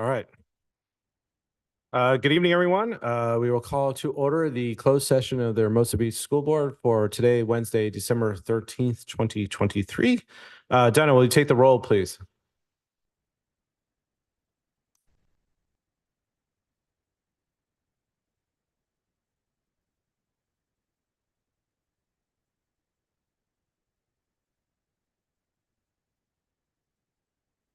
All right. Good evening, everyone. We will call to order the closed session of the Hermosa Beach School Board for today, Wednesday, December 13th, 2023. Donna, will you take the roll, please?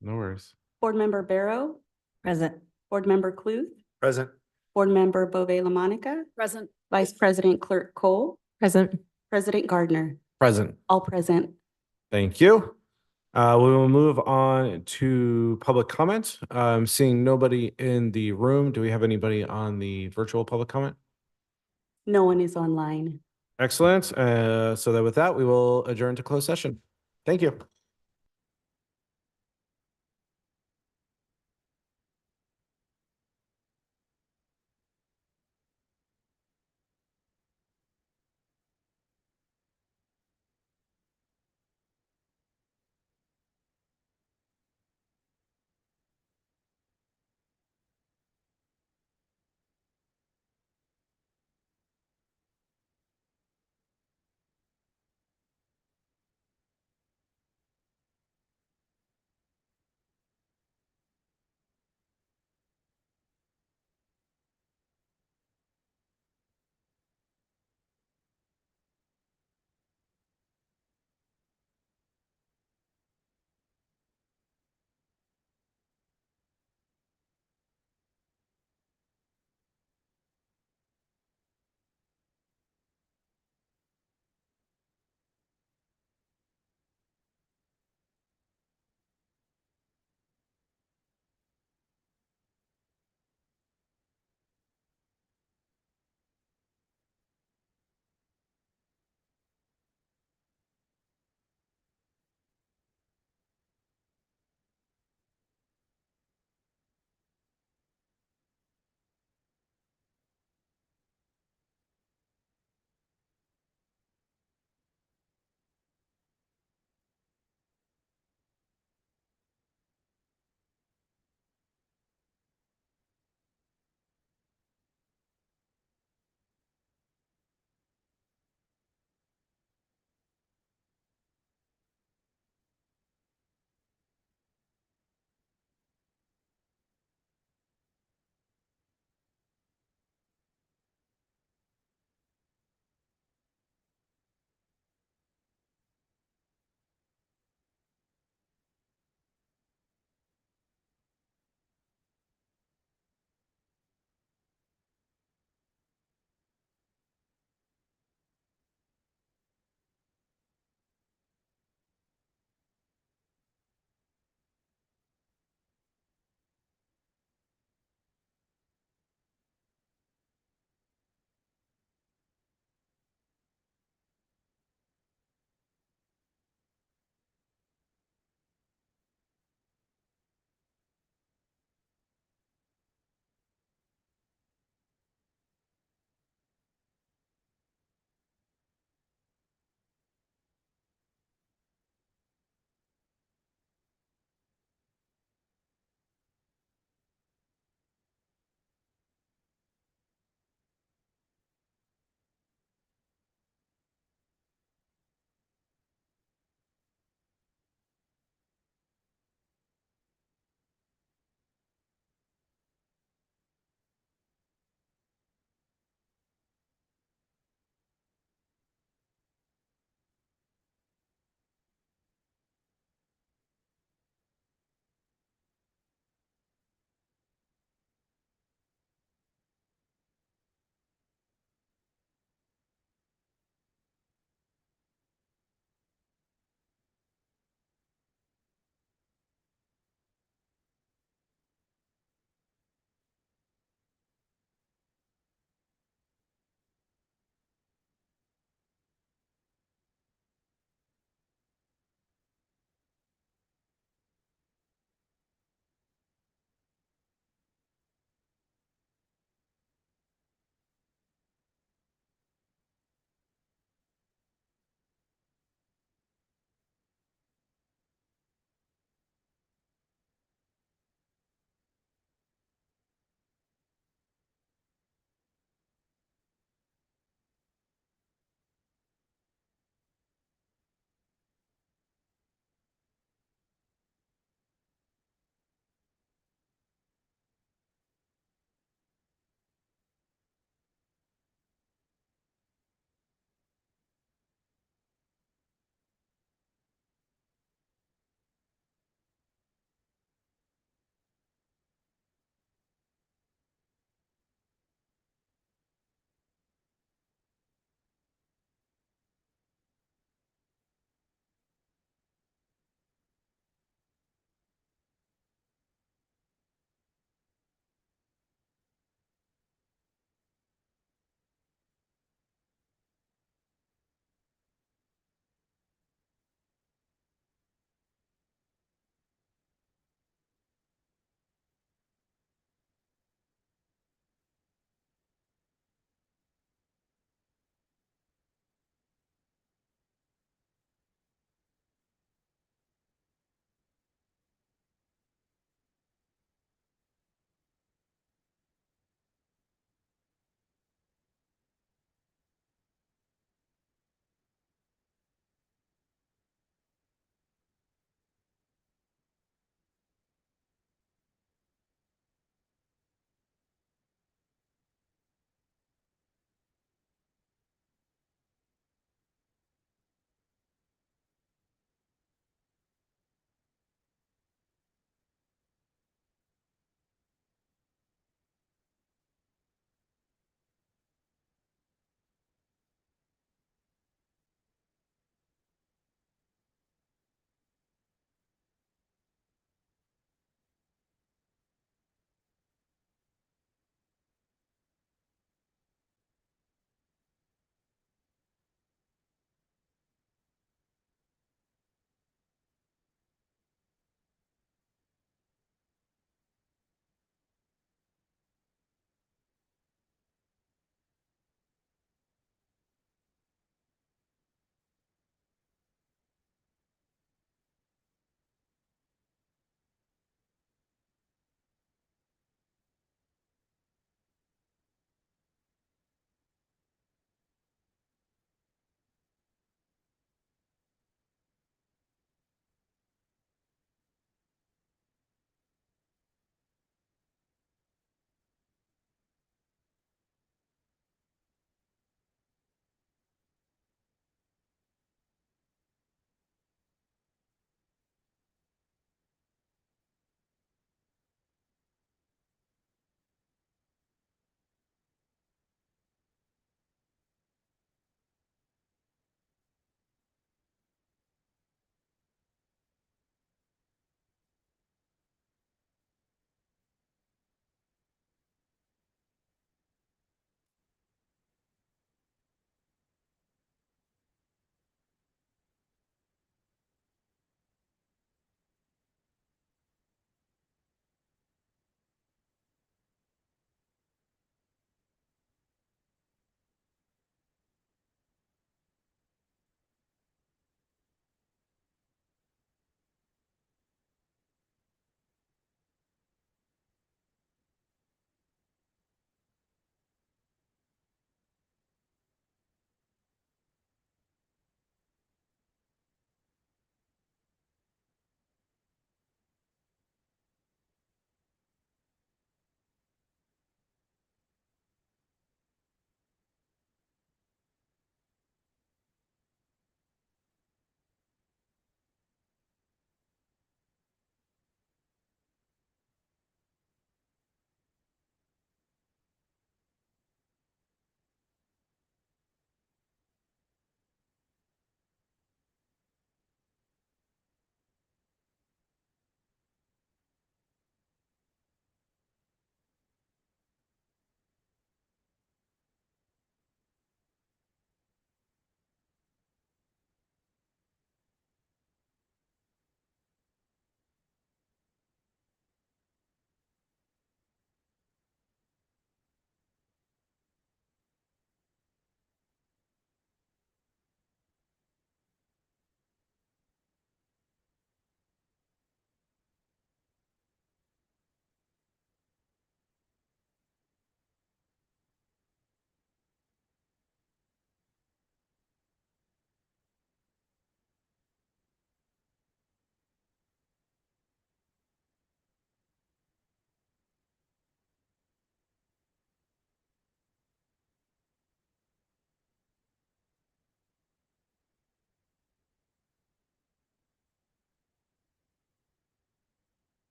No worries. Board Member Barrow. Present. Board Member Cluth. Present. Board Member Bove LaMonica. Present. Vice President Clerk Cole. Present. President Gardner. Present. All present. Thank you. We will move on to public comment. Seeing nobody in the room, do we have anybody on the virtual public comment? No one is online. Excellent. So that with that, we will adjourn to closed session. Thank you.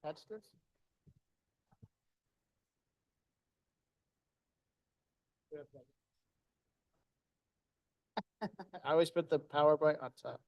Catch this? I always put the PowerPoint on top.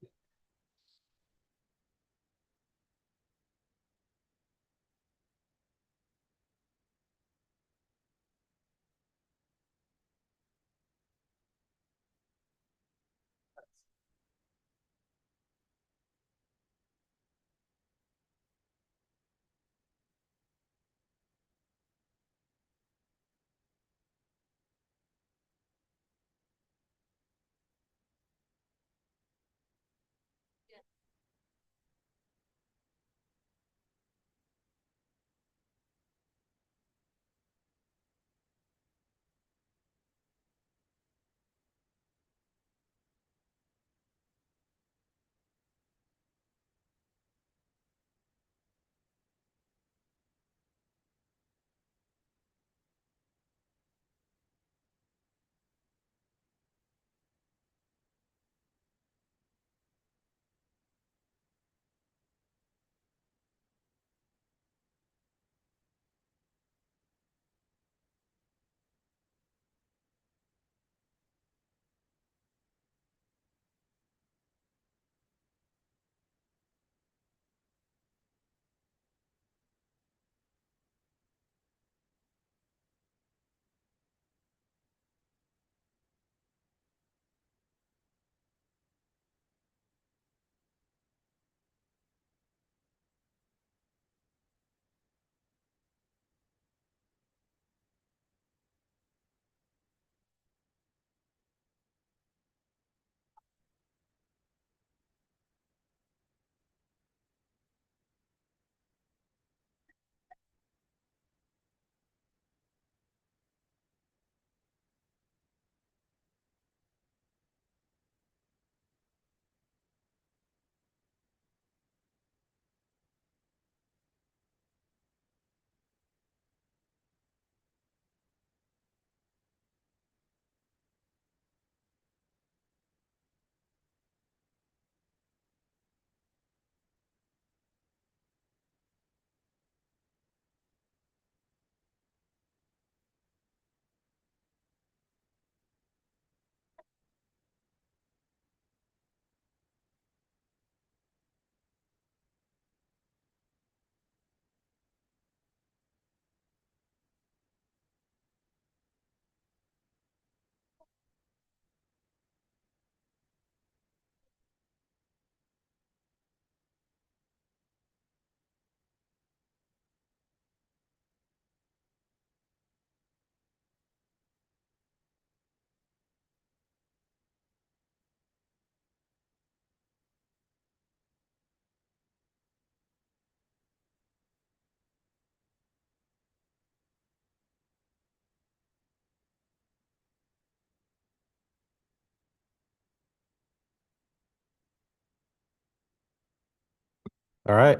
All right.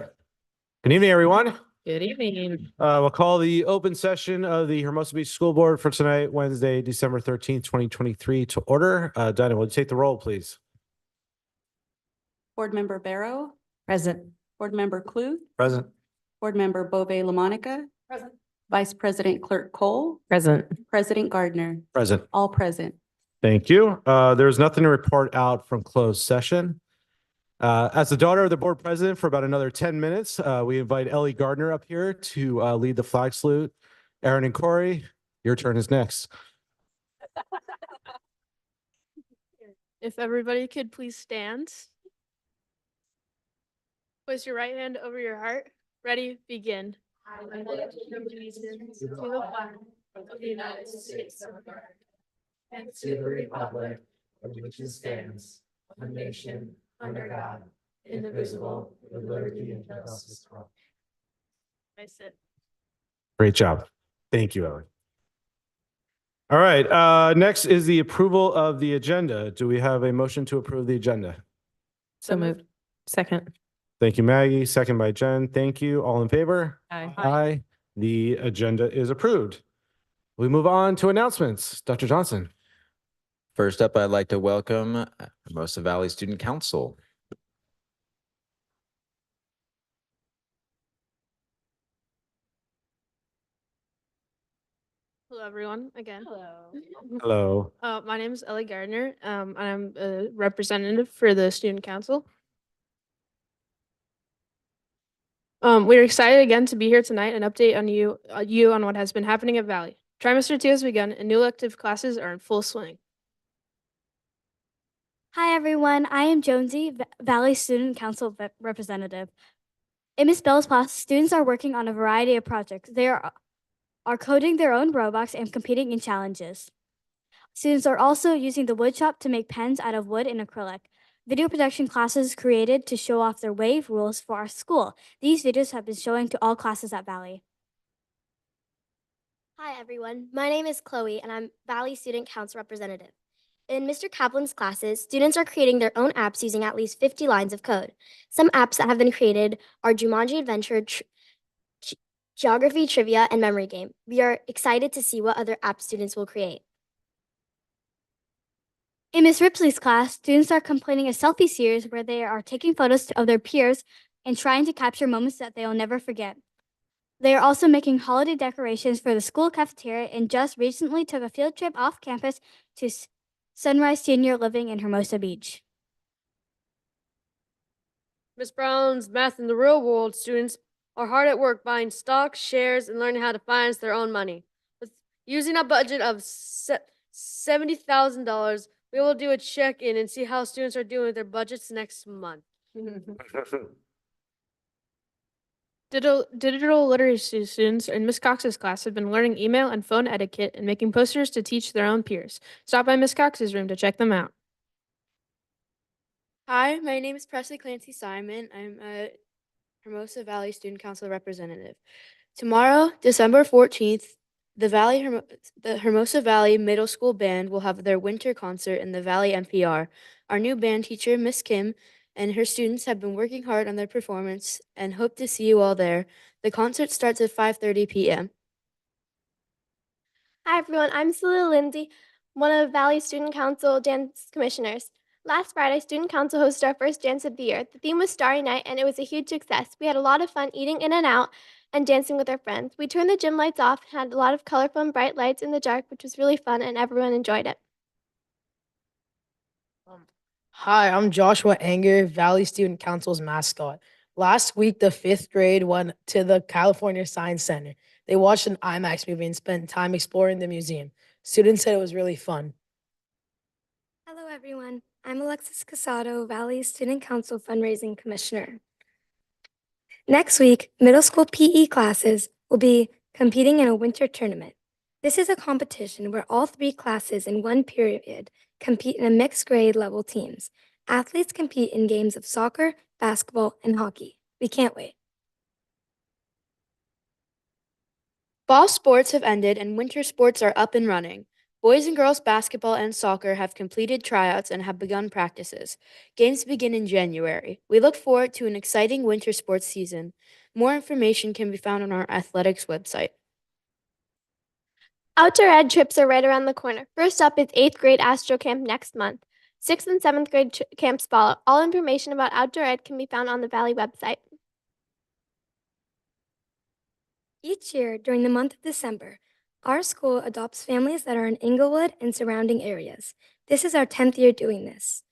Good evening, everyone. Good evening. We'll call the open session of the Hermosa Beach School Board for tonight, Wednesday, December 13th, 2023 to order. Dinah, will you take the roll, please? Board Member Barrow, Present. Board Member Cluth, Present. Board Member Bove LaMonica, Present. Vice President Clerk Cole, Present. President Gardner, Present. all present. Thank you. There's nothing to report out from closed session. As the daughter of the board president for about another 10 minutes, we invite Ellie Gardner up here to lead the flag salute. Aaron and Corey, your turn is next. If everybody could please stand. Place your right hand over your heart. Ready, begin. I pledge allegiance to the flag of the United States of America and to the republic for which it stands, one nation, under God, indivisible, with liberty and justice for all. I sit. Great job. Thank you, Ellie. All right. Next is the approval of the agenda. Do we have a motion to approve the agenda? So moved. Second. Thank you, Maggie. Second by Jen. Thank you. All in favor? Aye. Aye. The agenda is approved. We move on to announcements. Dr. Johnson. First up, I'd like to welcome Hermosa Valley Student Council. Hello, everyone, again. Hello. My name is Ellie Gardner, and I'm a representative for the Student Council. We're excited again to be here tonight and update on you on what has been happening at Valley. Trimester 2 has begun, and new elective classes are in full swing. Hi, everyone. I am Jonesy, Valley Student Council representative. In Ms. Bell's class, students are working on a variety of projects. They are coding their own robots and competing in challenges. Students are also using the wood shop to make pens out of wood and acrylic. Video production classes created to show off their wave rules for our school. These videos have been showing to all classes at Valley. Hi, everyone. My name is Chloe, and I'm Valley Student Council representative. In Mr. Kaplan's classes, students are creating their own apps using at least 50 lines of code. Some apps that have been created are Jumanji Adventure, Geography Trivia, and Memory Game. We are excited to see what other app students will create. In Ms. Ripley's class, students are completing a selfie series where they are taking photos of their peers and trying to capture moments that they will never forget. They are also making holiday decorations for the school cafeteria and just recently took a field trip off campus to Sunrise Senior Living in Hermosa Beach. Miss Brown's Math in the Real World students are hard at work buying stocks, shares, and learning how to finance their own money. With using a budget of $70,000, we will do a check-in and see how students are doing with their budgets next month. Digital literacy students in Miss Cox's class have been learning email and phone etiquette and making posters to teach their own peers. Stop by Miss Cox's room to check them out. Hi, my name is Presley Clancy Simon. I'm a Hermosa Valley Student Council representative. Tomorrow, December 14th, the Hermosa Valley Middle School Band will have their winter concert in the Valley MPR. Our new band teacher, Miss Kim, and her students have been working hard on their performance and hope to see you all there. The concert starts at 5:30 p.m. Hi, everyone. I'm Celia Lindsay, one of Valley Student Council dance commissioners. Last Friday, Student Council hosted our first dance of the year. The theme was Starry Night, and it was a huge success. We had a lot of fun eating in and out and dancing with our friends. We turned the gym lights off and had a lot of colorful and bright lights in the dark, which was really fun, and everyone enjoyed it. Hi, I'm Joshua Anger, Valley Student Council's mascot. Last week, the 5th grade went to the California Science Center. They watched an IMAX movie and spent time exploring the museum. Students said it was really fun. Hello, everyone. I'm Alexis Casado, Valley Student Council Fundraising Commissioner. Next week, middle school PE classes will be competing in a winter tournament. This is a competition where all 3 classes in one period compete in a mixed grade level teams. Athletes compete in games of soccer, basketball, and hockey. We can't wait. Fall sports have ended and winter sports are up and running. Boys and girls basketball and soccer have completed tryouts and have begun practices. Games begin in January. We look forward to an exciting winter sports season. More information can be found on our athletics website. Outdoor ed trips are right around the corner. First up is 8th grade Astro Camp next month. 6th and 7th grade camps follow. All information about outdoor ed can be found on the Valley website. Each year, during the month of December, our school adopts families that are in Inglewood and surrounding areas. This is our 10th year doing this.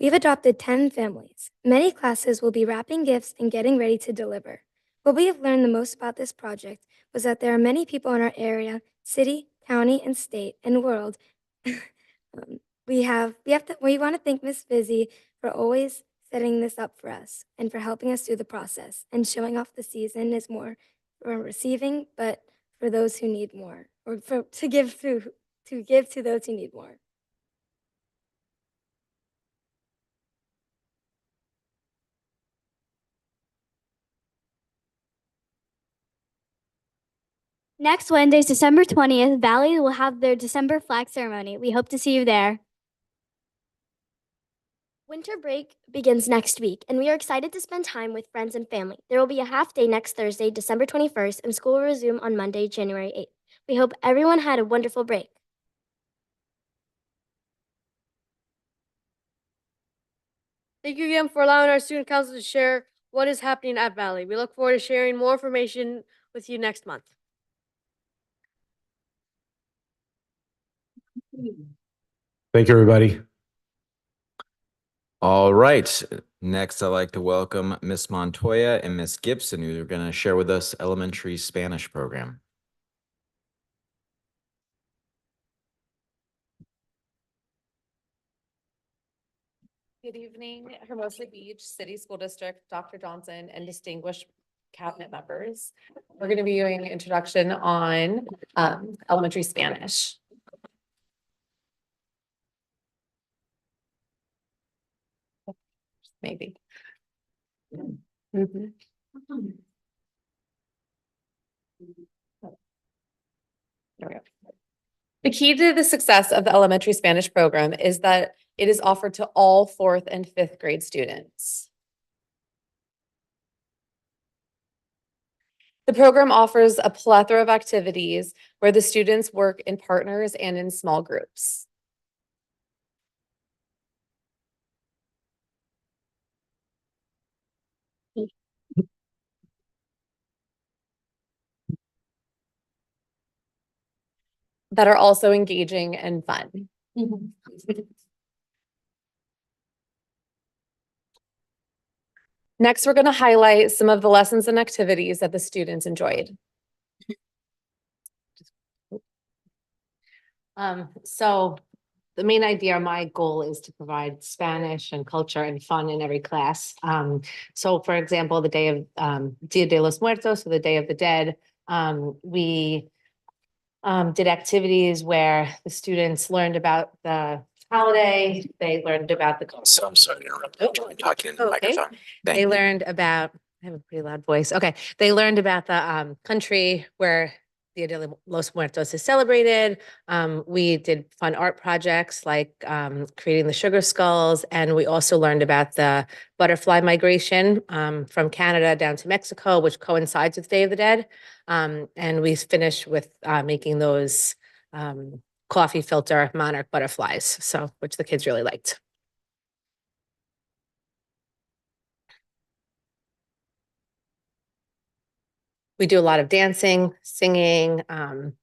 We've adopted 10 families. Many classes will be wrapping gifts and getting ready to deliver. What we have learned the most about this project was that there are many people in our area, city, county, and state, and world. We want to thank Miss Vizzy for always setting this up for us and for helping us through the process and showing off the season is more for receiving, but for those who need more, or to give to those who need more. Next Wednesday, December 20th, Valley will have their December flag ceremony. We hope to see you there. Winter break begins next week, and we are excited to spend time with friends and family. There will be a half day next Thursday, December 21st, and school will resume on Monday, January 8th. We hope everyone had a wonderful break. Thank you again for allowing our student council to share what is happening at Valley. We look forward to sharing more information with you next month. Thank you, everybody. All right. Next, I'd like to welcome Miss Montoya and Miss Gibson, who are going to share with us elementary Spanish program. Good evening, Hermosa Beach City School District, Dr. Johnson, and distinguished cabinet members. We're going to be doing an introduction on elementary Spanish. Maybe. Mhm. There we go. The key to the success of the elementary Spanish program is that it is offered to all 4th and 5th grade students. The program offers a plethora of activities where the students work in partners and in small groups. That are also engaging and fun. Next, we're going to highlight some of the lessons and activities that the students enjoyed. So the main idea, my goal is to provide Spanish and culture and fun in every class. So for example, the day of Dia de los Muertos, so the Day of the Dead, we did activities where the students learned about the holiday. They learned about the. So I'm sorry to interrupt. I'm talking in the Okay. microphone. They learned about, I have a pretty loud voice. Okay. They learned about the country where Dia de los Muertos is celebrated. We did fun art projects like creating the sugar skulls. And we also learned about the butterfly migration from Canada down to Mexico, which coincides with Day of the Dead. And we finished with making those coffee filter monarch butterflies, so which the kids really liked. We do a lot of dancing, singing, and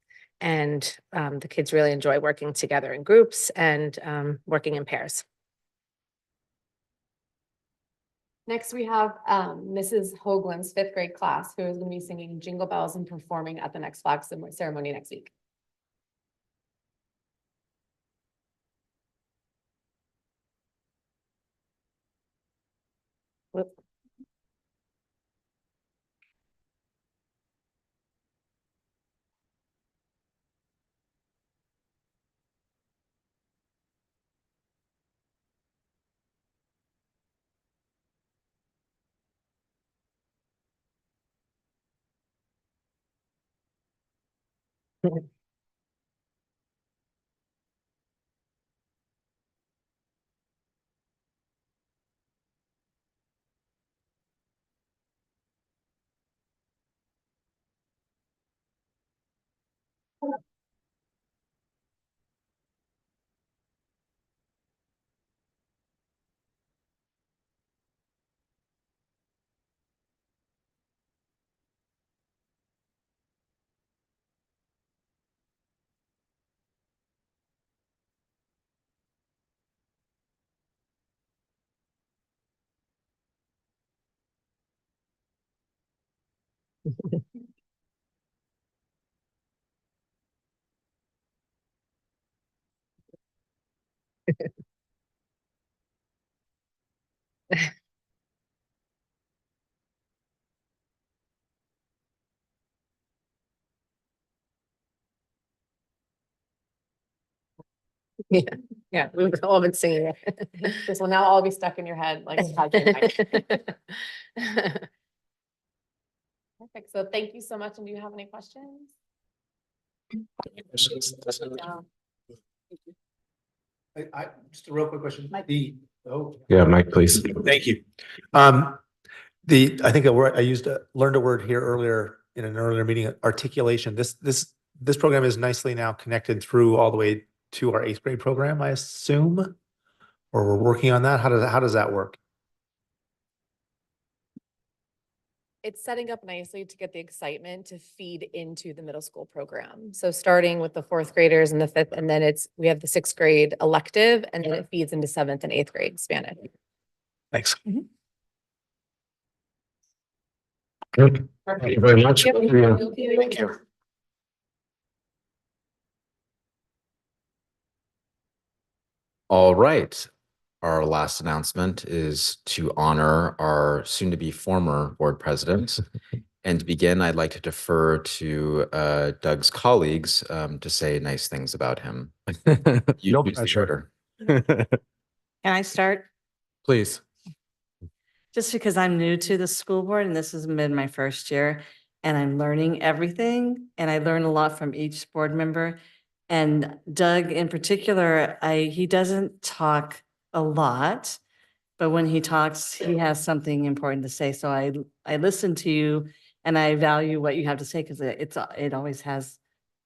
the kids really enjoy working together in groups and working in pairs. Next, we have Mrs. Hoagland's 5th grade class, who is going to be singing Jingle Bells and performing at the next flag ceremony next week. Whoop. Yeah, we've all been singing it. This will now all be stuck in your head like a Perfect. So thank you so much. And do you have any questions? I just a real quick question. Yeah, Mike, please. Thank you. I think a word I used learned a word here earlier in an earlier meeting, articulation. This program is nicely now connected through all the way to our 8th grade program, I assume, or we're working on that. How does that work? it's setting up nicely to get the excitement to feed into the middle school program. So starting with the fourth graders and the fifth, and then we have the sixth grade elective, and then it feeds into seventh and eighth grade Spanish. Thanks. Good. Thank you very much. Yep. Yeah. Thank you. All right. Our last announcement is to honor our soon-to-be former board president. And to begin, I'd like to defer to Doug's colleagues to say nice things about him. You No choose the pressure. order. Can I start? Please. Just because I'm new to the school board and this has been my first year and I'm learning everything and I learn a lot from each board member. And Doug in particular, he doesn't talk a lot, but when he talks, he has something important to say. So I listen to you and I value what you have to say because it always has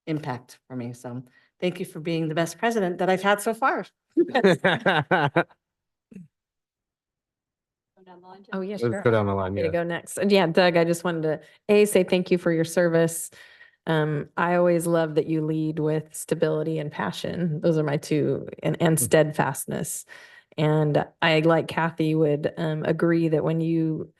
impact for me. So thank you for being the best president that I've had so far. Oh, yeah, Let's sure. go down the line. Me Yeah. to go next. And yeah, Doug, I just wanted to say thank you for your service. I always love that you lead with stability and passion. Those are my two, and steadfastness. And I, like Kathy, would agree that when you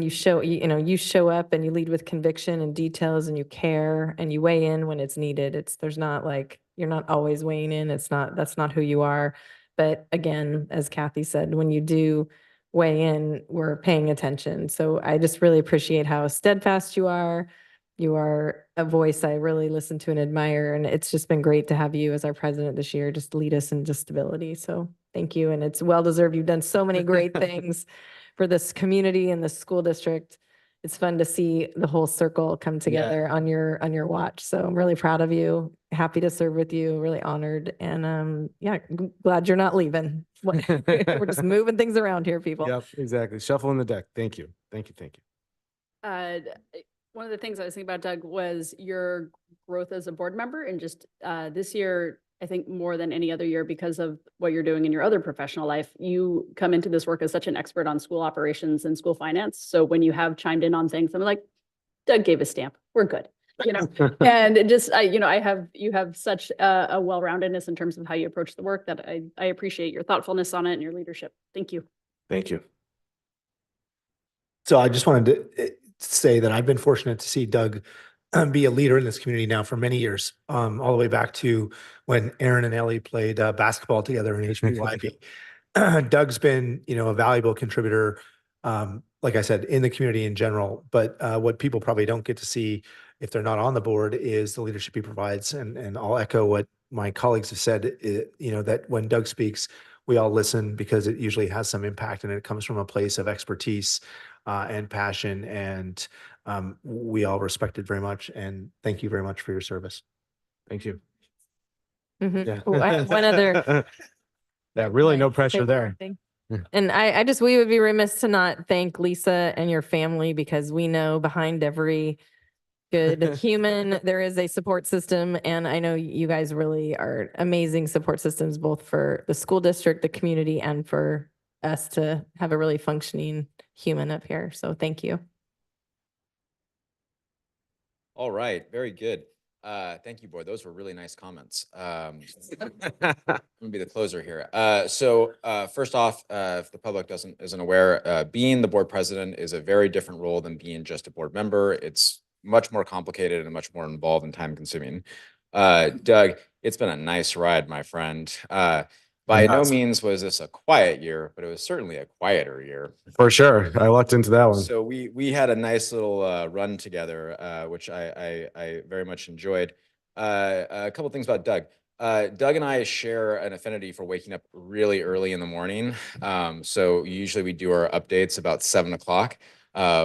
show, you show up and you lead with conviction and details and you care and you weigh in when it's needed. There's not like, you're not always weighing in. That's not who you are. But again, as Kathy said, when you do weigh in, we're paying attention. So I just really appreciate how steadfast you are. You are a voice I really listen to and admire. And it's just been great to have you as our president this year, just lead us in just stability. So thank you. And it's well-deserved. You've done so many great things for this community and the school district. It's fun to see the whole circle come together on your watch. So I'm really proud of you. Happy to serve with you. Really honored. And glad you're not leaving. We're just moving things around here, people. Yep, exactly. Shuffling the deck. Thank you. Thank you. Thank you. One of the things I was thinking about, Doug, was your growth as a board member, and just this year, I think more than any other year, because of what you're doing in your other professional life, you come into this work as such an expert on school operations and school finance. So when you have chimed in on things, I'm like, Doug gave a stamp. We're good. And it just, you have such a well-roundedness in terms of how you approach the work that I appreciate your thoughtfulness on it and your leadership. Thank you. Thank you. So I just wanted to say that I've been fortunate to see Doug be a leader in this community now for many years, all the way back to when Aaron and Ellie played basketball together in HBYP. Doug's been, a valuable contributor, like I said, in the community in general. But what people probably don't get to see if they're not on the board is the leadership he provides. And I'll echo what my colleagues have said, that when Doug speaks, we all listen because it usually has some impact and it comes from a place of expertise and passion. And we all respect it very much. And thank you very much for your service. Thank you. Yeah. Oh, I have one other. Yeah, really no pressure there. And we would be remiss to not thank Lisa and your family, because we know behind every good human, there is a support system. And I know you guys really are amazing support systems, both for the school district, the community, and for us to have a really functioning human up here. So thank you. All right, very good. Thank you, board. Those were really nice comments. I'm gonna be the closer here. First off, if the public isn't aware, being the board president is a very different role than being just a board member. It's much more complicated and much more involved and time consuming. Doug, it's been a nice ride, my friend. By no means was this a quiet year, but it was certainly a quieter year. For sure. I lucked into that one. So we had a nice little run together, which I very much enjoyed. A couple things about Doug. Doug and I share an affinity for waking up really early in the morning. So usually we do our updates about 7 o'clock,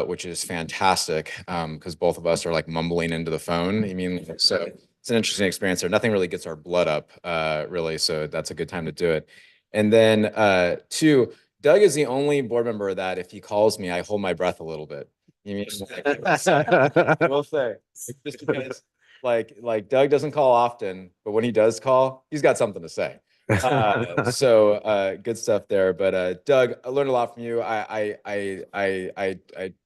which is fantastic because both of us are like mumbling into the phone. I mean, so it's an interesting experience there. Nothing really gets our blood up, really. So that's a good time to do it. And then two, Doug is the only board member that if he calls me, I hold my breath a little bit. You mean, we'll say, just because like Doug doesn't call often, but when he does call, he's got something to say. So good stuff there. But Doug, I learned a lot from you. I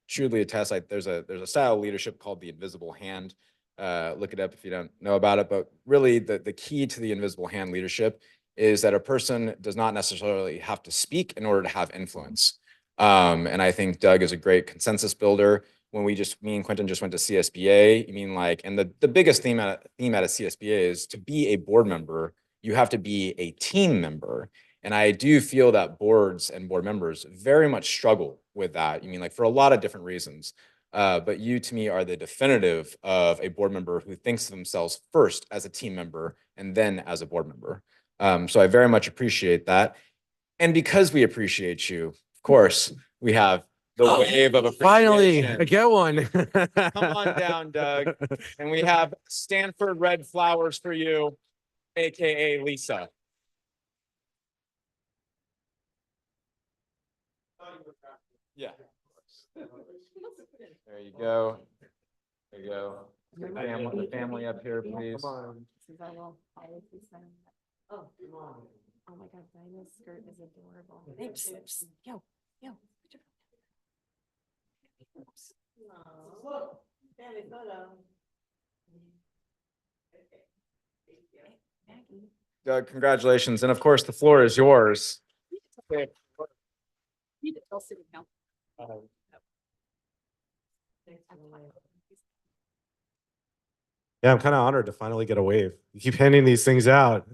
shrewdly attest. There's a style of leadership called the invisible hand. Look it up if you don't know about it. But really, the key to the invisible hand leadership is that a person does not necessarily have to speak in order to have influence. And I think Doug is a great consensus builder. When me and Quentin just went to CSBA, and the biggest theme at a CSBA is to be a board member, you have to be a team member. And I do feel that boards and board members very much struggle with that. For a lot of different reasons. But you, to me, are the definitive of a board member who thinks of themselves first as a team member and then as a board member. So I very much appreciate that. And because we appreciate you, of course, we have the wave of appreciation. Finally, I get one. Come on down, Doug. And we have Stanford Red Flowers for you, AKA Lisa. Yeah. There you go. There you go. The family up here, please. Oh, oh my God, Dinah's skirt is adorable. Thanks. Yo. Doug, congratulations. And of course, the floor is yours. Need to tell city council. Yeah, I'm kind of honored to finally get a wave. You keep handing these things out.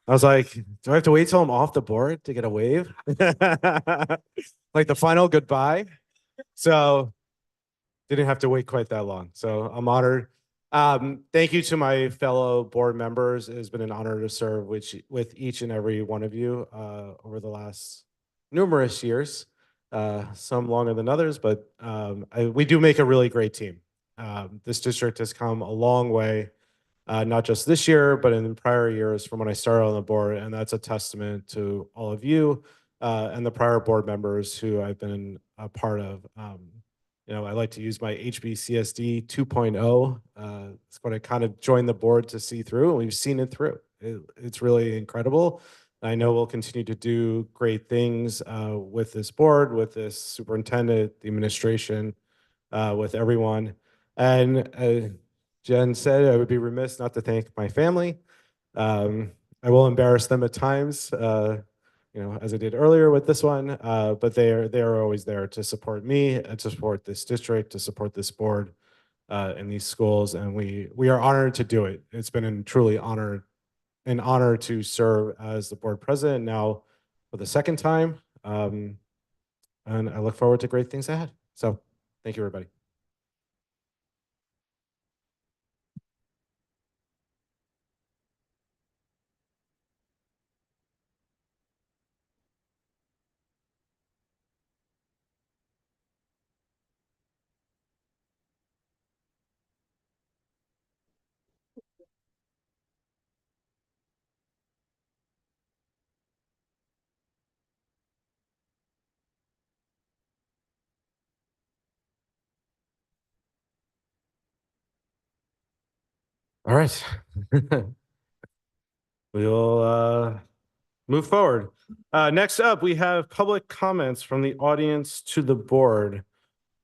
I was like, do I have to wait till I'm off the board to get a wave? Like the final goodbye. So didn't have to wait quite that long. So I'm honored. Thank you to my fellow board members. It has been an honor to serve with each and every one of you over the last numerous years. Some longer than others, but we do make a really great team. This district has come a long way, not just this year, but in prior years from when I started on the board. And that's a testament to all of you and the prior board members who I've been a part of. I like to use my HBCSD 2.0. It's what I kind of joined the board to see through, and we've seen it through. It's really incredible. I know we'll continue to do great things with this board, with this superintendent, the administration, with everyone. And Jen said I would be remiss not to thank my family. I will embarrass them at times, as I did earlier with this one, but they are always there to support me and to support this district, to support this board in these schools. And we are honored to do it. It's been an honor to serve as the board president now for the second time. And I look forward to great things ahead. So thank you, everybody. All right. We will move forward. Next up, we have public comments from the audience to the board.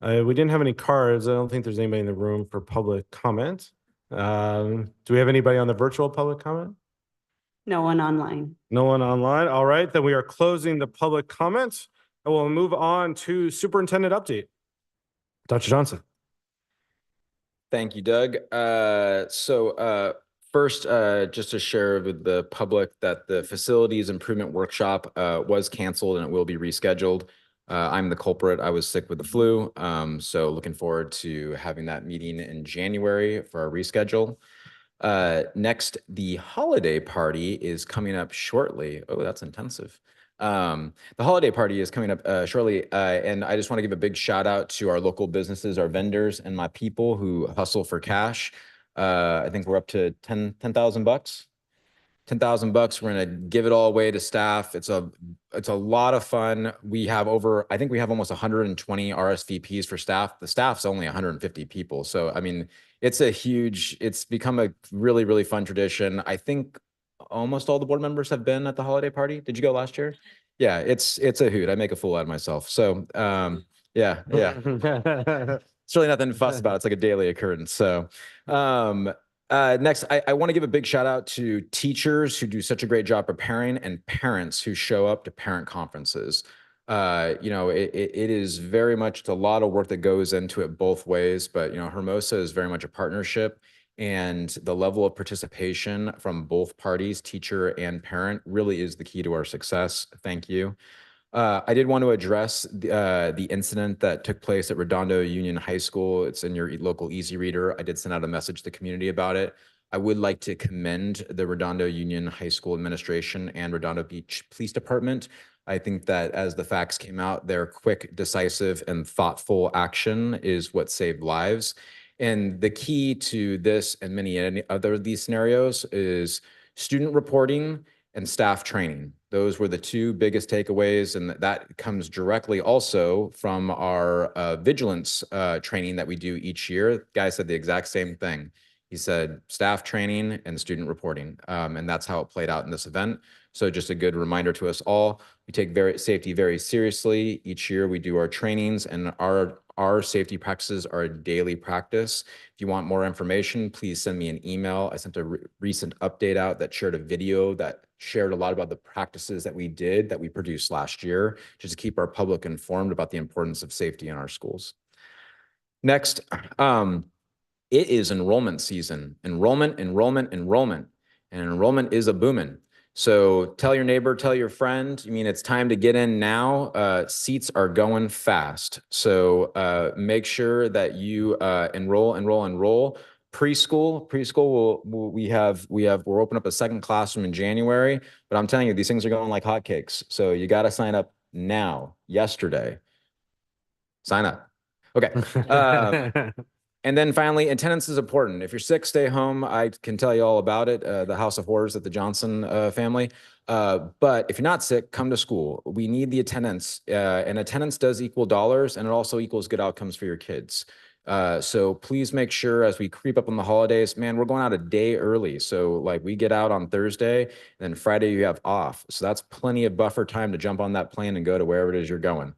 We didn't have any cards. I don't think there's anybody in the room for public comment. Do we have anybody on the virtual public comment? No one online. No one online. All right, then we are closing the public comments and we'll move on to superintendent update. Dr. Johnson. Thank you, Doug. First, just to share with the public that the facilities improvement workshop was canceled and it will be rescheduled. I'm the culprit. I was sick with the flu. So looking forward to having that meeting in January for our reschedule. Next, the holiday party is coming up shortly. Oh, that's intensive. The holiday party is coming up shortly, and I just want to give a big shout out to our local businesses, our vendors, and my people who hustle for cash. I think we're up to $10,000. $10,000. We're gonna give it all away to staff. It's a lot of fun. I think we have almost 120 RSVPs for staff. The staff's only 150 people, so I mean, it's become a really, really fun tradition. I think almost all the board members have been at the holiday party. Did you go last year? Yeah, it's a hoot. I make a fool out of myself. So Yeah, yeah. It's really nothing to fuss about. It's like a daily occurrence. So, next, I want to give a big shout out to teachers who do such a great job preparing and parents who show up to parent conferences. You know, it is very much, it's a lot of work that goes into it both ways, but you know, Hermosa is very much a partnership, and the level of participation from both parties, teacher and parent, really is the key to our success. Thank you. I did want to address the incident that took place at Redondo Union High School. It's in your local Easy Reader. I did send out a message to the community about it. I would like to commend the Redondo Union High School administration and Redondo Beach Police Department. I think that as the facts came out, their quick, decisive, and thoughtful action is what saved lives. And the key to this and many other of these scenarios is student reporting and staff training. Those were the two biggest takeaways, and that comes directly also from our vigilance training that we do each year. The guy said the exact same thing. He said staff training and student reporting, and that's how it played out in this event. So just a good reminder to us all, we take safety very seriously. Each year we do our trainings, and our safety practices are a daily practice. If you want more information, please send me an email. I sent a recent update out that shared a video that shared a lot about the practices that we did, that we produced last year, just to keep our public informed about the importance of safety in our schools. Next, it is enrollment season. Enrollment, enrollment, enrollment. And enrollment is a booming. So tell your neighbor, tell your friend, I mean, it's time to get in now. Seats are going fast. So make sure that you enroll. Preschool we're opening up a second classroom in January, but I'm telling you, these things are going like hotcakes. So you got to sign up now, yesterday. Sign up. Okay. And then finally, attendance is important. If you're sick, stay home. I can tell you all about it, the House of Horrors at the Johnson family. But if you're not sick, come to school. We need the attendance, and attendance does equal dollars, and it also equals good outcomes for your kids. So please make sure, as we creep up on the holidays, man, we're going out a day early. So like we get out on Thursday, and then Friday you have off. So that's plenty of buffer time to jump on that plane and go to wherever it is you're going.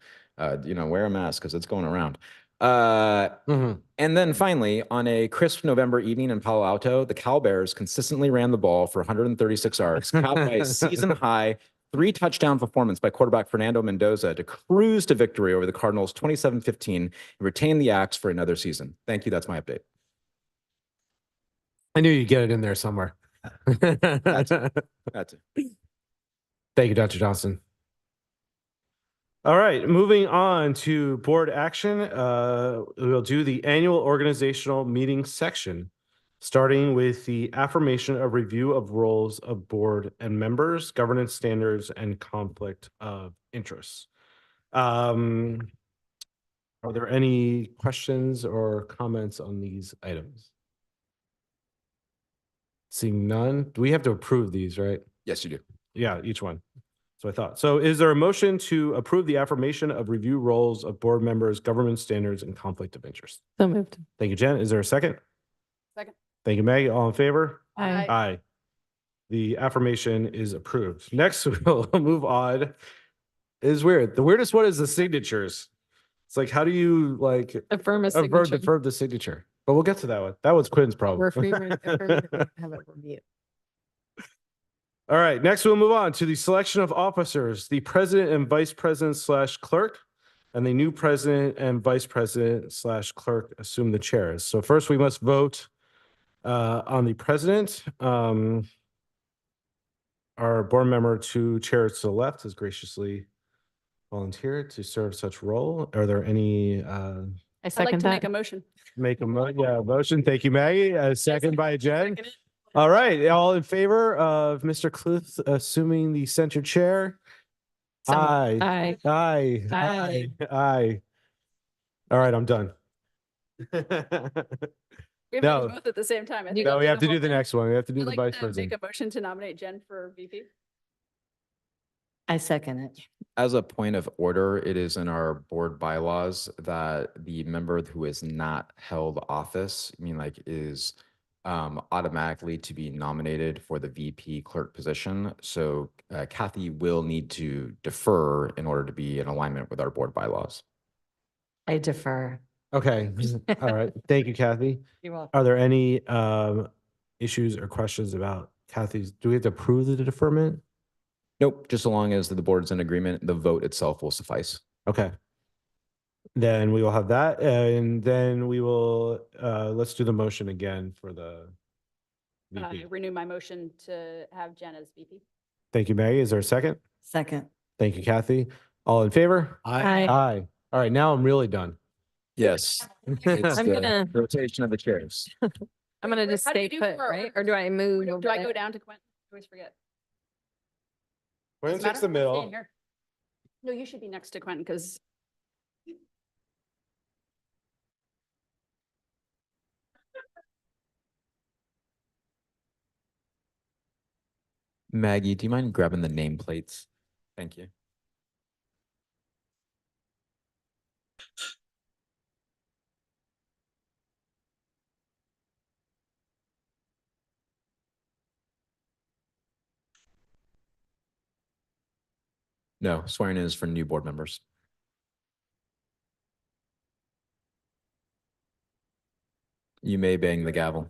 You know, wear a mask because it's going around. And then finally, on a crisp November evening in Palo Alto, the Cowbears consistently ran the ball for 136 yards, capped by a season-high 3-touchdown performance by quarterback Fernando Mendoza to cruise to victory over the Cardinals 27-15 and retain the Axe for another season. Thank you. That's my update. I knew you'd get it in there somewhere. That's it. Thank you, Dr. Johnson. All right, moving on to board action. We'll do the annual organizational meeting section, starting with the affirmation of review of roles of board and members, governance standards, and conflict of interests. Are there any questions or comments on these items? Seeing none, do we have to approve these, right? Yes, you do. Yeah, each one. So I thought. So is there a motion to approve the affirmation of review roles of board members, government standards, and conflict of interest? So moved. Thank you, Jen. Is there a second? Second. Thank you, Maggie. All in favor? Aye. Aye. The affirmation is approved. Next, we'll move on. It is weird. The weirdest one is the signatures. It's like, how do you like Affirm a signature. affirm the signature? But we'll get to that one. That was Quinn's problem. We're affirming have it review. All right, next we'll move on to the selection of officers, the president and vice president / clerk, and the new president and vice president / clerk assume the chairs. So first we must vote on the president. Our board member to chair to the left has graciously volunteered to serve such role. Are there any? I I'd second like to that. make a motion. Make a motion. Thank you, Maggie. A second by Jen. All right, all in favor of Mr. Cluth assuming the center chair? Aye. Aye. Aye. Aye. Aye. All right, I'm done. We have to No. do both at the same time. I think. No, we have to do the next one. We have to do I'd the like vice to president. make a motion to nominate Jen for VP. I second it. As a point of order, it is in our board bylaws that the member who has not held office, I mean, like, is automatically to be nominated for the VP clerk position. So Kathy will need to defer in order to be in alignment with our board bylaws. I defer. Okay, all right. Thank you, Kathy. You're welcome. Are there any issues or questions about Kathy's? Do we have to approve the deferment? Nope, just so long as the board's in agreement, the vote itself will suffice. Okay. Then we will have that, and then we will, let's do the motion again for the VP. Renew my motion to have Jen as VP. Thank you, Maggie. Is there a second? Second. Thank you, Kathy. All in favor? Aye. Aye. All right, now I'm really done. Yes. It's I'm the gonna- rotation of the chairs. I'm gonna just How do you stay do put, for- right? Or do I move? over Do I there? go down to Quentin? I always forget. Quentin Does it takes the matter? I'm staying middle. here. No, you should be next to Quentin because Maggie, do you mind grabbing the nameplates? Thank you. No, swearing in is for new board members. You may bang the gavel.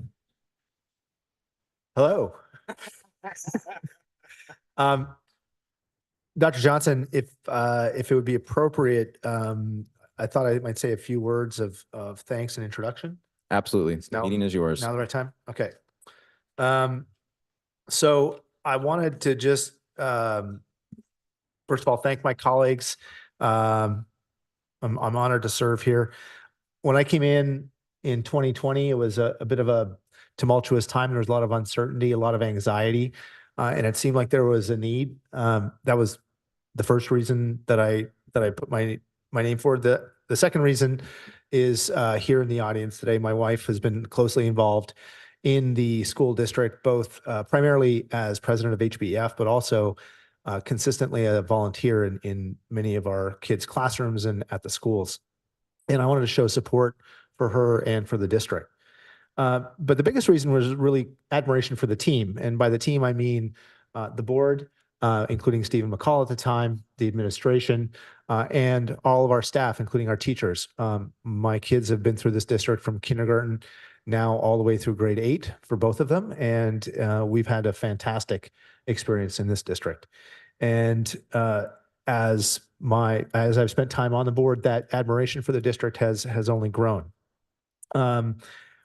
Hello. Dr. Johnson, if it would be appropriate, I thought I might say a few words of thanks and introduction. Absolutely. The Now- meeting is yours. Now the right time? Okay. So I wanted to just, first of all, thank my colleagues. I'm honored to serve here. When I came in 2020, it was a bit of a tumultuous time. There was a lot of uncertainty, a lot of anxiety, and it seemed like there was a need. That was the first reason that I put my name forward. The second reason is here in the audience today. My wife has been closely involved in the school district, both primarily as president of HBF, but also consistently a volunteer in many of our kids' classrooms and at the schools. And I wanted to show support for her and for the district. But the biggest reason was really admiration for the team. And by the team, I mean the board, including Stephen McCall at the time, the administration, and all of our staff, including our teachers. My kids have been through this district from kindergarten now all the way through grade 8 for both of them. And we've had a fantastic experience in this district. And as I've spent time on the board, that admiration for the district has only grown.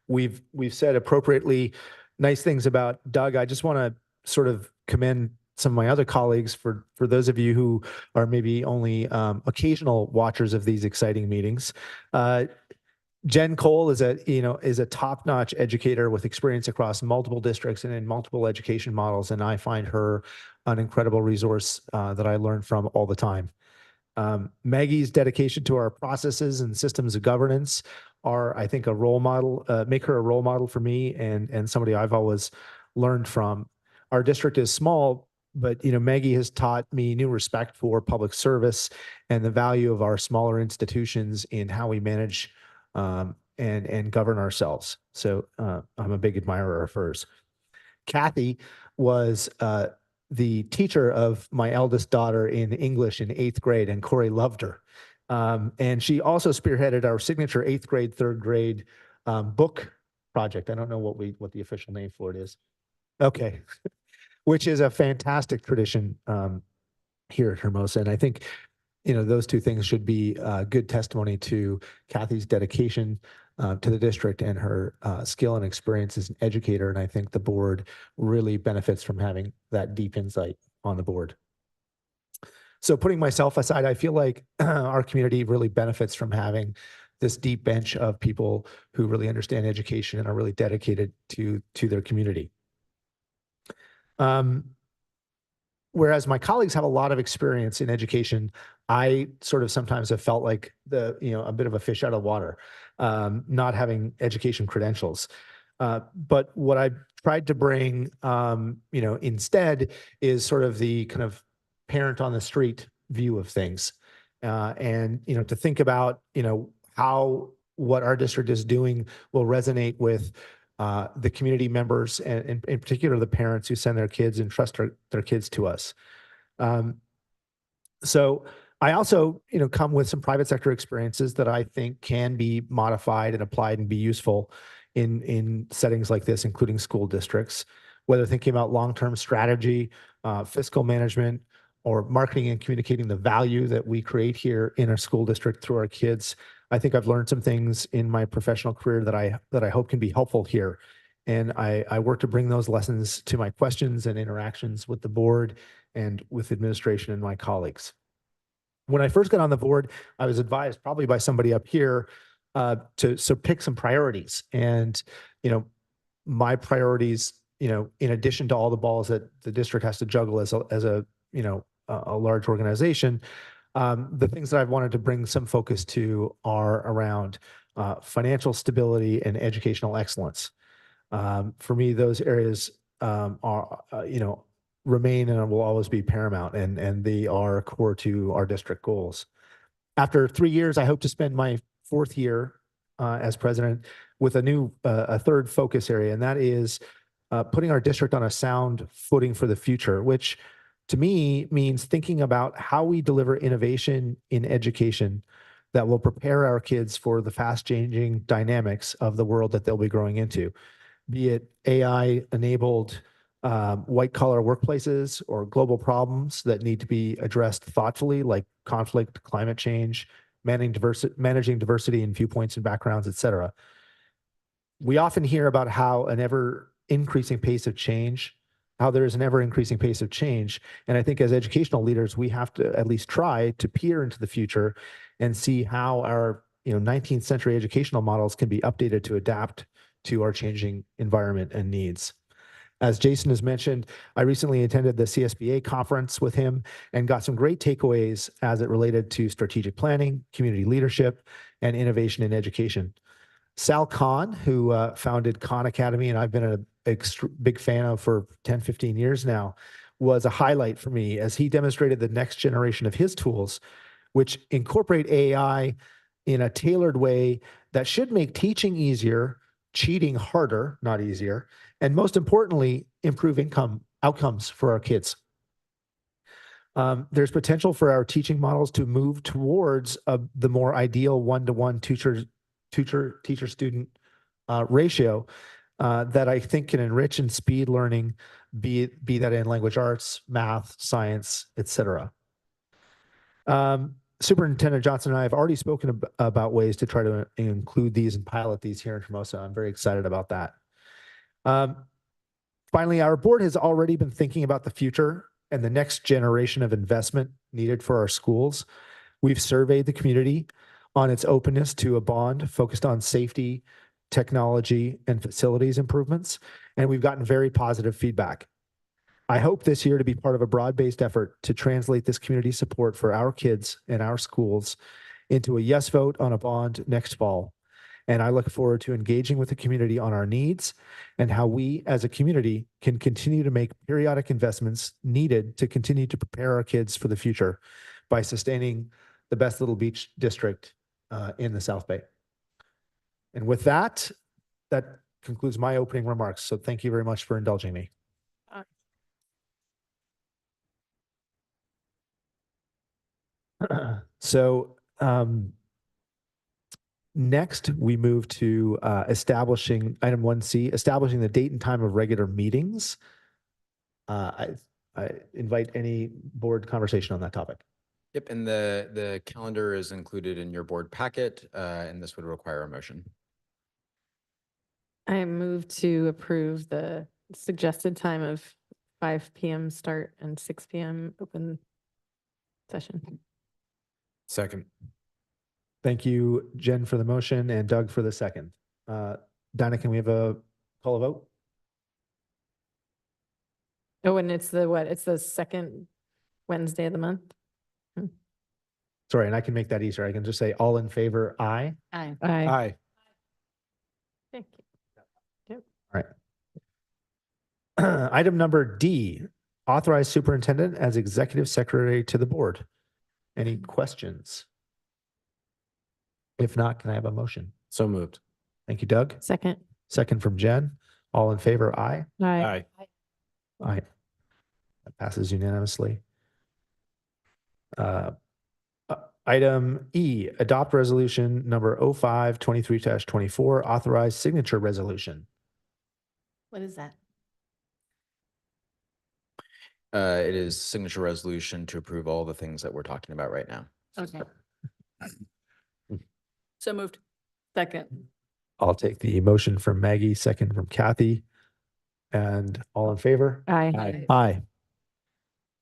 We've said appropriately nice things about Doug. I just want to sort of commend some of my other colleagues for those of you who are maybe only occasional watchers of these exciting meetings. Jen Cole is a top-notch educator with experience across multiple districts and in multiple education models, and I find her an incredible resource that I learn from all the time. Maggie's dedication to our processes and systems of governance are, I think, a role model, make her a role model for me and somebody I've always learned from. Our district is small, but Maggie has taught me new respect for public service and the value of our smaller institutions in how we manage and govern ourselves. So I'm a big admirer of hers. Kathy was the teacher of my eldest daughter in English in 8th grade, and Corey loved her. And she also spearheaded our signature 8th grade, 3rd grade book project. I don't know what the official name for it is. Okay. Which is a fantastic tradition here at Hermosa. And I think, those two things should be good testimony to Kathy's dedication to the district and her skill and experience as an educator. And I think the board really benefits from having that deep insight on the board. So putting myself aside, I feel like our community really benefits from having this deep bench of people who really understand education and are really dedicated to their community. Whereas my colleagues have a lot of experience in education, I sort of sometimes have felt like a bit of a fish out of water, not having education credentials. But what I tried to bring, instead is sort of the kind of parent on the street view of things. And to think about, how what our district is doing will resonate with the community members and in particular the parents who send their kids and trust their kids to us. So I also, come with some private sector experiences that I think can be modified and applied and be useful in settings like this, including school districts, whether thinking about long-term strategy, fiscal management, or marketing and communicating the value that we create here in our school district through our kids. I think I've learned some things in my professional career that I hope can be helpful here. And I work to bring those lessons to my questions and interactions with the board and with administration and my colleagues. When I first got on the board, I was advised probably by somebody up here to pick some priorities. And, my priorities, in addition to all the balls that the district has to juggle as a large organization, the things that I've wanted to bring some focus to are around financial stability and educational excellence. For me, those areas are, remain and will always be paramount, and they are core to our district goals. After 3 years, I hope to spend my 4th year as president with a third focus area, and that is putting our district on a sound footing for the future, which to me means thinking about how we deliver innovation in education that will prepare our kids for the fast changing dynamics of the world that they'll be growing into, be it AI enabled white collar workplaces or global problems that need to be addressed thoughtfully, like conflict, climate change, managing diversity in viewpoints and backgrounds, et cetera. We often hear about how there is an ever increasing pace of change. And I think as educational leaders, we have to at least try to peer into the future and see how our 19th century educational models can be updated to adapt to our changing environment and needs. As Jason has mentioned, I recently attended the CSBA conference with him and got some great takeaways as it related to strategic planning, community leadership, and innovation in education. Sal Khan, who founded Khan Academy, and I've been a big fan of for 10, 15 years now, was a highlight for me as he demonstrated the next generation of his tools, which incorporate AI in a tailored way that should make teaching easier, cheating harder, not easier, and most importantly, improve outcomes for our kids. There's potential for our teaching models to move towards the more ideal one-to-one teacher-student ratio that I think can enrich and speed learning, be that in language arts, math, science, etc. Superintendent Johnson and I have already spoken about ways to try to include these and pilot these here in Hermosa. I'm very excited about that. Finally, our board has already been thinking about the future and the next generation of investment needed for our schools. We've surveyed the community on its openness to a bond focused on safety, technology, and facilities improvements, and we've gotten very positive feedback. I hope this year to be part of a broad-based effort to translate this community support for our kids and our schools into a yes vote on a bond next fall. And I look forward to engaging with the community on our needs and how we as a community can continue to make periodic investments needed to continue to prepare our kids for the future by sustaining the best little beach district in the South Bay. And with that, that concludes my opening remarks. So thank you very much for indulging me. So next we move to establishing item 1C, establishing the date and time of regular meetings. I invite any board conversation on that topic. Yep, and the calendar is included in your board packet, and this would require a motion. I move to approve the suggested time of 5 p.m. start and 6 p.m. open session. Second. Thank you, Jen, for the motion and Doug for the second. Dinah, can we have a call a vote? Oh, and it's the what? It's the second Wednesday of the month. Sorry, and I can make that easier. I can just say all in favor, aye. Aye. Aye. Aye. Thank you. All right. Item number D, authorize superintendent as executive secretary to the board. Any questions? If not, can I have a motion? So moved. Thank you, Doug. Second. Second from Jen. All in favor, aye. Aye. Aye. That passes unanimously. Item E, adopt resolution number 05-23-24, authorized signature resolution. What is that? It is signature resolution to approve all the things that we're talking about right now. Okay. So moved. Second. I'll take the motion from Maggie, second from Kathy. And all in favor? Aye. Aye.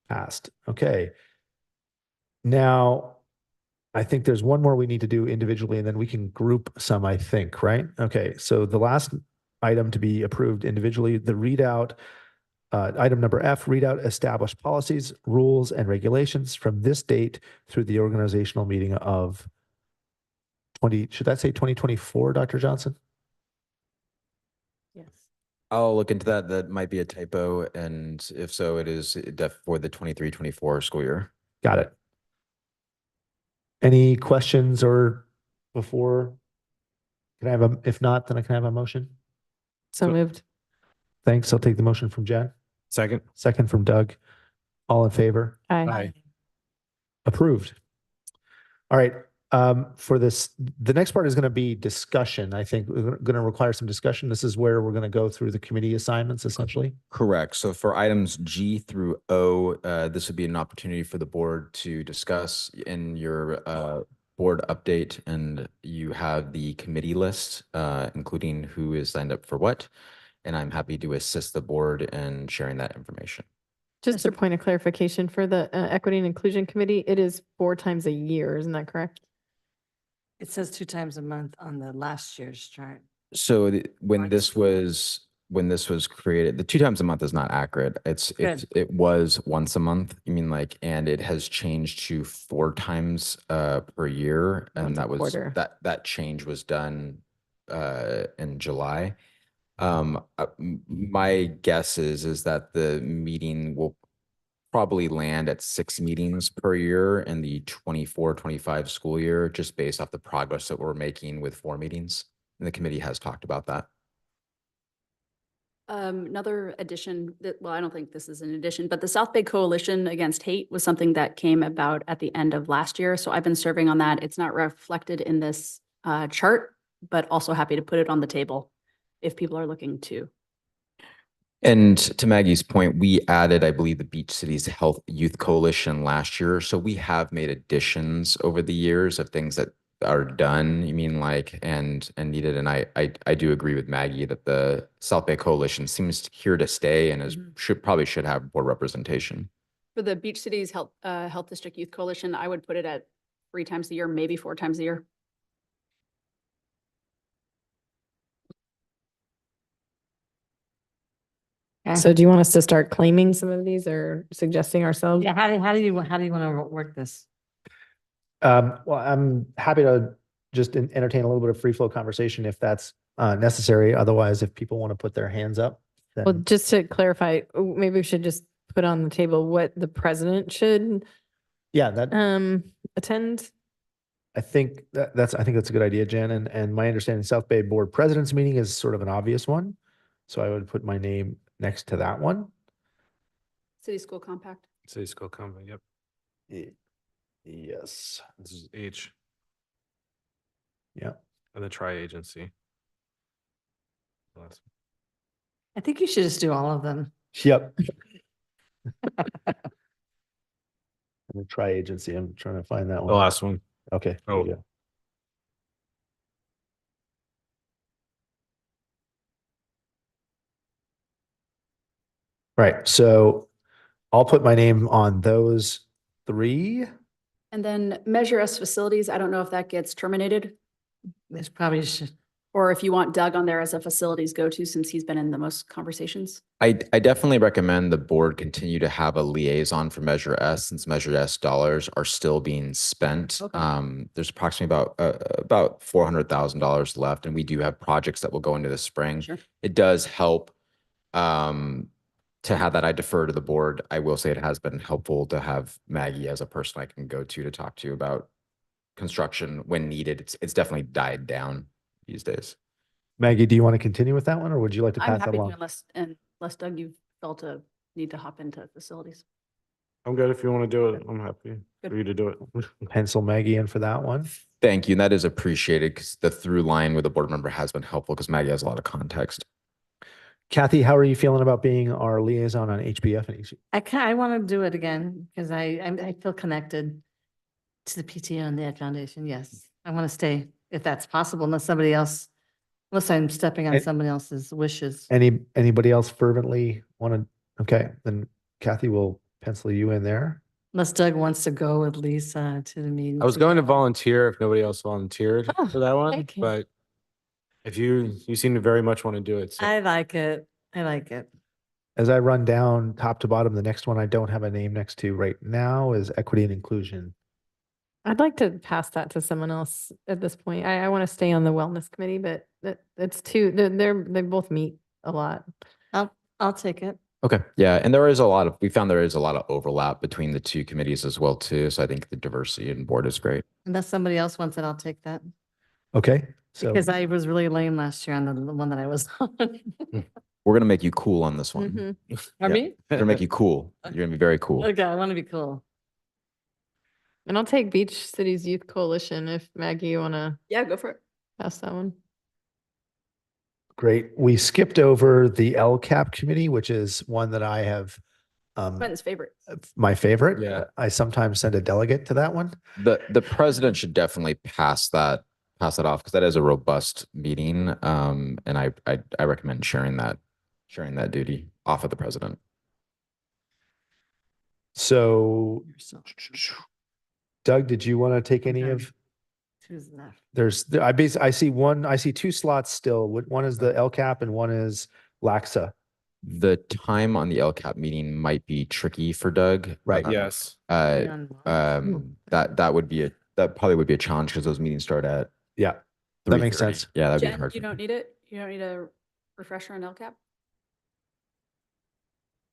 Passed. Okay. Now, I think there's one more we need to do individually, and then we can group some, I think, right? Okay, so the last item to be approved individually, the readout, item number F, readout established policies, rules, and regulations from this date through the organizational meeting of 20, should that say 2024, Dr. Johnson? Yes. I'll look into that. That might be a typo. And if so, it is for the 23-24 school year. Got it. Any questions or before? Can I have a, if not, then I can have a motion? So moved. Thanks. I'll take the motion from Jen. Second. Second from Doug. All in favor? Aye. Approved. All right. For this, the next part is going to be discussion. I think we're going to require some discussion. This is where we're going to go through the committee assignments essentially. Correct. So for items G through O, this would be an opportunity for the board to discuss in your board update, and you have the committee list, including who is signed up for what. And I'm happy to assist the board in sharing that information. Just a point of clarification for the Equity and Inclusion Committee, it is 4 times a year, isn't that correct? It says 2 times a month on the last year's chart. So when this was created, the 2 times a month is not accurate. It was once a month. You mean like, and it has changed to 4 times per year, and that was quarter. that change was done in July. My guess is that the meeting will probably land at 6 meetings per year in the 24-25 school year, just based off the progress that we're making with 4 meetings. And the committee has talked about that. Another addition that, well, I don't think this is an addition, but the South Bay Coalition Against Hate was something that came about at the end of last year. So I've been serving on that. It's not reflected in this chart, but also happy to put it on the table if people are looking to. And to Maggie's point, we added, I believe, the Beach Cities Health Youth Coalition last year. So we have made additions over the years of things that are done, you mean like, and needed. And I do agree with Maggie that the South Bay Coalition seems here to stay and is probably should have board representation. For the Beach Cities Health District Youth Coalition, I would put it at 3 times a year, maybe 4 times a year. So do you want us to start claiming some of these or suggesting ourselves? Yeah, how do you want to work this? Well, I'm happy to just entertain a little bit of free flow conversation if that's necessary. Otherwise, if people want to put their hands up, then Well, just to clarify, maybe we should just put on the table what the president should yeah, that attend. I think that's a good idea, Jen. And my understanding, South Bay Board President's meeting is sort of an obvious one, so I would put my name next to that one. City School Compact. City School Compact, yep. Yes. This is H. Yeah. And the tri-agency. I think you should just do all of them. Yep. And the tri-agency, I'm trying to find that The one. last one. Okay. there Oh. you go. Right. So I'll put my name on those 3. And then Measure S Facilities, I don't know if that gets terminated There's probably should. or if you want Doug on there as a facilities go-to since he's been in the most conversations. I definitely recommend the board continue to have a liaison for Measure S, since Measure S dollars are still being spent. Okay. There's approximately about $400,000 left, and we do have projects that will go into the spring. Sure. It does help to have that. I defer to the board. I will say it has been helpful to have Maggie as a person I can go to talk to about construction when needed. It's definitely died down these days. Maggie, do you want to continue with that one, or would you like to I'm pass that happy to along? unless Doug, you felt a need to hop into facilities. I'm good if you want to do it. I'm happy for you to do it. Pencil Maggie in for that one. Thank you. And that is appreciated because the through line with a board member has been helpful because Maggie has a lot of context. Kathy, how are you feeling about being our liaison on HBF and HC? I want to do it again because I feel connected to the PTO and the Ed Foundation. Yes, I want to stay if that's possible, unless I'm stepping on And- somebody else's wishes. Anybody else fervently want to? Okay, then Kathy will pencil you in there. Unless Doug wants to go with Lisa to the meeting. I was going to volunteer if nobody else volunteered Oh, for that one, okay. but if you seem to very much want to do it. So. I like it. I like it. As I run down top to bottom, the next one I don't have a name next to right now is equity and inclusion. I'd like to pass that to someone else at this point. I want to stay on the wellness committee, but it's two, they both meet a lot. I'll take it. Okay. Yeah. And we found there is a lot of overlap between the two committees as well too. So I think the diversity in board is great. Unless somebody else wants it, I'll take that. Okay, so Because I was really lame last year on the one that I was on. We're going to make you cool on this one. Mhm. Pardon me? We're going to make you cool. You're going to be very cool. Okay, I want to be cool. And I'll take Beach Cities Youth Coalition if Maggie, you want to Yeah, go for it. pass that one. great. We skipped over the LCAP committee, which is one that I have Quentin's favorite. my favorite. Yeah. I sometimes send a delegate to that one. The president should definitely pass that off because that is a robust meeting. And I recommend sharing that duty off of the president. So Doug, did you want to take any of? Who's left? I see two slots still. One is the LCAP and one is LAXA. The time on the LCAP meeting might be tricky for Doug. Right. Yes. That probably would be a challenge because those meetings start at Yeah, that makes 3:30. sense. Yeah, that'd be Jen, hard. you don't need it? You don't need a refresher on LCAP?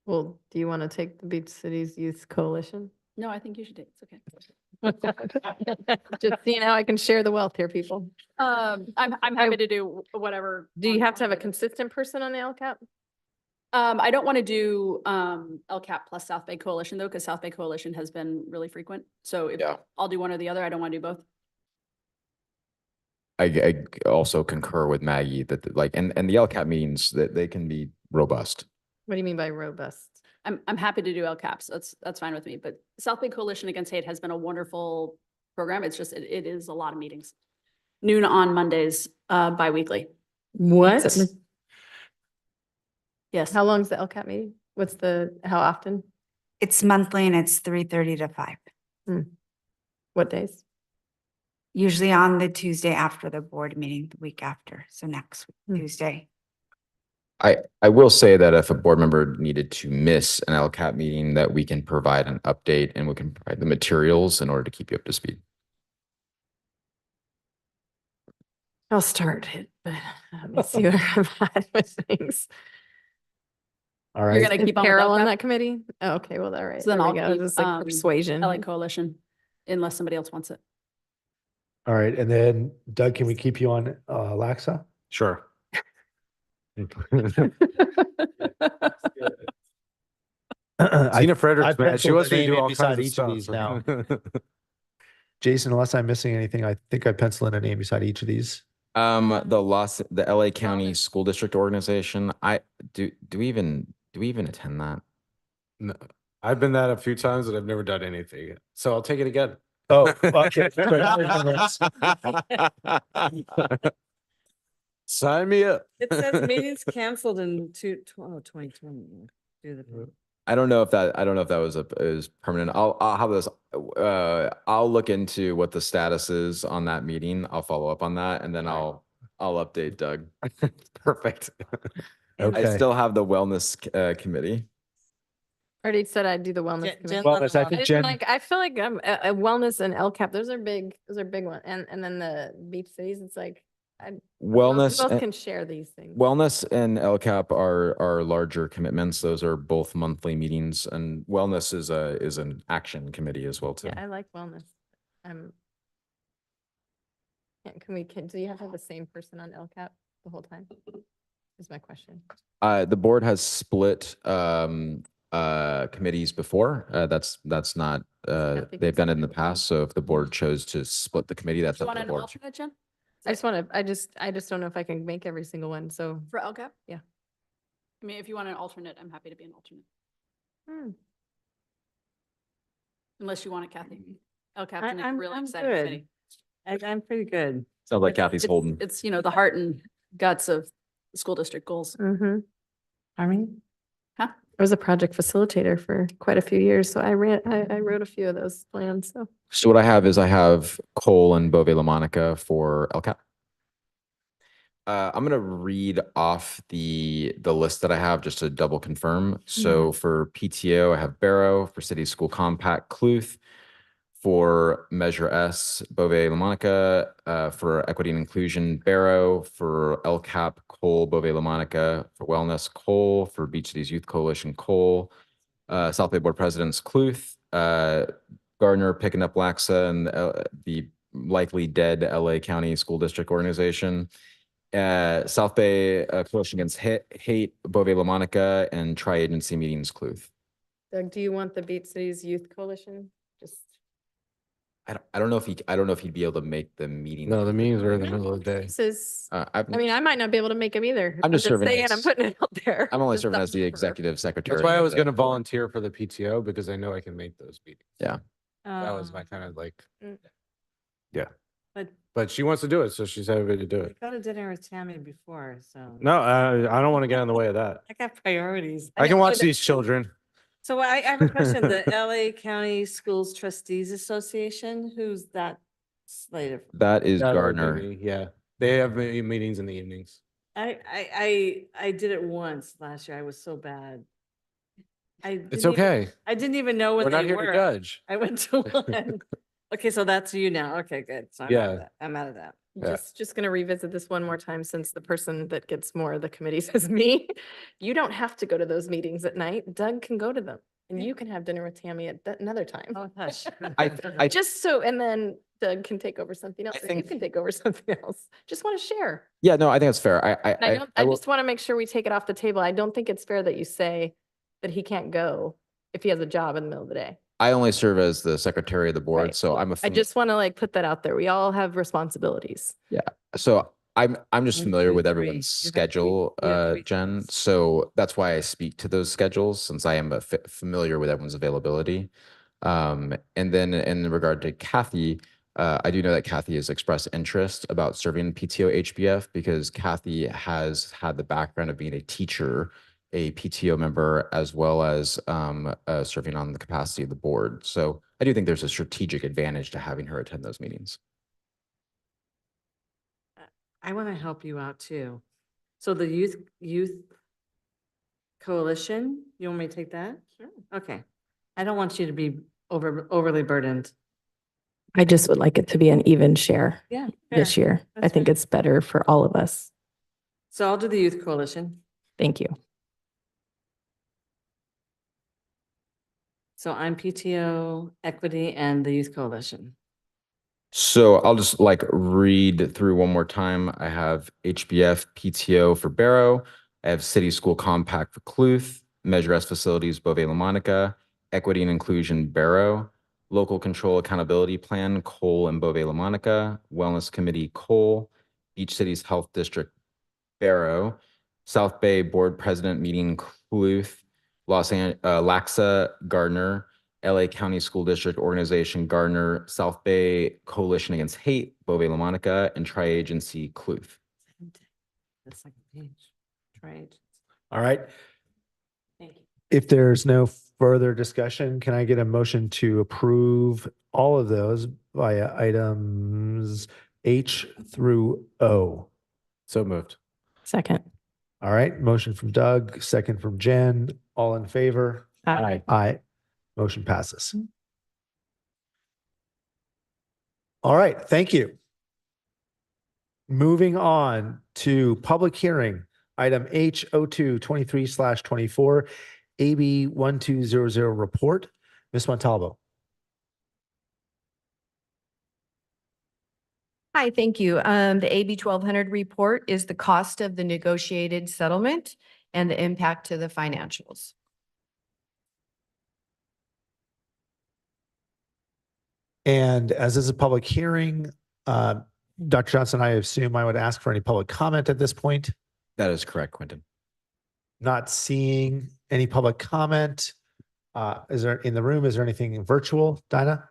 Well, do you want to take the Beach Cities Youth Coalition? No, I think you should take, it's okay. Just seeing how I can share the wealth here, people. I'm happy to do whatever. Do you on- have to have a on- consistent person on the LCAP? I don't want to do LCAP plus South Bay Coalition though, because South Bay Coalition has been really frequent. So if Yeah. I'll do one or the other, I don't want to do both. I also concur with Maggie that and the LCAP meetings that they can be robust. What do you mean by robust? I'm happy to do LCAPs. That's fine with me. But South Bay Coalition Against Hate has been a wonderful program. It's just, it is a lot of meetings. Noon on Mondays, bi-weekly. What? Yes. How long's the LCAP meeting? How often? It's monthly and it's 3:30 to 5, What days? usually on the Tuesday after the board meeting, the week after. So next Tuesday. I will say that if a board member needed to miss an LCAP meeting, that we can provide an update and we can provide the materials in order to keep you up to speed. I'll start it, but let me see where I'm at with things. All You're right. gonna Is keep on with Carol on LCAP? that committee? Oh, okay, well, all right. So then there I'll we go. keep, Just like persuasion. LA Coalition, unless somebody else wants it. All right. And then Doug, can we keep you on LAXA? Sure. Tina Fredericks, man, she wants me to do all kinds of each of these stuff. now. Jason, unless I'm missing anything, I think I pencil in a name beside each of these. The LA County School District Organization. Do we even attend that? No, I've been that a few times and I've never done anything. So I'll take it again. Oh, okay. Sign me up. It says meetings canceled in 2020. Do the. I don't know if that is permanent. I'll have this. I'll look into what the status is on that meeting. I'll follow up on that, and then I'll update Doug. Perfect. Okay. I still have the wellness committee. Already said I'd do the wellness Jen committee. Wellness, I think Jen, I feel like I'm a wellness and LCAP. Those are big ones. And then the beach cities, it's like, Wellness. who else and- can share these things? Wellness and LCAP are larger commitments. Those are both monthly meetings, and wellness is an action committee as well too. Yeah, I like wellness. Do you have to have the same person on LCAP the whole time? Is my question. The board has split committees before. That's not, they've done it in the past. So if the board chose to split the committee, that's Do you up want to the an board. alternate, Jen? I just want to, I just don't know if I can make every single one. So For LCAP? Yeah. I mean, if you want an alternate, I'm happy to be an alternate. Unless you want it, Kathy. LCAP's a really exciting committee. I'm pretty good. Sounds like Kathy's holding. It's, you know, the heart and guts of the school district goals. Mm-hmm. I mean, Huh? I was a project facilitator for quite a few years, so I wrote a few of those plans. So what I have is I have Cole and Bove La Monica for LCAP. I'm gonna read off the list that I have just to double confirm. So for PTO, I have Barrow. For City School Compact, Cluth. For Measure S, Bove La Monica. For Equity and Inclusion, Barrow. For LCAP, Cole, Bove La Monica. For Wellness, Cole. For Beach Cities Youth Coalition, Cole. South Bay Board Presidents, Cluth. Gardner picking up Laxa and the likely dead LA County School District Organization. South Bay Coalition Against Hate, Bove La Monica, and Tri-Agency Meetings, Cluth. Doug, do you want the Beach Cities Youth Coalition? Just I don't know if he'd be able to make the meeting. No, the meetings are in the middle of the day. this is. I mean, I might not be able to make them either. I'm just serving saying, I'm as- putting it out there. I'm only Just serving as the for- executive secretary. That's why I was going to volunteer for the PTO because I know I can make those meetings. Yeah. That was my kind of like, Mm. yeah. But But she wants to do it, so she's happy to do I it. go to dinner with Tammy before, so. No, I don't want to get in the way of that. I got priorities. I can watch these children. So I have a question. The LA County Schools Trustees Association, who's that slated? That is That'll Gardner. be me, yeah, they have meetings in the evenings. I did it once last year. I was so bad. It's okay. I didn't even know what We're not they here were. to judge. I went to one. Okay, so that's you now. Okay, good. So I'm out Yeah. of that. I'm out of that. Yeah. Just going to revisit this one more time since the person that gets more of the committees is me. You don't have to go to those meetings at night. Doug can go to them and you can have dinner with Tammy at another time. Oh, hush. I Just so, and then Doug can take over something else. And you think- can take over something else. Just want to share. Yeah, no, I think that's fair. I will- just want to make sure we take it off the table. I don't think it's fair that you say that he can't go if he has a job in the middle of the day. I only serve as the secretary of the board, Right. so I'm a. I just want to like put that out there. We all have responsibilities. So I'm just 1, familiar 2, with 3. everyone's You have three- schedule, you have 3 Jen. times. So that's why I speak to those schedules since I am familiar with everyone's availability. And then in regard to Kathy, I do know that Kathy has expressed interest about serving PTO HBF because Kathy has had the background of being a teacher, a PTO member, as well as serving on the capacity of the board. So I do think there's a strategic advantage to having her attend those meetings. I want to help you out too. So the youth coalition, you want me to take that? Sure. Okay. I don't want you to be overly burdened. I just would like it to be an even share Yeah. this year. I That's think fair. it's better for all of us. So I'll do the youth coalition. Thank you. So I'm PTO, equity, and the youth coalition. So I'll just like read through one more time. I have HBF PTO for Barrow. I have City School Compact for Cluth, Measure S Facilities, Bove La Monica, Equity and Inclusion, Barrow, Local Control Accountability Plan, Cole and Bove La Monica, Wellness Committee, Cole, Beach Cities Health District, Barrow, South Bay Board President Meeting, Cluth, Laxa, Gardner, LA County School District Organization, Gardner, South Bay Coalition Against Hate, Bove La Monica, and Tri-Agency, Cluth. The second page. Right. All right. Thank you. If there's no further discussion, can I get a motion to approve all of those via items H through O? So moved. Second. All right, motion from Doug, second from Jen. All in favor? Aye. Aye. Motion passes. All right, thank you. Moving on to public hearing, item H02 23/24, AB 1200 report. Ms. Montalvo. Hi, thank you. The AB 1200 report is the cost of the negotiated settlement and the impact to the financials. And as this is a public hearing, Dr. Johnson, I assume I would ask for any public comment at this point. That is correct, Quentin. Not seeing any public comment. Is there in the room? Is there anything virtual, Dinah?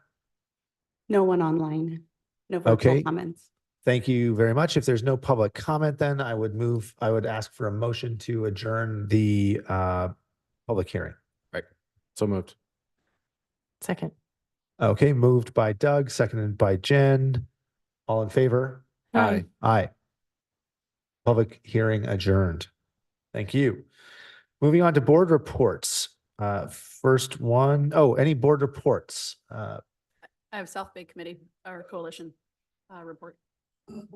No one online, no virtual Okay. comments. Thank you very much. If there's no public comment, then I would ask for a motion to adjourn the public hearing. Right. So moved. Second. Okay, moved by Doug, seconded by Jen. All in favor? Aye. Aye. Public hearing adjourned. Thank you. Moving on to board reports. First one, any board reports? I have South Bay Committee or Coalition report.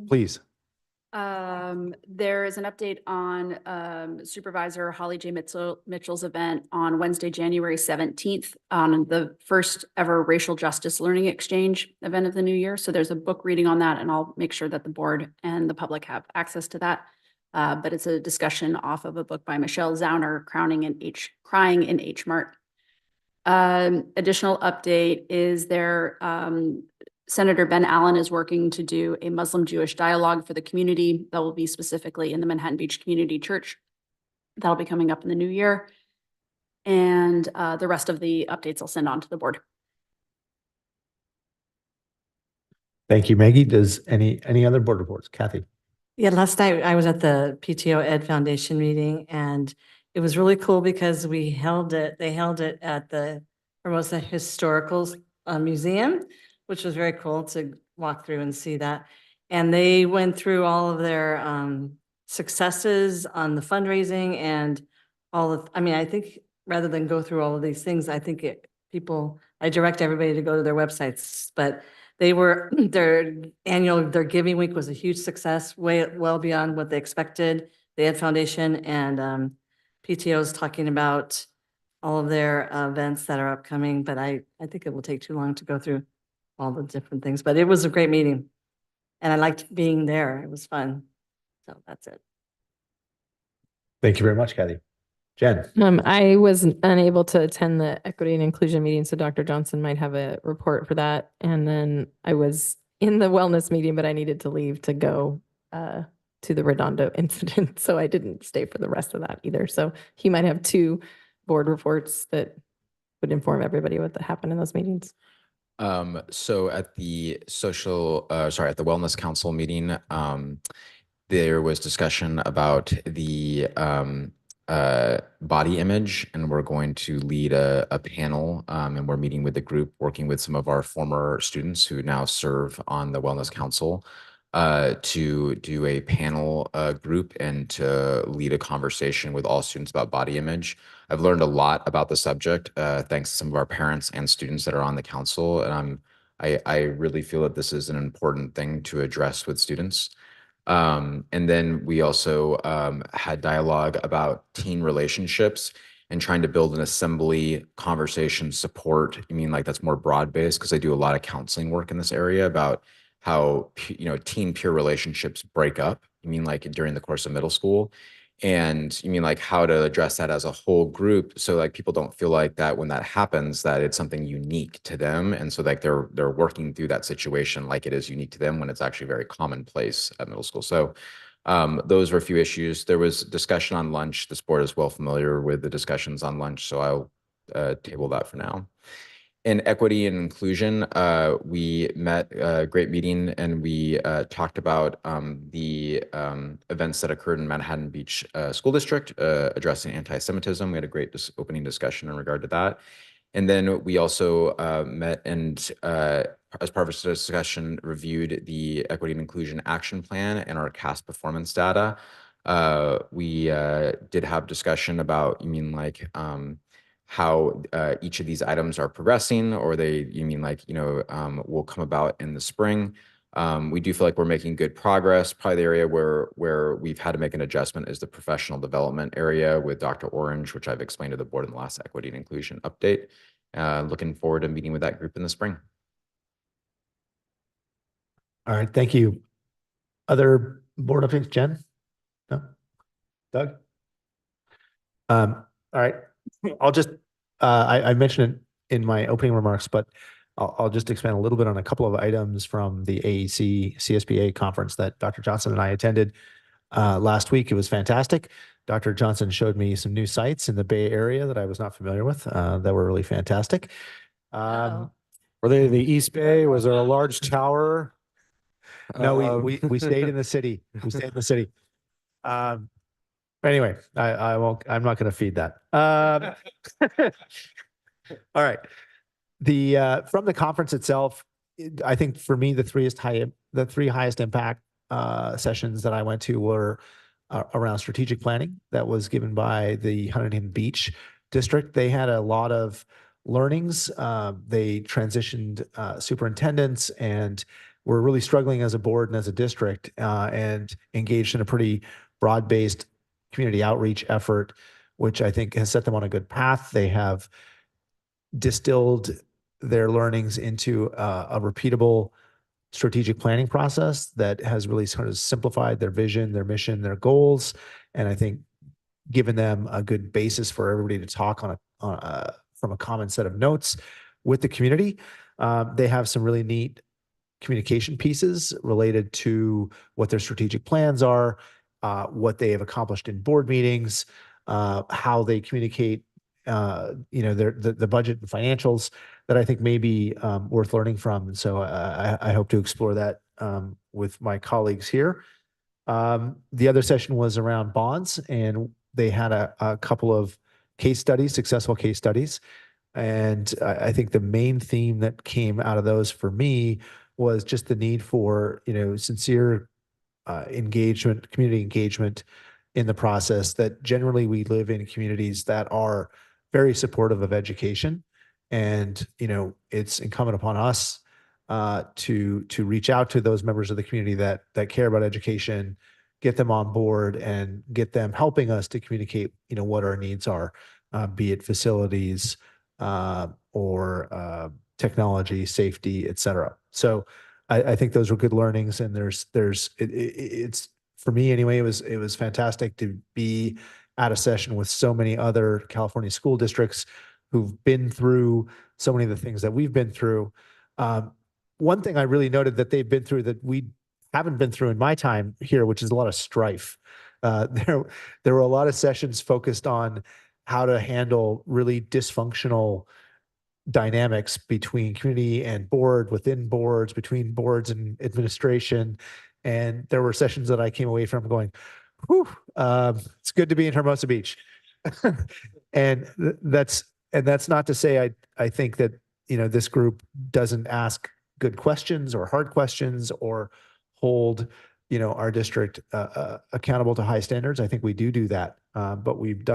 Please. There is an update on Supervisor Holly J. Mitchell's event on Wednesday, January 17th on the first ever racial justice learning exchange event of the new year. So there's a book reading on that, and I'll make sure that the board and the public have access to that. But it's a discussion off of a book by Michelle Zauner, Crying in H Mart. Additional update is there, Senator Ben Allen is working to do a Muslim-Jewish dialogue for the community that will be specifically in the Manhattan Beach Community Church. That'll be coming up in the new year. And the rest of the updates I'll send on to the board. Thank you, Maggie. Does any other board reports? Kathy? Yeah, last night I was at the PTO Ed Foundation meeting, and it was really cool because they held it at the Hermosa Historical Museum, which was very cool to walk through and see that. And they went through all of their successes on the fundraising and I think rather than go through all of these things, I think I direct everybody to go to their websites, but their giving week was a huge success, well beyond what they expected. The Ed Foundation and PTO is talking about all of their events that are upcoming, but I think it will take too long to go through all the different things, but it was a great meeting and I liked being there. It was fun. So that's it. Thank you very much, Kathy. Jen? I was unable to attend the equity and inclusion meeting, so Dr. Johnson might have a report for that. And then I was in the wellness meeting, but I needed to leave to go to the Redondo incident, so I didn't stay for the rest of that either. So he might have two board reports that would inform everybody what happened in those meetings. So at the at the Wellness Council meeting, there was discussion about the body image, and we're going to lead a panel, and we're meeting with the group, working with some of our former students who now serve on the Wellness Council, to do a panel group and to lead a conversation with all students about body image. I've learned a lot about the subject, thanks to some of our parents and students that are on the council, and I really feel that this is an important thing to address with students. And then we also had dialogue about teen relationships and trying to build an assembly conversation support. I mean, like that's more broad-based because I do a lot of counseling work in this area about how, teen peer relationships break up. I mean, like during the course of middle school. And you mean like how to address that as a whole group, so like people don't feel like that when that happens, that it's something unique to them, and so like they're working through that situation like it is unique to them when it's actually very commonplace at middle school. So those were a few issues. There was discussion on lunch. This board is well familiar with the discussions on lunch, so I'll table that for now. In equity and inclusion, we met a great meeting, and we talked about the events that occurred in Manhattan Beach School District addressing anti-Semitism. We had a great opening discussion in regard to that. And then we also met and as part of this discussion, reviewed the Equity and Inclusion Action Plan and our CAS performance data. We did have discussion about, how each of these items are progressing, or will come about in the spring. We do feel like we're making good progress. Probably the area where we've had to make an adjustment is the professional development area with Dr. Orange, which I've explained to the board in the last equity and inclusion update. Looking forward to meeting with that group in the spring. All right, thank you. Other board updates, Jen? No? Doug? All right. I'll just, I mentioned it in my opening remarks, but I'll just expand a little bit on a couple of items from the AEC CSBA conference that Dr. Johnson and I attended last week. It was fantastic. Dr. Johnson showed me some new sites in the Bay Area that I was not familiar with that were really fantastic. Were they the East Bay? Was there a large tower? No, we stayed in the city. We stayed in the city. Anyway, I won't. I'm not going to feed that. All right. The from the conference itself, I think for me the three highest impact sessions that I went to were around strategic planning that was given by the Huntington Beach district. They had a lot of learnings. They transitioned superintendents and were really struggling as a board and as a district and engaged in a pretty broad-based community outreach effort, which I think has set them on a good path. They have distilled their learnings into a repeatable strategic planning process that has really sort of simplified their vision, their mission, their goals, and I think given them a good basis for everybody to talk on from a common set of notes with the community. They have some really neat communication pieces related to what their strategic plans are, what they have accomplished in board meetings, how they communicate, the budget and financials that I think may be worth learning from. And so I hope to explore that with my colleagues here. The other session was around bonds, and they had a couple of case studies, successful case studies. And I think the main theme that came out of those for me was just the need for, sincere engagement, community engagement in the process, that generally we live in communities that are very supportive of education. And, it's incumbent upon us to reach out to those members of the community that care about education, get them on board and get them helping us to communicate, what our needs are, be it facilities or technology, safety, et cetera. So I think those were good learnings, and it's for me anyway, it was fantastic to be at a session with so many other California school districts who've been through so many of the things that we've been through. One thing I really noted that they've been through that we haven't been through in my time here, which is a lot of strife. There were a lot of sessions focused on how to handle really dysfunctional dynamics between community and board, within boards, between boards and administration. And there were sessions that I came away from going, whew, it's good to be in Hermosa Beach. And that's not to say I think that, this group doesn't ask good questions or hard questions or hold, our district accountable to high standards. I think we do that. But we've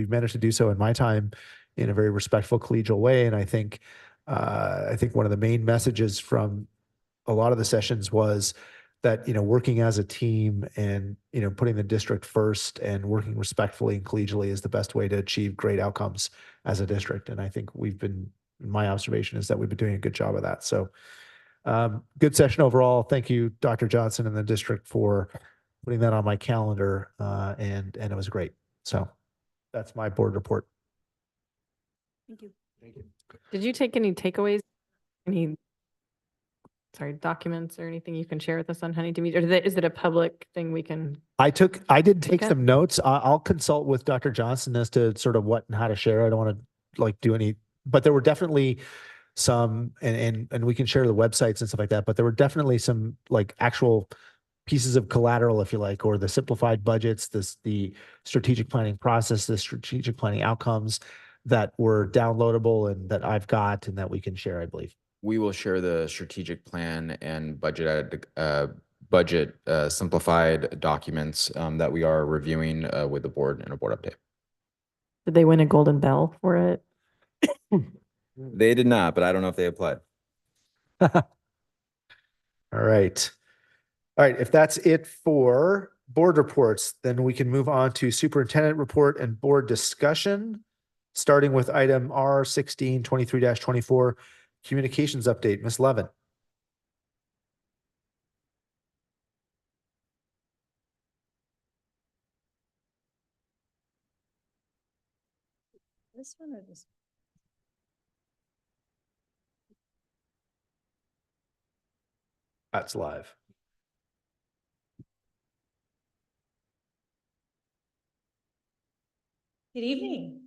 managed to do so in my time in a very respectful, collegial way. And I think one of the main messages from a lot of the sessions was that, working as a team and, putting the district first and working respectfully and collegially is the best way to achieve great outcomes as a district. And I think my observation is that we've been doing a good job of that. So good session overall. Thank you, Dr. Johnson and the district, for putting that on my calendar. And it was great. So that's my board report. Thank you. Thank you. Did you take any takeaways? Any, documents or anything you can share with us on Huntington Beach? Or is it a public thing we can? I did take Okay. some notes. I'll consult with Dr. Johnson as to sort of what and how to share. I don't want to do any, but there were definitely some, and we can share the websites and stuff like that, but there were definitely some actual pieces of collateral, if you like, or the simplified budgets, the strategic planning process, the strategic planning outcomes that were downloadable and that I've got and that we can share, I believe. We will share the strategic plan and budget simplified documents that we are reviewing with the board in a board update. Did they win a golden bell for it? They did not, but I don't know if they applied. All right. If that's it for board reports, then we can move on to superintendent report and board discussion, starting with item R16 23-24, communications update. Ms. Levin. This one or this That's live. Good evening.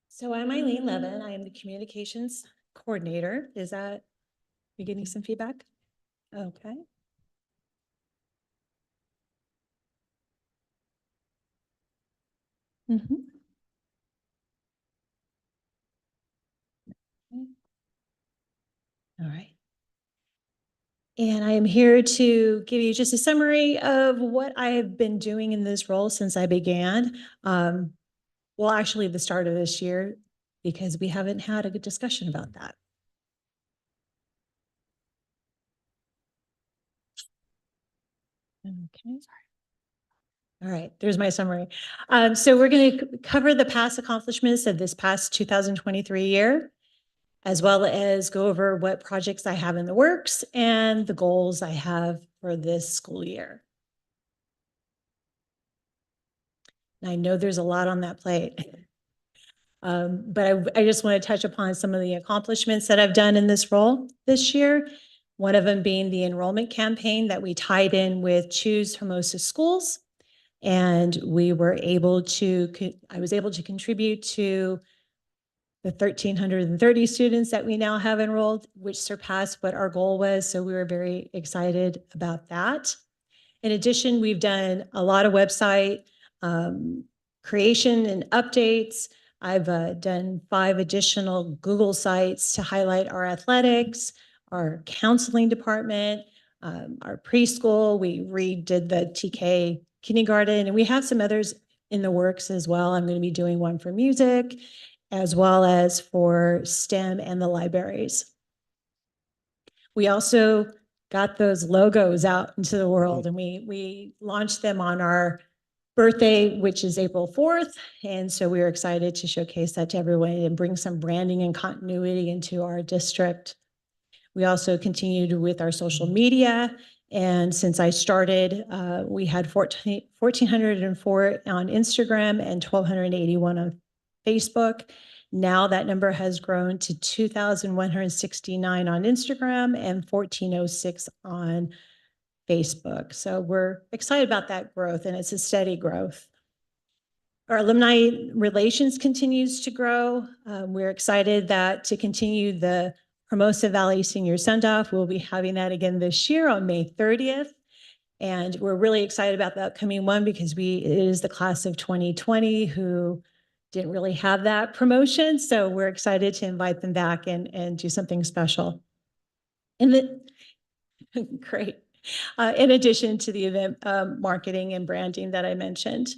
So I'm Eileen Levin. I am the communications coordinator. Is that, you getting some feedback? Okay. Mhm. All right. And I am here to give you just a summary of what I have been doing in this role since I began. Well, actually the start of this year, because we haven't had a good discussion about that. Okay. All right, there's my summary. So we're going to cover the past accomplishments of this past 2023 year, as well as go over what projects I have in the works and the goals I have for this school year. And I know there's a lot on that plate. But I just want to touch upon some of the accomplishments that I've done in this role this year. One of them being the enrollment campaign that we tied in with Choose Hermosa Schools. And we were able to, I was able to contribute to the 1,330 students that we now have enrolled, which surpassed what our goal was. So we were very excited about that. In addition, we've done a lot of website creation and updates. I've done 5 additional Google sites to highlight our athletics, our counseling department, our preschool. We redid the TK kindergarten, and we have some others in the works as well. I'm going to be doing one for music, as well as for STEM and the libraries. We also got those logos out into the world, and we launched them on our birthday, which is April 4th. And so we were excited to showcase that to everyone and bring some branding and continuity into our district. We also continued with our social media. And since I started, we had 1,404 on Instagram and 1,281 on Facebook. Now that number has grown to 2,169 on Instagram and 1,406 on Facebook. So we're excited about that growth, and it's a steady growth. Our alumni relations continues to grow. We're excited that to continue the Hermosa Valley Senior Send-Off, we'll be having that again this year on May 30th. And we're really excited about the upcoming one because it is the class of 2020 who didn't really have that promotion. So we're excited to invite them back and do something special. Great. In addition to the event marketing and branding that I mentioned.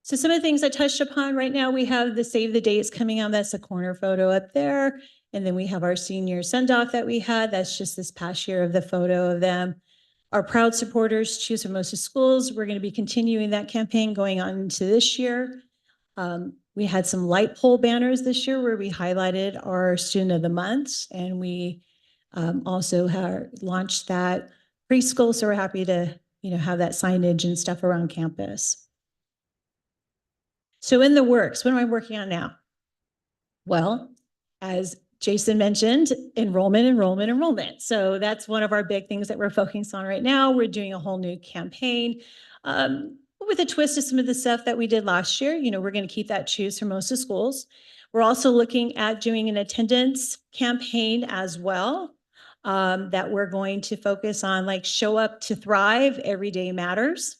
So some of the things I touched upon right now, we have the Save the Dates coming out. That's a corner photo up there. And then we have our senior send-off that we had. That's just this past year of the photo of them. Our proud supporters, Choose Hermosa Schools. We're going to be continuing that campaign going on into this year. We had some light pole banners this year where we highlighted our student of the month, and we also launched that preschool. So we're happy to, have that signage and stuff around campus. So in the works, what am I working on now? Well, as Jason mentioned, enrollment. So that's one of our big things that we're focusing on right now. We're doing a whole new campaign. With a twist of some of the stuff that we did last year, we're going to keep that Choose Hermosa Schools. We're also looking at doing an attendance campaign as well, that we're going to focus on, like Show Up to Thrive, Every Day Matters.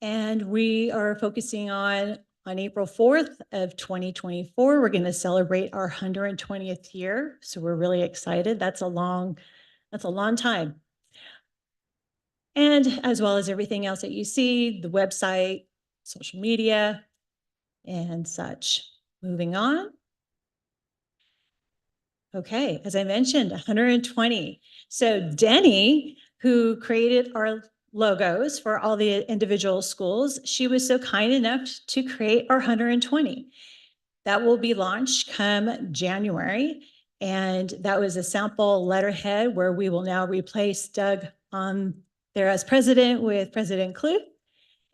And we are focusing on April 4th of 2024, we're going to celebrate our 120th year. So we're really excited. That's a long time. And as well as everything else that you see, the website, social media, and such. Moving on. Okay, as I mentioned, 120. So Denny, who created our logos for all the individual schools, she was so kind enough to create our 120. That will be launched come January. And that was a sample letterhead where we will now replace Doug on there as president with President Clute.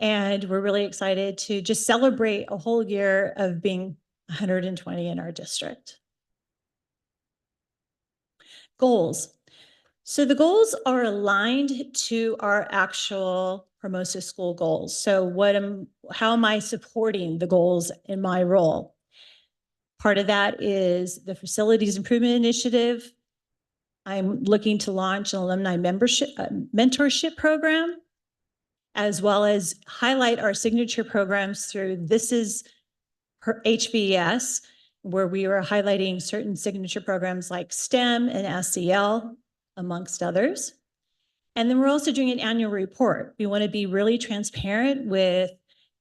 And we're really excited to just celebrate a whole year of being 120 in our district. Goals. So the goals are aligned to our actual Hermosa school goals. So how am I supporting the goals in my role? Part of that is the Facilities Improvement Initiative. I'm looking to launch an alumni mentorship program, as well as highlight our signature programs through This Is Her HBS, where we are highlighting certain signature programs like STEM and SEL, amongst others. And then we're also doing an annual report. We want to be really transparent with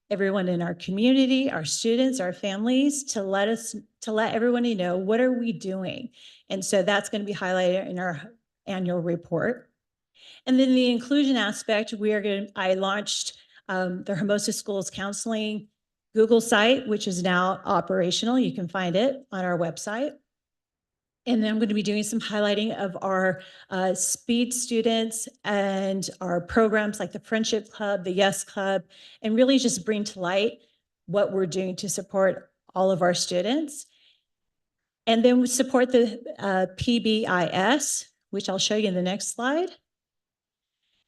everyone in our community, our students, our families, to let everyone know what are we doing. And so that's going to be highlighted in our annual report. And then the inclusion aspect, I launched the Hermosa Schools Counseling Google site, which is now operational. You can find it on our website. And then I'm going to be doing some highlighting of our SPEED students and our programs like the Friendship Club, the Yes Club, and really just bring to light what we're doing to support all of our students. And then we support the PBIS, which I'll show you in the next slide.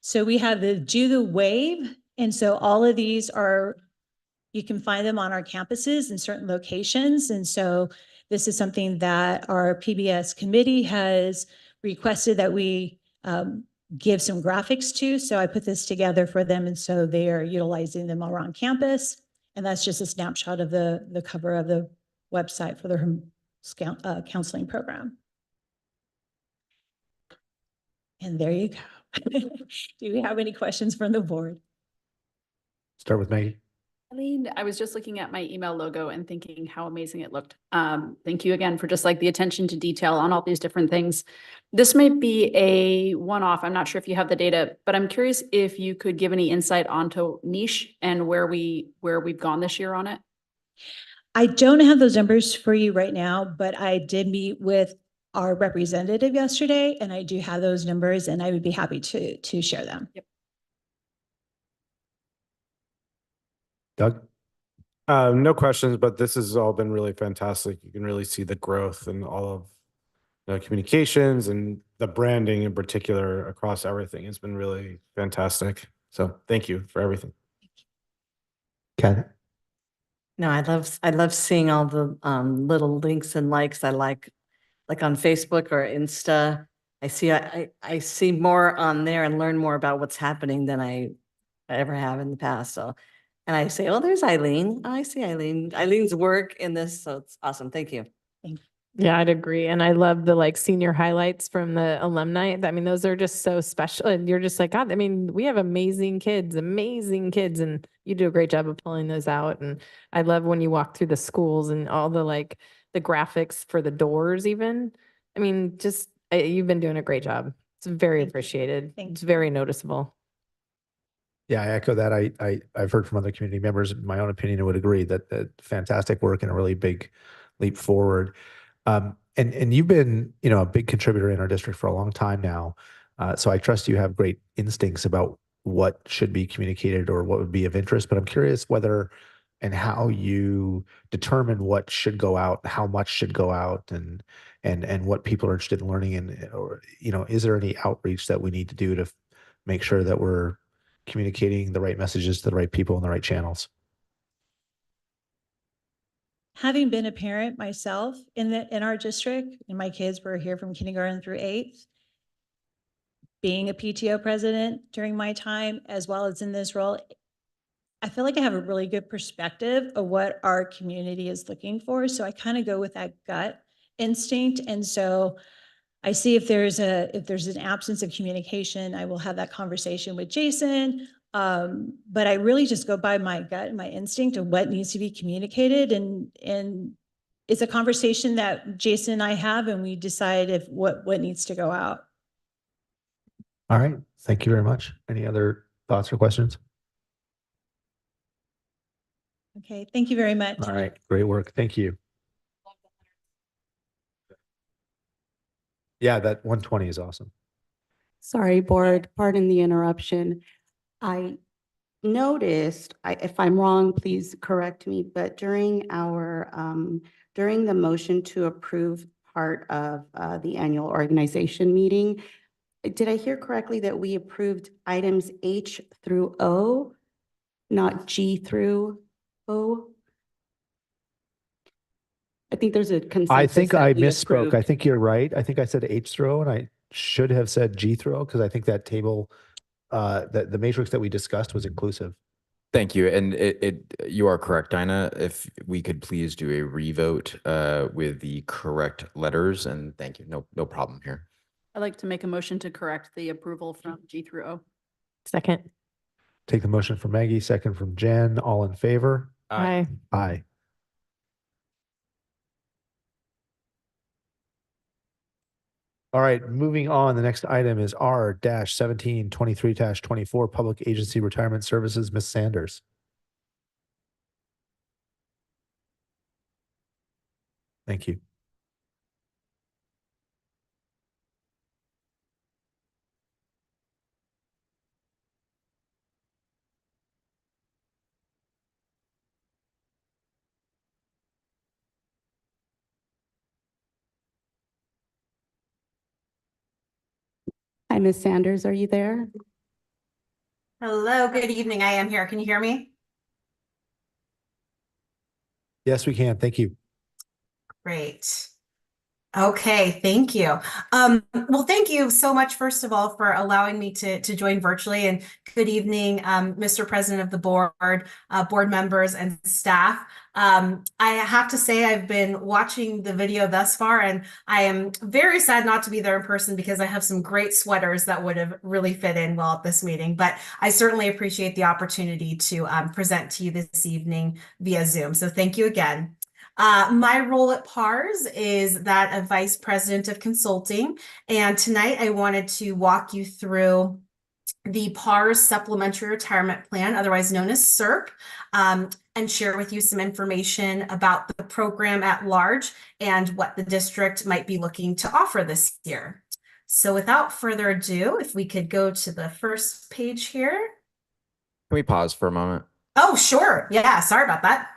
So we have the Do the Wave. And so all of these you can find them on our campuses in certain locations. And so this is something that our PBS committee has requested that we give some graphics to. So I put this together for them. And so they are utilizing them around campus. And that's just a snapshot of the cover of the website for the counseling program. And there you go. Do we have any questions from the board? Start with Maggie. I was just looking at my email logo and thinking how amazing it looked. Thank you again for just like the attention to detail on all these different things. This might be a one-off. I'm not sure if you have the data, but I'm curious if you could give any insight onto niche and where we've gone this year on it. I don't have those numbers for you right now, but I did meet with our representative yesterday, and I do have those numbers, and I would be happy to share them. Yep. Doug? No questions, but this has all been really fantastic. You can really see the growth in all of the communications and the branding in particular across everything. It's been really fantastic. So thank you for everything. Kathy? No, I love seeing all the little links and likes. I like on Facebook or Insta. I see more on there and learn more about what's happening than I ever have in the past. So, and I say, oh, there's Eileen. Oh, I see Eileen's work in this. So it's awesome. Thank you. Yeah, I'd agree. And I love the like senior highlights from the alumni. I mean, those are just so special. And you're just like, God, I mean, we have amazing kids. And you do a great job of pulling those out. And I love when you walk through the schools and all the like the graphics for the doors even. I mean, you've been doing a great job. It's very appreciated. It's very noticeable. Yeah, I echo that. I've heard from other community members, in my own opinion, I would agree that fantastic work and a really big leap forward. And you've been, a big contributor in our district for a long time now. So I trust you have great instincts about what should be communicated or what would be of interest. But I'm curious whether and how you determine what should go out, how much should go out, and what people are interested in learning. And or is there any outreach that we need to do to make sure that we're communicating the right messages to the right people in the right channels? Having been a parent myself in our district, and my kids were here from kindergarten through 8th, being a PTO president during my time, as well as in this role, I feel like I have a really good perspective of what our community is looking for. So I kind of go with that gut instinct. And so I see if there's an absence of communication, I will have that conversation with Jason. But I really just go by my gut and my instinct of what needs to be communicated. And it's a conversation that Jason and I have, and we decide what needs to go out. All right. Thank you very much. Any other thoughts or questions? Okay. Thank you very much. All right. Great work. Thank you. Yeah, that 120 is awesome. Sorry, board, pardon the interruption. I noticed, if I'm wrong, please correct me, but during during the motion to approve part of the annual organization meeting, did I hear correctly that we approved items H through O, not G through O? I think there's a consensus. I think that I we misspoke. approved. I think you're right. I think I said H throw and I should have said G throw because I think that table, the matrix that we discussed was inclusive. Thank you. And you are correct, Dinah. If we could please do a revote with the correct letters, and thank you. No problem here. I'd like to make a motion to correct the approval from G through O. Second. Take the motion from Maggie, second from Jen. All in favor? Aye. Aye. All right, moving on. The next item is R-1723-24, Public Agency Retirement Services. Ms. Sanders. Thank you. Hi, Ms. Sanders, are you there? Hello, good evening. I am here. Can you hear me? Yes, we can. Thank you. Great. Okay, thank you. Well, thank you so much, first of all, for allowing me to join virtually. And good evening, Mr. President of the board, board members, and staff. I have to say I've been watching the video thus far, and I am very sad not to be there in person because I have some great sweaters that would have really fit in well at this meeting. But I certainly appreciate the opportunity to present to you this evening via Zoom. So thank you again. My role at PARS is that of Vice President of Consulting, and tonight I wanted to walk you through the PARS Supplementary Retirement Plan, otherwise known as SERP, and share with you some information about the program at large and what the district might be looking to offer this year. So without further ado, if we could go to the first page here. Can we pause for a moment? Oh, sure. Yeah, sorry about that.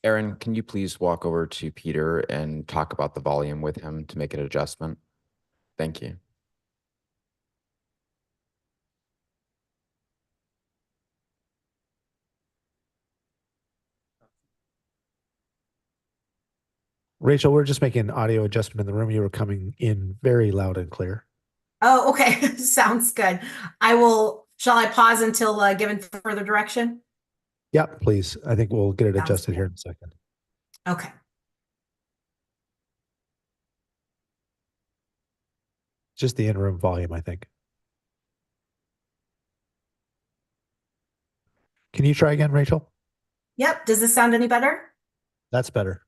Aaron, can you please walk over to Peter and talk about the volume with him to make an adjustment? Thank you. Rachel, we're just making an audio adjustment in the room. You were coming in very loud and clear. Oh, okay. Sounds good. Shall I pause until given further direction? Yeah, please. I think we'll get it Sounds adjusted good. here in a second. Okay. Just the in-room volume, I think. Can you try again, Rachel? Yep. Does this sound any better? That's better.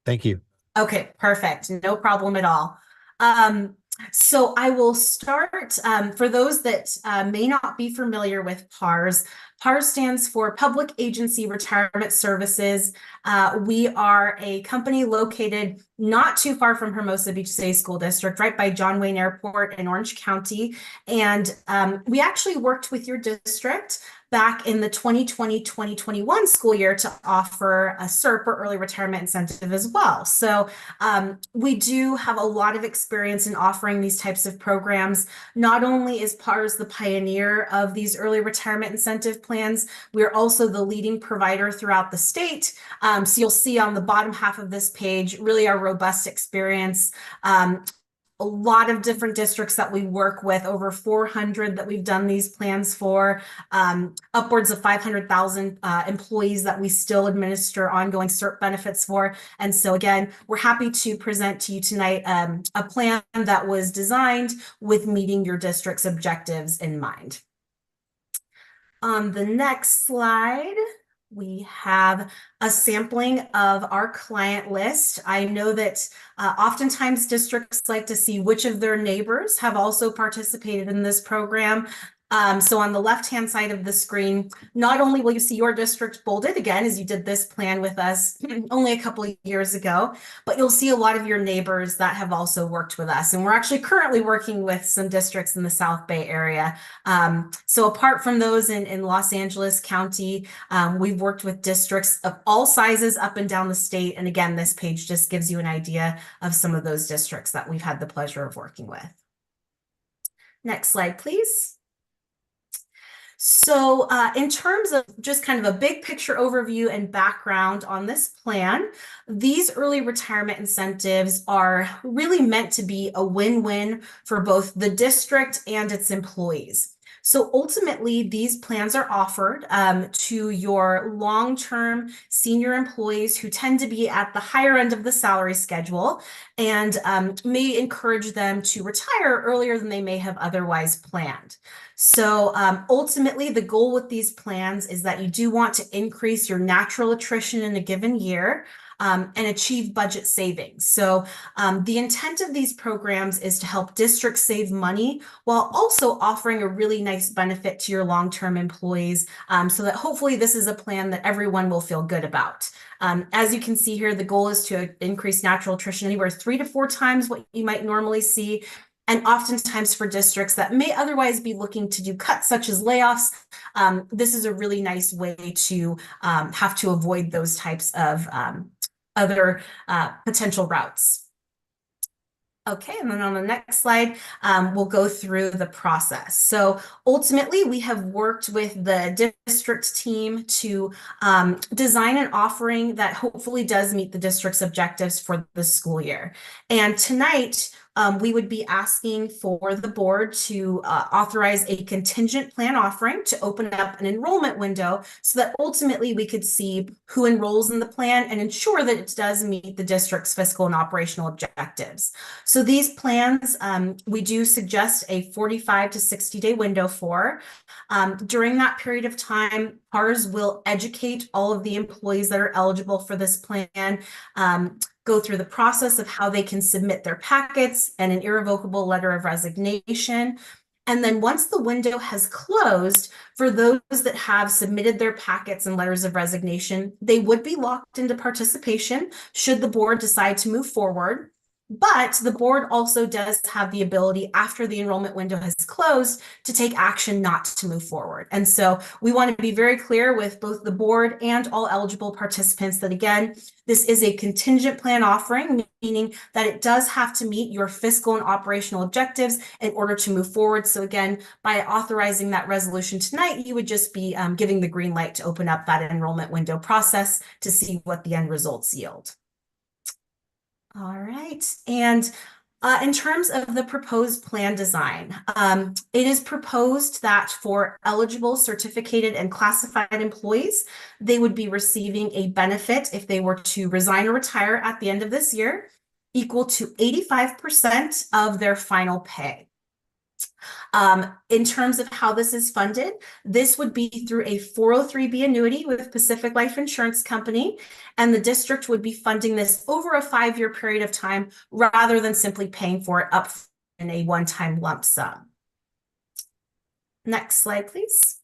Thank you. Okay, perfect. No problem at all. So I will start, for those that may not be familiar with PARS. PARS stands for Public Agency Retirement Services. We are a company located not too far from Hermosa Beach City School District, right by John Wayne Airport in Orange County. And we actually worked with your district back in the 2020-2021 school year to offer a SERP or early retirement incentive as well. So we do have a lot of experience in offering these types of programs. Not only is PARS the pioneer of these early retirement incentive plans, we're also the leading provider throughout the state. So you'll see on the bottom half of this page, really our robust experience. A lot of different districts that we work with, over 400 that we've done these plans for, upwards of 500,000 employees that we still administer ongoing SERP benefits for. And so again, we're happy to present to you tonight a plan that was designed with meeting your district's objectives in mind. On the next slide, we have a sampling of our client list. I know that oftentimes districts like to see which of their neighbors have also participated in this program. So on the left-hand side of the screen, not only will you see your district bolded again, as you did this plan with us only a couple of years ago, but you'll see a lot of your neighbors that have also worked with us. And we're actually currently working with some districts in the South Bay area. So apart from those in Los Angeles County, we've worked with districts of all sizes up and down the state. And again, this page just gives you an idea of some of those districts that we've had the pleasure of working with. Next slide, please. So in terms of just kind of a big picture overview and background on this plan, these early retirement incentives are really meant to be a win-win for both the district and its employees. So ultimately, these plans are offered to your long-term senior employees who tend to be at the higher end of the salary schedule and may encourage them to retire earlier than they may have otherwise planned. So ultimately, the goal with these plans is that you do want to increase your natural attrition in a given year and achieve budget savings. So the intent of these programs is to help districts save money while also offering a really nice benefit to your long-term employees so that hopefully this is a plan that everyone will feel good about. As you can see here, the goal is to increase natural attrition anywhere 3 to 4 times what you might normally see. And oftentimes for districts that may otherwise be looking to do cuts such as layoffs, this is a really nice way to have to avoid those types of other potential routes. Okay, and then on the next slide, we'll go through the process. So ultimately, we have worked with the district team to design an offering that hopefully does meet the district's objectives for the school year. And tonight, we would be asking for the board to authorize a contingent plan offering to open up an enrollment window so that ultimately we could see who enrolls in the plan and ensure that it does meet the district's fiscal and operational objectives. So these plans, we do suggest a 45 to 60-day window for. During that period of time, PARS will educate all of the employees that are eligible for this plan, go through the process of how they can submit their packets and an irrevocable letter of resignation. And then once the window has closed, for those that have submitted their packets and letters of resignation, they would be locked into participation should the board decide to move forward. But the board also does have the ability, after the enrollment window has closed, to take action not to move forward. And so we want to be very clear with both the board and all eligible participants that, again, this is a contingent plan offering, meaning that it does have to meet your fiscal and operational objectives in order to move forward. So again, by authorizing that resolution tonight, you would just be giving the green light to open up that enrollment window process to see what the end results yield. All right, and in terms of the proposed plan design, it is proposed that for eligible certificated and classified employees, they would be receiving a benefit if they were to resign or retire at the end of this year, equal to 85% of their final pay. In terms of how this is funded, this would be through a 403(b) annuity with Pacific Life Insurance Company, and the district would be funding this over a 5-year period of time rather than simply paying for it up in a one-time lump sum. Next slide, please.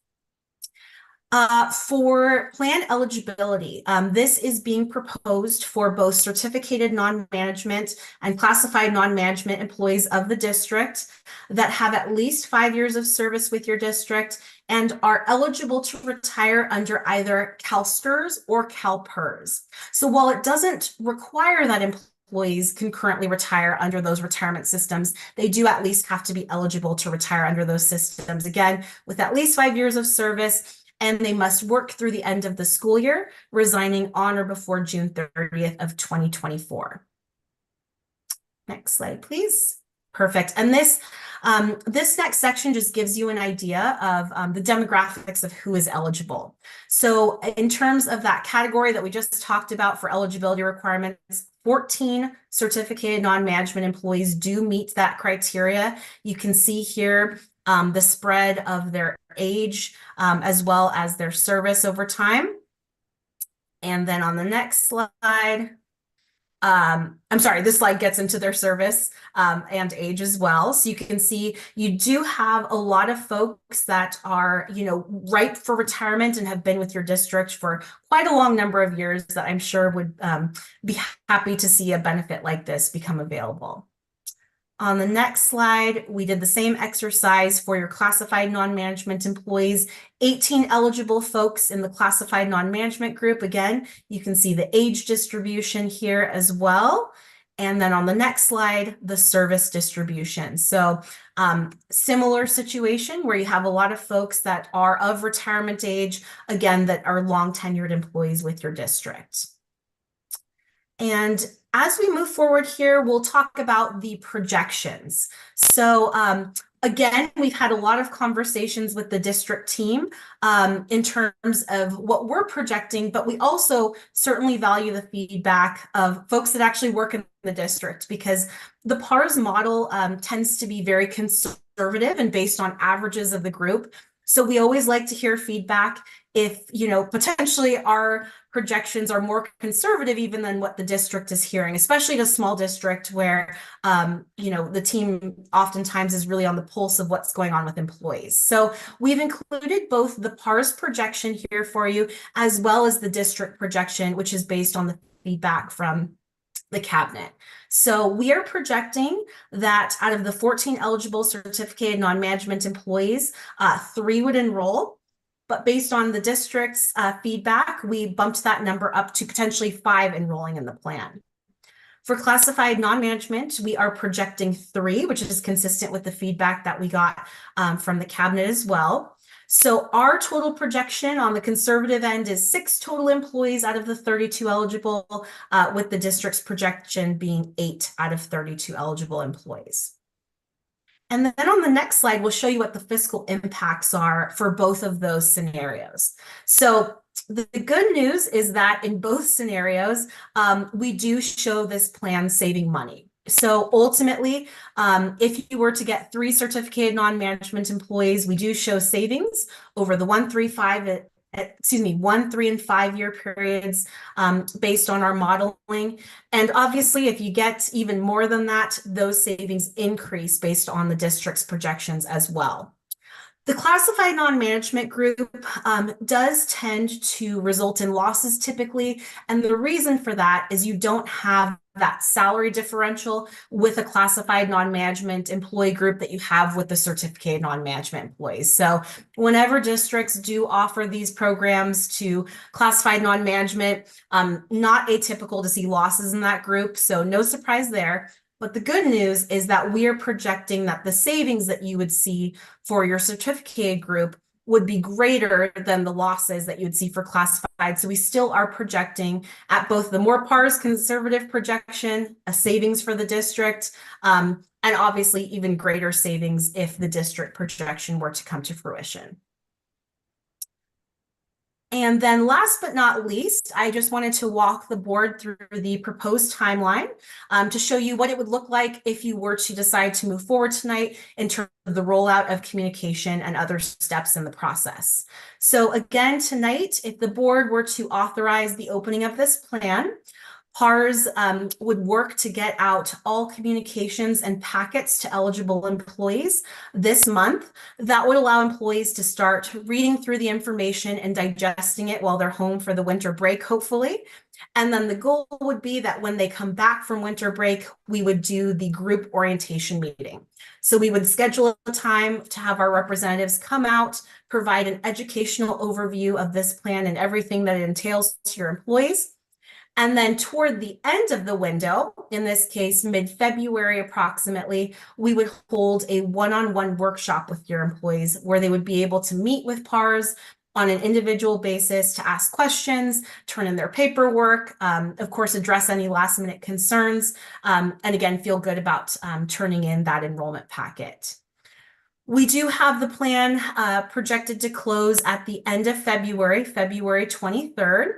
For plan eligibility, this is being proposed for both certificated non-management and classified non-management employees of the district that have at least 5 years of service with your district and are eligible to retire under either CalSTRS or CalPERS. So while it doesn't require that employees concurrently retire under those retirement systems, they do at least have to be eligible to retire under those systems, again, with at least 5 years of service, and they must work through the end of the school year, resigning on or before June 30th of 2024. Next slide, please. Perfect. And this next section just gives you an idea of the demographics of who is eligible. So in terms of that category that we just talked about for eligibility requirements, 14 certificated non-management employees do meet that criteria. You can see here the spread of their age as well as their service over time. And then on the next slide, I'm sorry, this slide gets into their service and age as well. So you can see you do have a lot of folks that are, ripe for retirement and have been with your district for quite a long number of years that I'm sure would be happy to see a benefit like this become available. On the next slide, we did the same exercise for your classified non-management employees, 18 eligible folks in the classified non-management group. Again, you can see the age distribution here as well. And then on the next slide, the service distribution. So similar situation where you have a lot of folks that are of retirement age, again, that are long tenured employees with your district. And as we move forward here, we'll talk about the projections. So again, we've had a lot of conversations with the district team in terms of what we're projecting, but we also certainly value the feedback of folks that actually work in the district, because the PARS model tends to be very conservative and based on averages of the group. So we always like to hear feedback if, potentially our projections are more conservative even than what the district is hearing, especially in a small district where, the team oftentimes is really on the pulse of what's going on with employees. So we've included both the PARS projection here for you, as well as the district projection, which is based on the feedback from the cabinet. So we are projecting that out of the 14 eligible certificated non-management employees, 3 would enroll. But based on the district's feedback, we bumped that number up to potentially 5 enrolling in the plan. For classified non-management, we are projecting 3, which is consistent with the feedback that we got from the cabinet as well. So our total projection on the conservative end is 6 total employees out of the 32 eligible, with the district's projection being 8 out of 32 eligible employees. And then on the next slide, we'll show you what the fiscal impacts are for both of those scenarios. So the good news is that in both scenarios, we do show this plan saving money. So ultimately, if you were to get 3 certificated non-management employees, we do show savings over the 1, 3, and 5 year periods based on our modeling. And obviously, if you get even more than that, those savings increase based on the district's projections as well. The classified non-management group does tend to result in losses typically. And the reason for that is you don't have that salary differential with a classified non-management employee group that you have with the certificated non-management employees. So whenever districts do offer these programs to classified non-management, not atypical to see losses in that group. So no surprise there. But the good news is that we are projecting that the savings that you would see for your certificated group would be greater than the losses that you would see for classified. So we still are projecting at both the more PARS conservative projection, a savings for the district, and obviously even greater savings if the district projection were to come to fruition. And then last but not least, I just wanted to walk the board through the proposed timeline to show you what it would look like if you were to decide to move forward tonight in terms of the rollout of communication and other steps in the process. So again, tonight, if the board were to authorize the opening of this plan, PARS would work to get out all communications and packets to eligible employees this month. That would allow employees to start reading through the information and digesting it while they're home for the winter break, hopefully. And then the goal would be that when they come back from winter break, we would do the group orientation meeting. So we would schedule a time to have our representatives come out, provide an educational overview of this plan and everything that it entails to your employees. And then toward the end of the window, in this case, mid-February approximately, we would hold a one-on-one workshop with your employees where they would be able to meet with PARS on an individual basis to ask questions, turn in their paperwork, of course, address any last-minute concerns, and again, feel good about turning in that enrollment packet. We do have the plan projected to close at the end of February, February 23rd.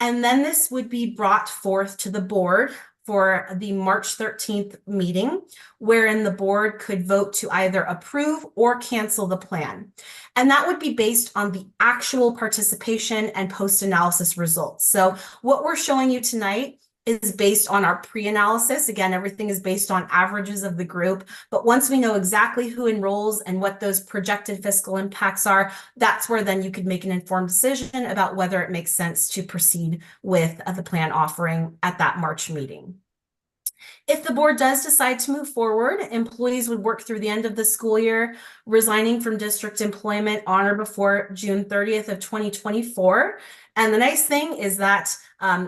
And then this would be brought forth to the board for the March 13th meeting, wherein the board could vote to either approve or cancel the plan. And that would be based on the actual participation and post-analysis results. So what we're showing you tonight is based on our pre-analysis. Again, everything is based on averages of the group. But once we know exactly who enrolls and what those projected fiscal impacts are, that's where then you could make an informed decision about whether it makes sense to proceed with the plan offering at that March meeting. If the board does decide to move forward, employees would work through the end of the school year, resigning from district employment on or before June 30th of 2024. And the nice thing is that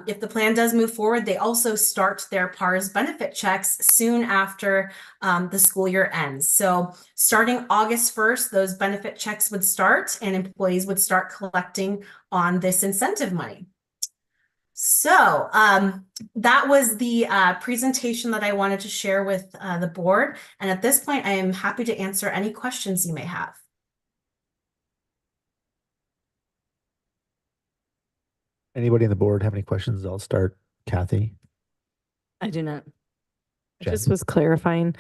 if the plan does move forward, they also start their PARS benefit checks soon after the school year ends. So starting August 1st, those benefit checks would start and employees would start collecting on this incentive money. So that was the presentation that I wanted to share with the board. And at this point, I am happy to answer any questions you may have. Anybody on the board have any questions? I'll start. Kathy. I do not. I Jen? just was clarifying.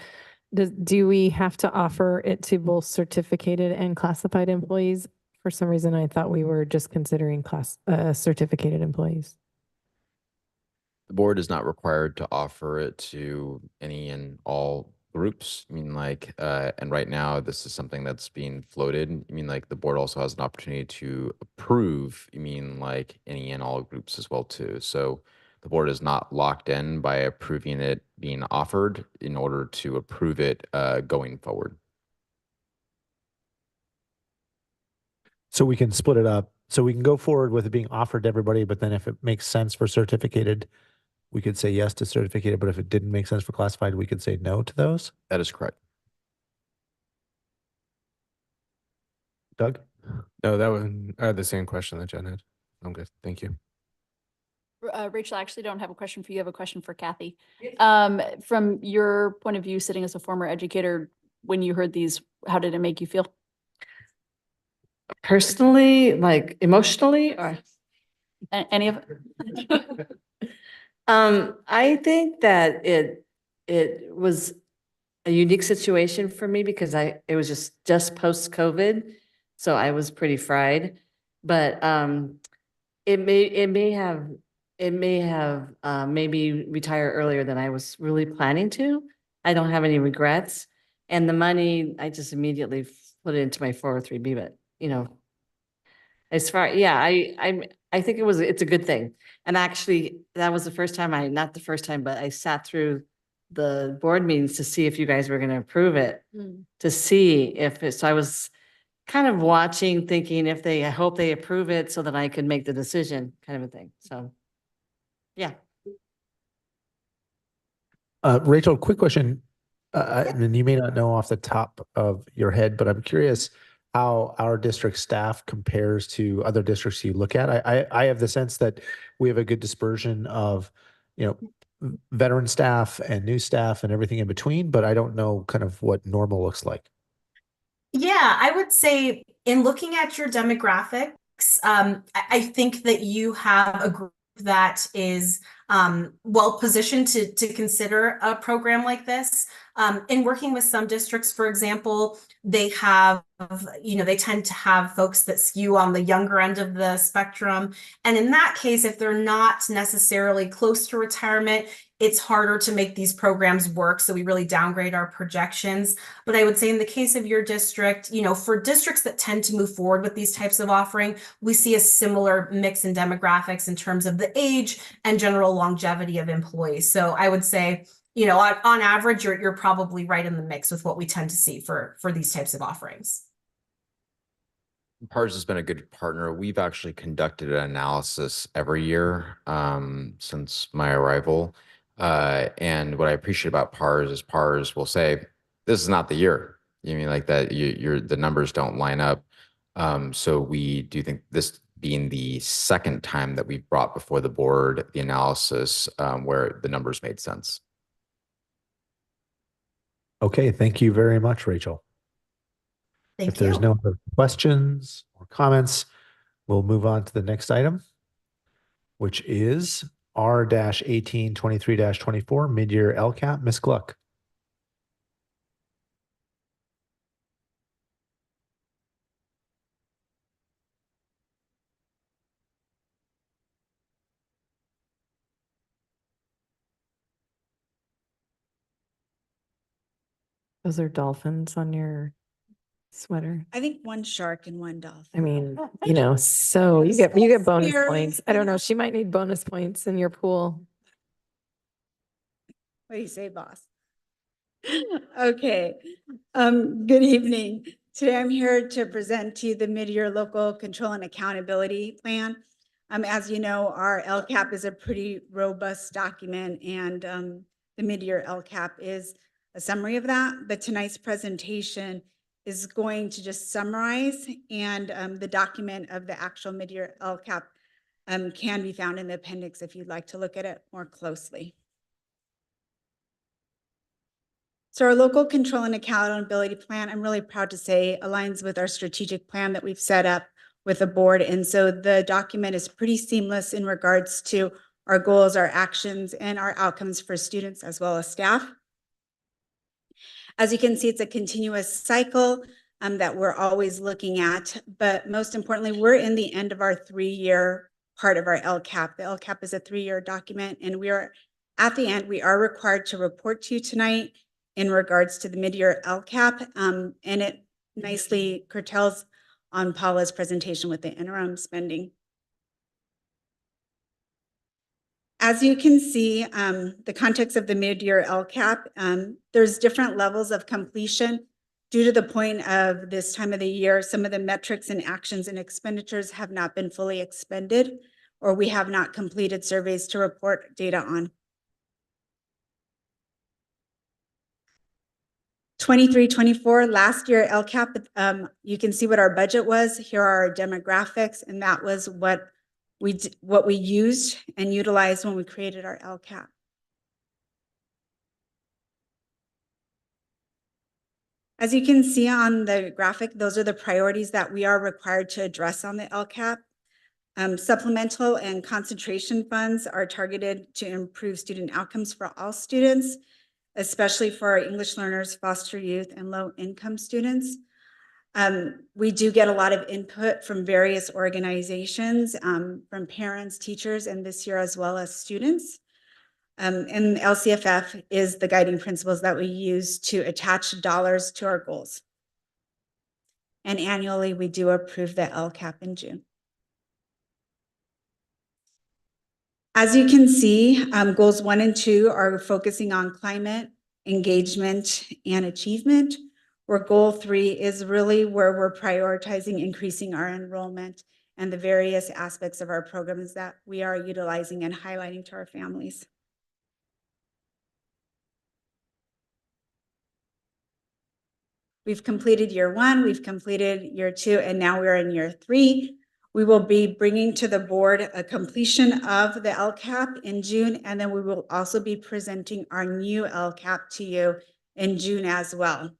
Do we have to offer it to both certificated and classified employees? For some reason, I thought we were just considering certificated employees. The board is not required to offer it to any and all groups. I mean, like, and right now this is something that's being floated. I mean, like, the board also has an opportunity to approve, I mean, like, any and all groups as well too. So the board is not locked in by approving it being offered in order to approve it going forward. So we can split it up. So we can go forward with it being offered to everybody, but then if it makes sense for certificated, we could say yes to certificated, but if it didn't make sense for classified, we could say no to those. That is correct. Doug? No, that was I had the same question that Jen had. I'm good. Thank you. Rachel, I actually don't have a question for you. I have a question for Kathy. From your point of view, sitting as a former educator, when you heard these, how did it make you feel? Personally, like emotionally, or Any of it? I think that it was a unique situation for me because it was just post COVID, so I was pretty fried. But it may have made me retire earlier than I was really planning to. I don't have any regrets, and the money I just immediately put it into my 403B. But as far, yeah, I think it's a good thing. And actually, that was the first time not the first time, but I sat through the board meetings to see if you guys were going to approve it, to see if it, so I was kind of watching, thinking I hope they approve it so that I could make the decision, kind of a thing. So, yeah. Rachel, quick question. And you may not know off the top of your head, but I'm curious how our district staff compares to other districts you look at. I have the sense that we have a good dispersion of, veteran staff and new staff and everything in between, but I don't know kind of what normal looks like. Yeah, I would say in looking at your demographics, I think that you have a group that is well positioned to consider a program like this. In working with some districts, for example, they have, they tend to have folks that skew on the younger end of the spectrum. And in that case, if they're not necessarily close to retirement, it's harder to make these programs work. So we really downgrade our projections. But I would say in the case of your district, for districts that tend to move forward with these types of offering, we see a similar mix in demographics in terms of the age and general longevity of employees. So I would say, on average, you're probably right in the mix with what we tend to see for these types of offerings. PARS has been a good partner. We've actually conducted an analysis every year since my arrival. And what I appreciate about PARS is PARS will say, this is not the year. You mean like that the numbers don't line up. So we do think this being the second time that we've brought before the board the analysis where the numbers made sense. Okay, thank you very much, Rachel. If there's no other questions or comments, we'll move on to the next item, which is R-1823-24, mid-year LCAP. Ms. Gluck. Those are dolphins on your sweater. I think one shark and one dolphin. I mean, so you get bonus Scary. points. I don't know. She might need bonus points in your pool. What do you say, boss? Okay, good evening. Today I'm here to present to you the mid-year local control and accountability plan. As you know, our LCAP is a pretty robust document, and the mid-year LCAP is a summary of that. But tonight's presentation is going to just summarize, and the document of the actual mid-year LCAP can be found in the appendix if you'd like to look at it more closely. So our local control and accountability plan, I'm really proud to say, aligns with our strategic plan that we've set up with the board. And so the document is pretty seamless in regards to our goals, our actions, and our outcomes for students as well as staff. As you can see, it's a continuous cycle that we're always looking at. But most importantly, we're in the end of our 3-year part of our LCAP. The LCAP is a 3-year document, and we are at the end. We are required to report to you tonight in regards to the mid-year LCAP, and it nicely curtails on Paula's presentation with the interim spending. As you can see, the context of the mid-year LCAP, there's different levels of completion. Due to the point of this time of the year, some of the metrics and actions and expenditures have not been fully expended, or we have not completed surveys to report data on. 23-24, last year LCAP, you can see what our budget was. Here are our demographics, and that was what we used and utilized when we created our LCAP. As you can see on the graphic, those are the priorities that we are required to address on the LCAP. Supplemental and concentration funds are targeted to improve student outcomes for all students, especially for our English learners, foster youth, and low-income students. We do get a lot of input from various organizations, from parents, teachers, and this year as well as students. And LCFF is the guiding principles that we use to attach dollars to our goals. And annually, we do approve the LCAP in June. As you can see, goals 1 and 2 are focusing on climate, engagement, and achievement, where goal 3 is really where we're prioritizing increasing our enrollment and the various aspects of our programs that we are utilizing and highlighting to our families. We've completed year 1, we've completed year 2, and now we're in year 3. We will be bringing to the board a completion of the LCAP in June, and then we will also be presenting our new LCAP to you in June as well.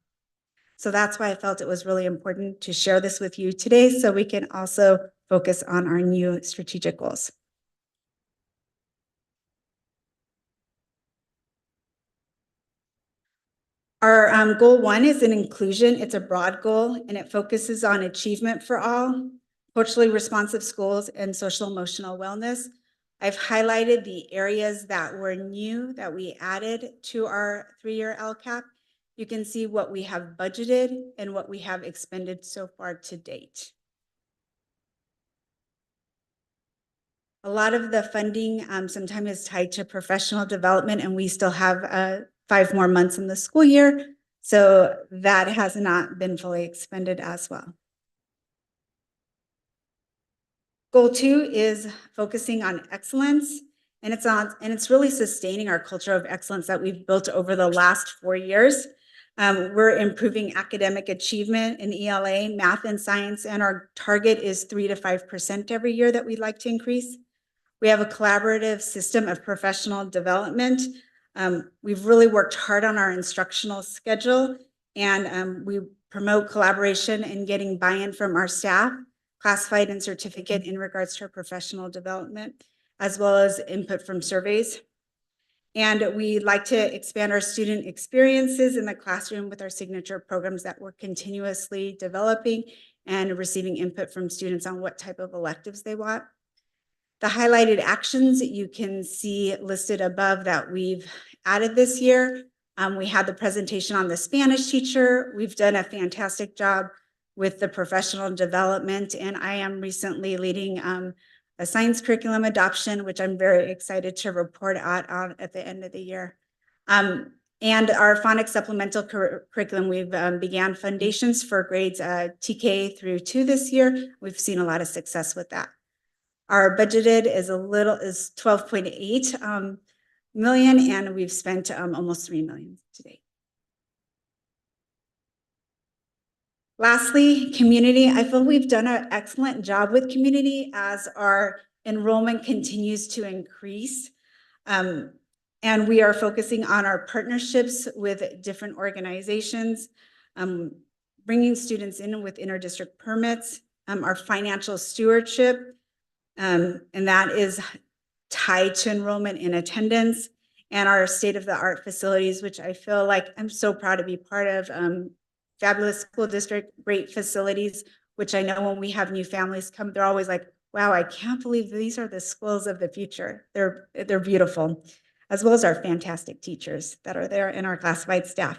So that's why I felt it was really important to share this with you today, so we can also focus on our new strategic goals. Our goal 1 is an inclusion. It's a broad goal, and it focuses on achievement for all, culturally responsive schools, and social emotional wellness. I've highlighted the areas that were new that we added to our 3-year LCAP. You can see what we have budgeted and what we have expended so far to date. A lot of the funding sometimes is tied to professional development, and we still have 5 more months in the school year, so that has not been fully expended as well. Goal 2 is focusing on excellence, and it's really sustaining our culture of excellence that we've built over the last 4 years. We're improving academic achievement in ELA, math, and science, and our target is 3 to 5% every year that we'd like to increase. We have a collaborative system of professional development. We've really worked hard on our instructional schedule, and we promote collaboration and getting buy-in from our staff, classified and certificate in regards to our professional development, as well as input from surveys. And we like to expand our student experiences in the classroom with our signature programs that we're continuously developing and receiving input from students on what type of electives they want. The highlighted actions that you can see listed above that we've added this year, We had the presentation on the Spanish teacher. We've done a fantastic job with the professional development, and I am recently leading a science curriculum adoption, which I'm very excited to report out on at the end of the year. And our phonics supplemental curriculum, we've began foundations for grades TK through 2 this year. We've seen a lot of success with that. Our budgeted is 12.8 million, and we've spent almost 3 million to date. Lastly, community. I feel we've done an excellent job with community as our enrollment continues to increase. And we are focusing on our partnerships with different organizations, bringing students in with interdistrict permits, our financial stewardship, and that is tied to enrollment and attendance, and our state-of-the-art facilities, which I feel like I'm so proud to be part of. Fabulous school district, great facilities, which I know when we have new families come, they're always like, wow, I can't believe these are the schools of the future. They're beautiful, as well as our fantastic teachers that are there and our classified staff.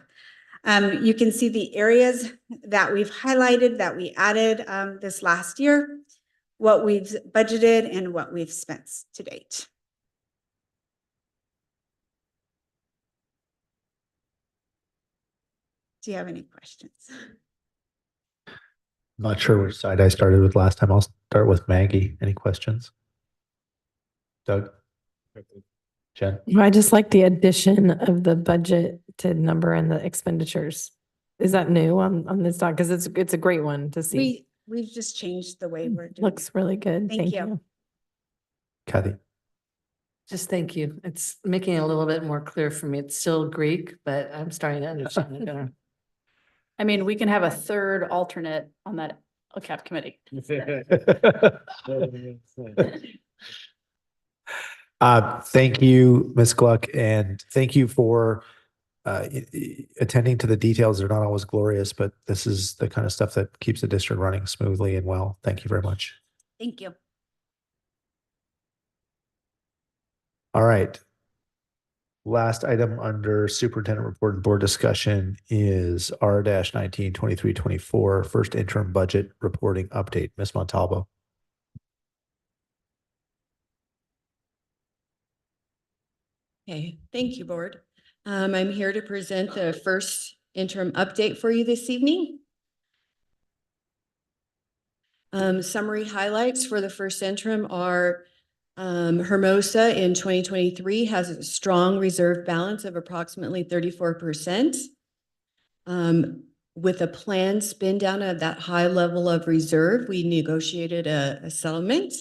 You can see the areas that we've highlighted that we added this last year, what we've budgeted and what we've spent to date. Do you have any questions? I'm not sure which side I started with last time. I'll start with Maggie. Any questions? Doug? Jen? Well, I just like the addition of the budgeted number and the expenditures. Is that new on this doc? Because it's a great one to see. We've just changed the way we're doing Looks really good. Thank you. Kathy? Just thank you. It's making it a little bit more clear for me. It's still Greek, but I'm starting to understand it better. I mean, we can have a third alternate on that LCAP committee. Thank you, Ms. Gluck, and thank you for attending to the details. They're not always glorious, but this is the kind of stuff that keeps the district running smoothly and well. Thank you very much. Thank you. All right. Last item under superintendent report and board discussion is R-19 23-24 first interim budget reporting update. Ms. Montalvo. Okay, thank you, board. I'm here to present the first interim update for you this evening. Summary highlights for the first interim are Hermosa in 2023 has a strong reserve balance of approximately 34%. With a planned spend down of that high level of reserve, we negotiated a settlement.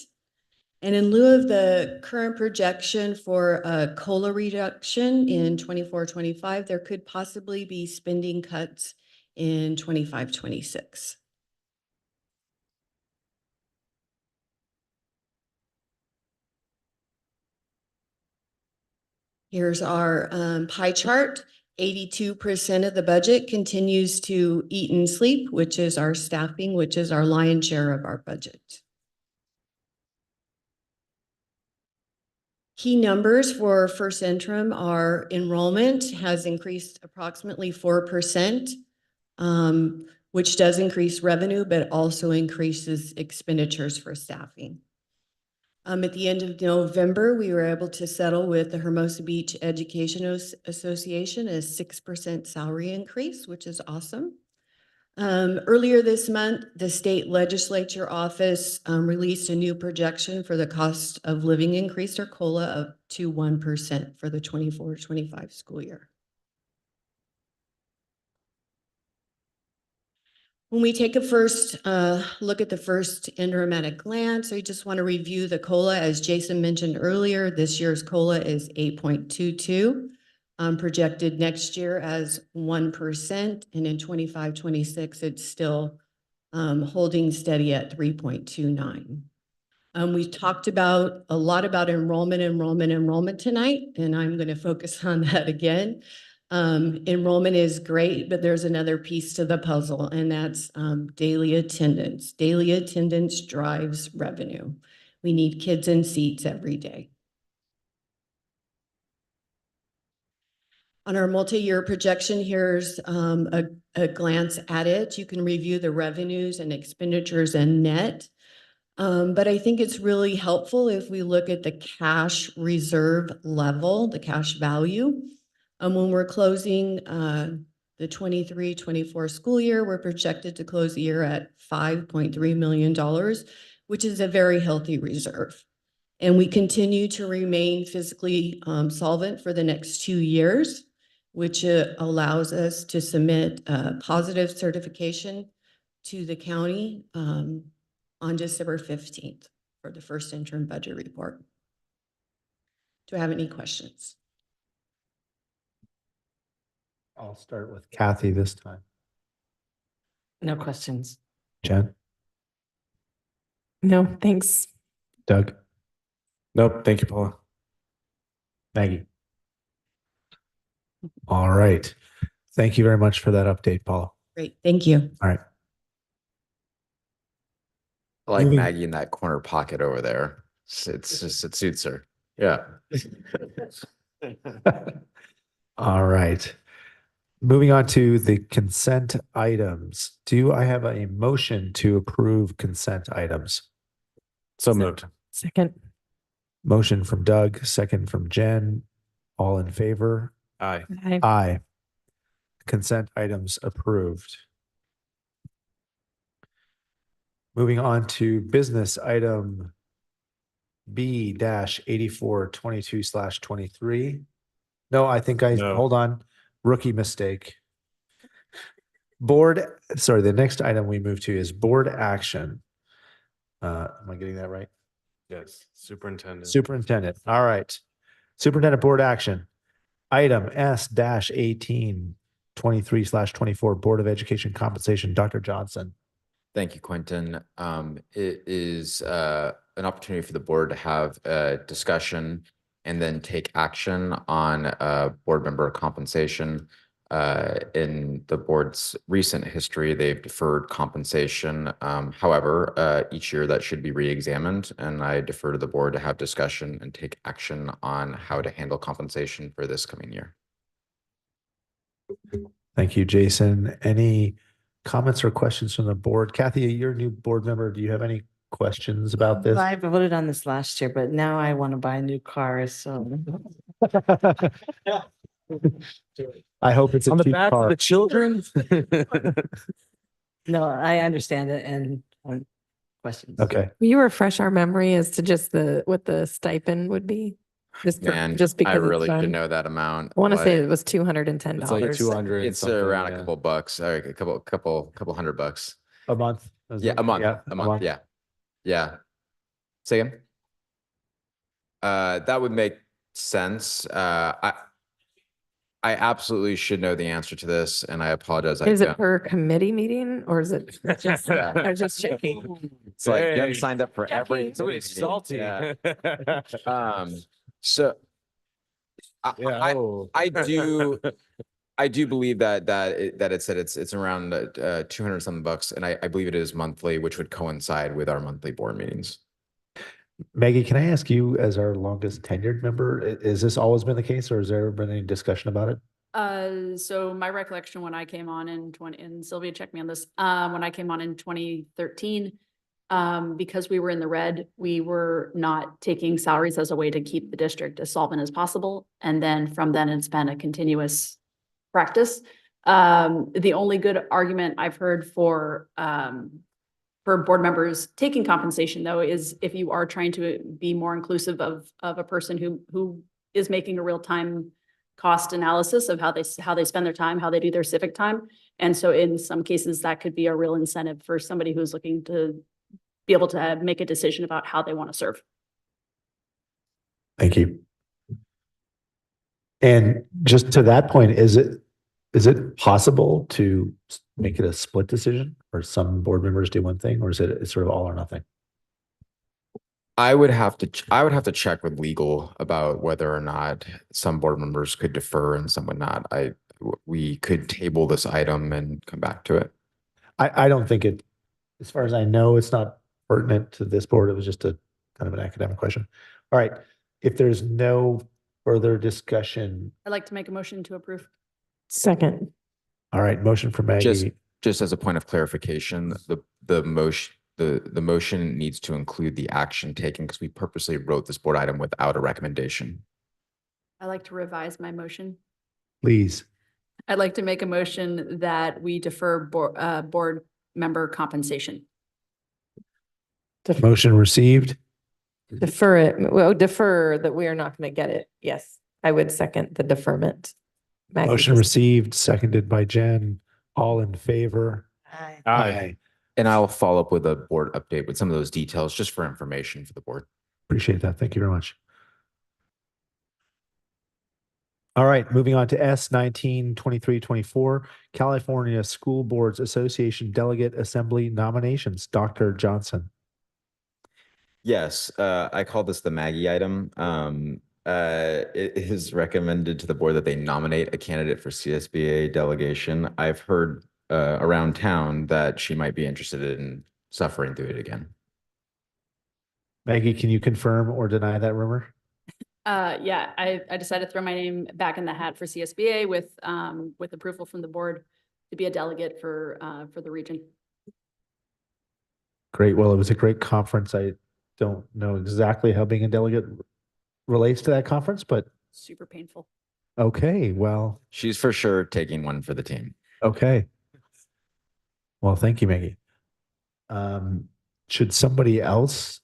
And in lieu of the current projection for a COLA reduction in 24-25, there could possibly be spending cuts in 25-26. Here's our pie chart. 82% of the budget continues to eat and sleep, which is our staffing, which is our lion's share of our budget. Key numbers for first interim are enrollment has increased approximately 4%, which does increase revenue, but also increases expenditures for staffing. At the end of November, we were able to settle with the Hermosa Beach Education Association a 6% salary increase, which is awesome. Earlier this month, the state legislature office released a new projection for the cost of living increase or COLA of to 1% for the 24-25 school year. When we take a first look at the first interim at a glance, I just want to review the COLA. As Jason mentioned earlier, this year's COLA is 8.22. Projected next year as 1%, and in 25-26, it's still holding steady at 3.29. We talked a lot about enrollment tonight, and I'm going to focus on that again. Enrollment is great, but there's another piece to the puzzle, and that's daily attendance. Daily attendance drives revenue. We need kids in seats every day. On our multi-year projection, here's a glance at it. You can review the revenues and expenditures and net. But I think it's really helpful if we look at the cash reserve level, the cash value. When we're closing the 23-24 school year, we're projected to close the year at $5.3 million, which is a very healthy reserve. And we continue to remain fiscally solvent for the next 2 years, which allows us to submit a positive certification to the county on December 15th for the first interim budget report. Do I have any questions? I'll start with Kathy this time. No questions. Jen, No, thanks. Doug, Nope. Thank you, Paula. Maggie. All right. Thank you very much for that update, Paula. Great, thank you. All right. I like Moving- Maggie in that corner pocket over there. It's just, it suits her. Yeah. All right. Moving on to the consent items. Do I have a motion to approve consent items? So moved. Second. Motion from Doug, second from Jen. All in favor? Aye. Aye. Aye. Consent items approved. Moving on to business item B-8422/23. No, I think No. hold on. Rookie mistake. Board, sorry, the next item we move to is board action. Am I getting that right? Yes. Superintendent. Superintendent. All right. Superintendent board action. Item S-1823/24, Board of Education compensation. Dr. Johnson. Thank you, Quentin. It is an opportunity for the board to have a discussion and then take action on board member compensation. In the board's recent history, they've deferred compensation. However, each year that should be re-examined, and I defer to the board to have discussion and take action on how to handle compensation for this coming year. Thank you, Jason. Any comments or questions from the board? Kathy, you're a new board member. Do you have any questions about this? I voted on this last year, but now I want to buy new cars, so. I hope it's a On the cheap back car. of the children. No, I understand it and questions. Okay. Will you refresh our memory as to just what the stipend would be? Just Man, just because I it's really should fun? know that amount. I want to say but it was $210. It's like 200. It's something, around yeah. a couple bucks, or a couple $100. A month? Yeah, a month. Yeah, A month. Yeah. Yeah. Say again? That would make sense. I absolutely should know the answer to this, and I apologize. Is I it don't. per committee meeting or is it just, I was just checking? It's like Jen Hey. signed up for every. Checking. Somebody's meeting. salty. Yeah. So Yeah, oh. I do believe that it said it's around 200 something bucks, and I believe it is monthly, which would coincide with our monthly board meetings. Maggie, can I ask you, as our longest tenured member, is this always been the case, or has there ever been any discussion about it? So my recollection when I came on in and Sylvia checked me on this, when I came on in 2013, because we were in the red, we were not taking salaries as a way to keep the district as solvent as possible. And then from then it's been a continuous practice. The only good argument I've heard for board members taking compensation, though, is if you are trying to be more inclusive of a person who is making a real time cost analysis of how they spend their time, how they do their civic time. And so in some cases, that could be a real incentive for somebody who's looking to be able to make a decision about how they want to serve. Thank you. And just to that point, is it possible to make it a split decision, or some board members do one thing, or is it sort of all or nothing? I would have to check with legal about whether or not some board members could defer and some would not. We could table this item and come back to it. I don't think it, as far as I know, it's not pertinent to this board. It was just a kind of an academic question. All right. If there's no Further discussion? I'd like to make a motion to approve. Second. All right, motion for Just, Maggie. just as a point of clarification, the motion needs to include the action taken because we purposely wrote this board item without a recommendation. I'd like to revise my motion. Please. I'd like to make a motion that we defer board member compensation. Motion received. Defer it. Well, defer that we are not going to get it. Yes, I would second the deferment. Maggie Motion just- received, seconded by Jen. All in favor? Aye. Aye. And I'll follow up with a board update with some of those details just for information for the board. Appreciate that. Thank you very much. All right, moving on to S 19-23-24, California School Boards Association Delegate Assembly nominations. Dr. Johnson. Yes, I call this the Maggie item. It is recommended to the board that they nominate a candidate for CSBA delegation. I've heard around town that she might be interested in suffering through it again. Maggie, can you confirm or deny that rumor? Yeah, I decided to throw my name back in the hat for CSBA with approval from the board to be a delegate for the region. Great. Well, it was a great conference. I don't know exactly how being a delegate relates to that conference, but Super painful. okay. Well, She's for sure taking one for the team. okay. Well, thank you, Maggie. Should somebody else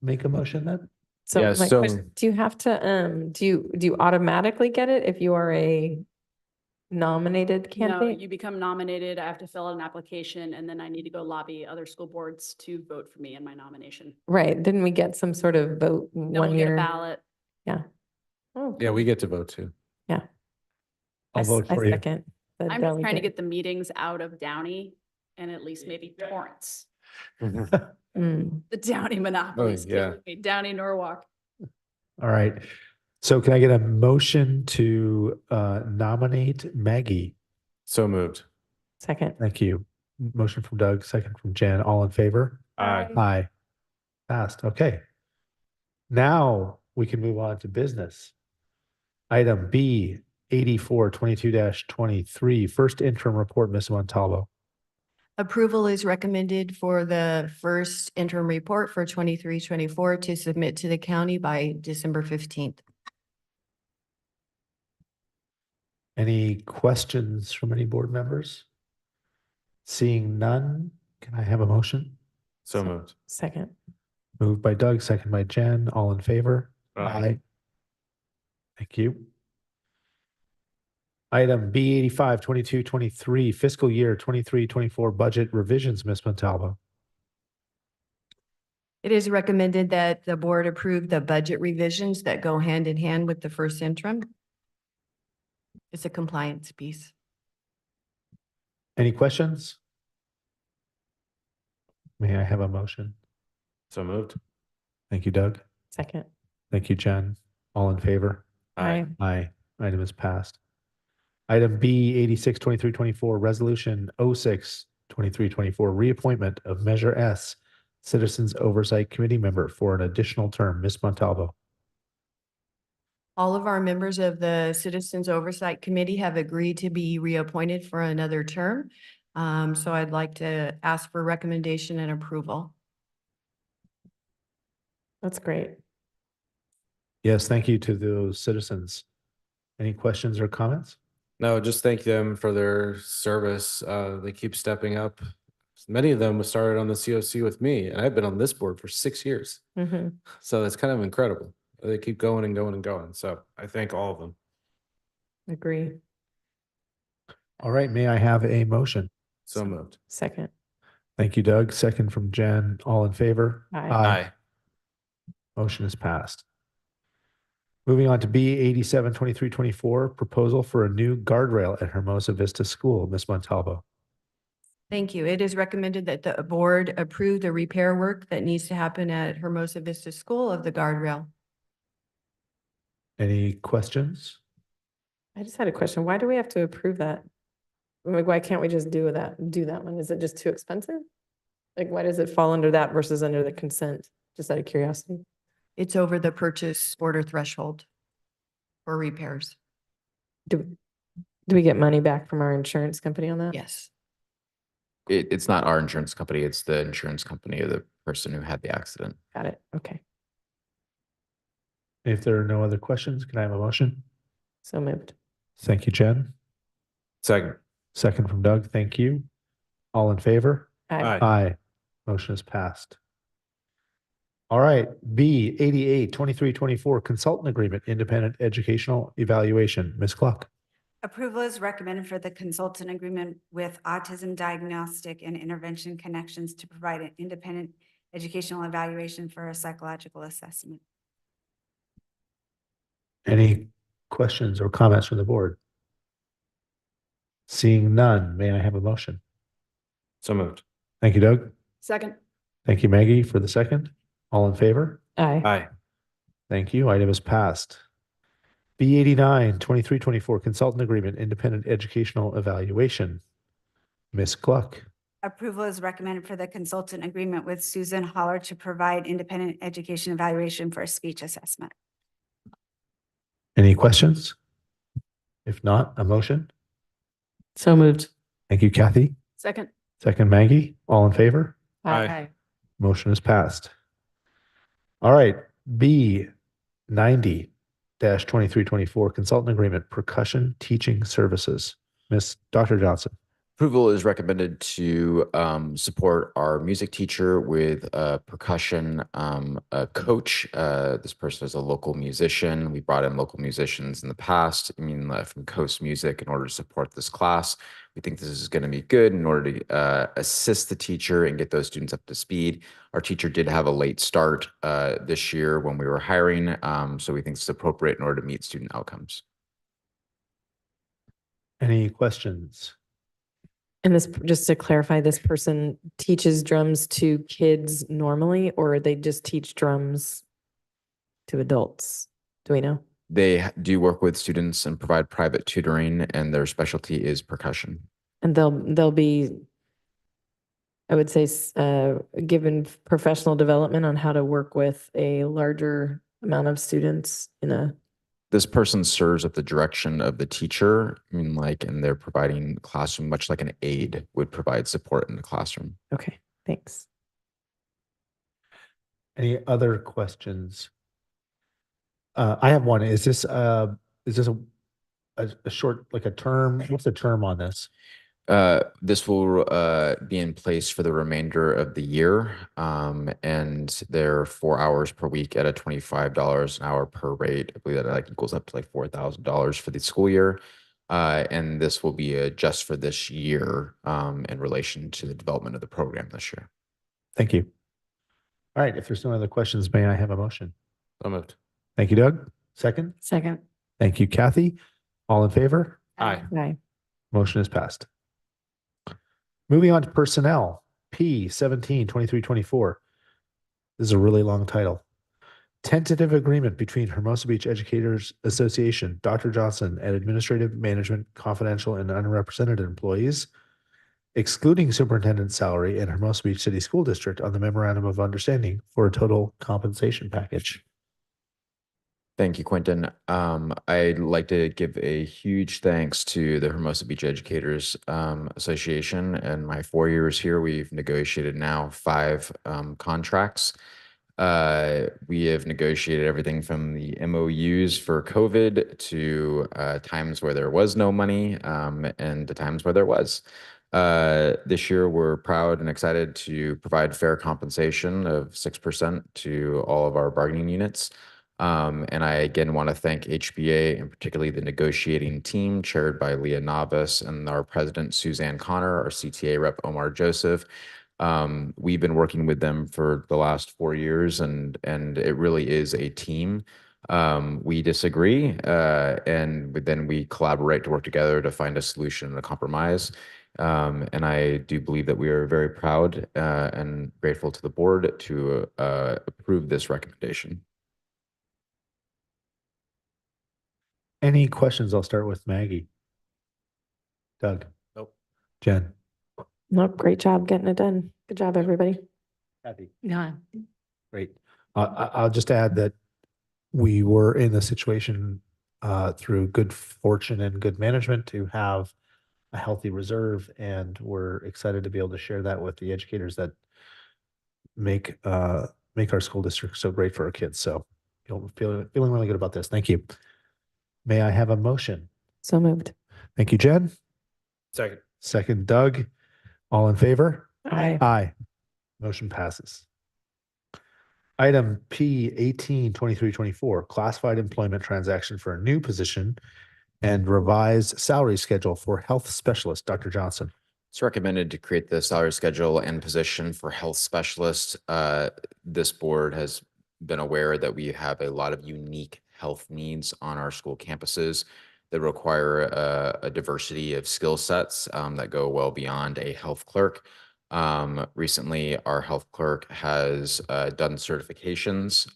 make a motion then? So Yeah, my so- question, do you have to, do you automatically get it if you are a nominated No, candidate? you become nominated. I have to fill out an application and then I need to go lobby other school boards to vote for me in my nomination. Right, didn't we get some sort of vote Then one we'll get a year? ballot. Yeah. Oh, Yeah, we get to vote too. yeah. I'll vote I for you. second. the I'm just trying to delegate. get the meetings out of Downey and at least maybe Torrance. Mm. The Downey monopoly is yeah. killing me. Downey, Norwalk. All right. So can I get a motion to nominate Maggie? So moved. Second. Thank you. Motion from Doug, second from Jen. All in favor? Aye. Aye. Passed. Okay. Now we can move on to business. Item B, 84-22-23, first interim report, Ms. Montalvo. Approval is recommended for the first interim report for 23-24 to submit to the county by December 15th. Any questions from any board members? Seeing none, can I have a motion? So moved. Second. Moved by Doug, second by Jen. All in favor? Aye. Thank you. Item B 85-22-23, fiscal year 23-24 budget revisions, Ms. Montalvo. It is recommended that the board approve the budget revisions that go hand in hand with the first interim. It's a compliance piece. Any questions? May I have a motion? So moved. Thank you, Doug. Second. Thank you, Jen. All in favor? Aye. Aye. Item is passed. Item B 86-23-24, resolution 06-23-24, reappointment of Measure S, Citizens Oversight Committee member for an additional term. Ms. Montalvo. All of our members of the Citizens Oversight Committee have agreed to be reappointed for another term. So I'd like to ask for recommendation and approval. That's great. Yes, thank you to those citizens. Any questions or comments? No, just thank them for their service. They keep stepping up. Many of them started on the COC with me, and I've been on this board for 6 years. Mhm. So it's kind of incredible. They keep going and going and going. So I thank all of them. Agree. All right, may I have a motion? So moved. Second. Thank you, Doug. Second from Jen. All in favor? Aye. Motion is passed. Moving on to B 87-23-24, proposal for a new guardrail at Hermosa Vista School. Ms. Montalvo. Thank you. It is recommended that the board approve the repair work that needs to happen at Hermosa Vista School of the guardrail. Any questions? I just had a question. Why do we have to approve that? Like, why can't we just do that one? Is it just too expensive? Like, why does it fall under that versus under the consent? Just out of curiosity. It's over the purchase order threshold. for repairs. Do we get money back from our insurance company on that? Yes. It's not our insurance company, it's the insurance company of the person who had the accident. Got it. Okay. If there are no other questions, can I have a motion? So moved. Thank you, Jen. Second. Second from Doug. Thank you. All in favor? Aye. Aye. Motion is passed. All right, B 88, 23-24 consultant agreement, independent educational evaluation. Ms. Cluck. Approval is recommended for the consultant agreement with Autism Diagnostic and Intervention Connections to provide an independent educational evaluation for a psychological assessment. Any questions or comments from the board? Seeing none, may I have a motion? So moved. Thank you, Doug. Second. Thank you, Maggie, for the second. All in favor? Aye. Aye. Thank you. Item is passed. B 89, 23-24 consultant agreement, independent educational evaluation. Ms. Cluck. Approval is recommended for the consultant agreement with Susan Holler to provide independent education evaluation for a speech assessment. Any questions? If not, a motion? So moved. Thank you, Kathy. Second. Second, Maggie. All in favor? Aye. Motion is passed. All right, B 90-23-24 consultant agreement, percussion teaching services. Dr. Johnson. Approval is recommended to support our music teacher with a percussion coach. This person is a local musician. We brought in local musicians in the past, from Coast Music, in order to support this class. We think this is going to be good in order to assist the teacher and get those students up to speed. Our teacher did have a late start this year when we were hiring, so we think it's appropriate in order to meet student outcomes. Any questions? And this, just to clarify, this person teaches drums to kids normally, or they just teach drums to adults? Do we know? They do work with students and provide private tutoring, and their specialty is percussion. And they'll be, I would say, given professional development on how to work with a larger amount of students in a. This person serves at the direction of the teacher, and they're providing classroom, much like an aide would provide support in the classroom. Okay, thanks. Any other questions? I have one. Is this a short, like a term? What's the term on this? This will be in place for the remainder of the year, and they're 4 hours per week at a $25 an hour per rate. I believe that equals up to like $4,000 for the school year, and this will be just for this year in relation to the development of the program this year. Thank you. All right, if there's no other questions, may I have a motion? So moved. Thank you, Doug. Second. Second. Thank you, Kathy. All in favor? Aye. Aye. Motion is passed. Moving on to personnel, P 17, 23-24. This is a really long title. Tentative agreement between Hermosa Beach Educators Association, Dr. Johnson, and Administrative Management, Confidential and Unrepresented Employees, excluding superintendent's salary, and Hermosa Beach City School District on the memorandum of understanding for a total compensation package. Thank you, Quentin. I'd like to give a huge thanks to the Hermosa Beach Educators Association. In my 4 years here, we've negotiated now 5 contracts. We have negotiated everything from the MOUs for COVID to times where there was no money and the times where there was. This year, we're proud and excited to provide fair compensation of 6% to all of our bargaining units. And I again want to thank HBA and particularly the negotiating team chaired by Leah Navas and our president, Suzanne Connor, our CTA rep, Omar Joseph. We've been working with them for the last 4 years, and it really is a team. We disagree, and then we collaborate to work together to find a solution and a compromise. And I do believe that we are very proud and grateful to the board to approve this recommendation. Any questions? I'll start with Maggie. Doug. Nope. Jen. Nope, great job getting it done. Good job, everybody. Kathy. Yeah. Great. I'll just add that we were in the situation through good fortune and good management to have a healthy reserve, and we're excited to be able to share that with the educators that make our school district so great for our kids. So, feeling really good about this. Thank you. May I have a motion? So moved. Thank you, Jen. Second. Second, Doug. All in favor? Aye. Aye. Motion passes. Item P 18-23-24, classified employment transaction for a new position and revised salary schedule for health specialist. Dr. Johnson. It's recommended to create the salary schedule and position for health specialist. This board has been aware that we have a lot of unique health needs on our school campuses that require a diversity of skill sets that go well beyond a health clerk. Recently, our health clerk has done certifications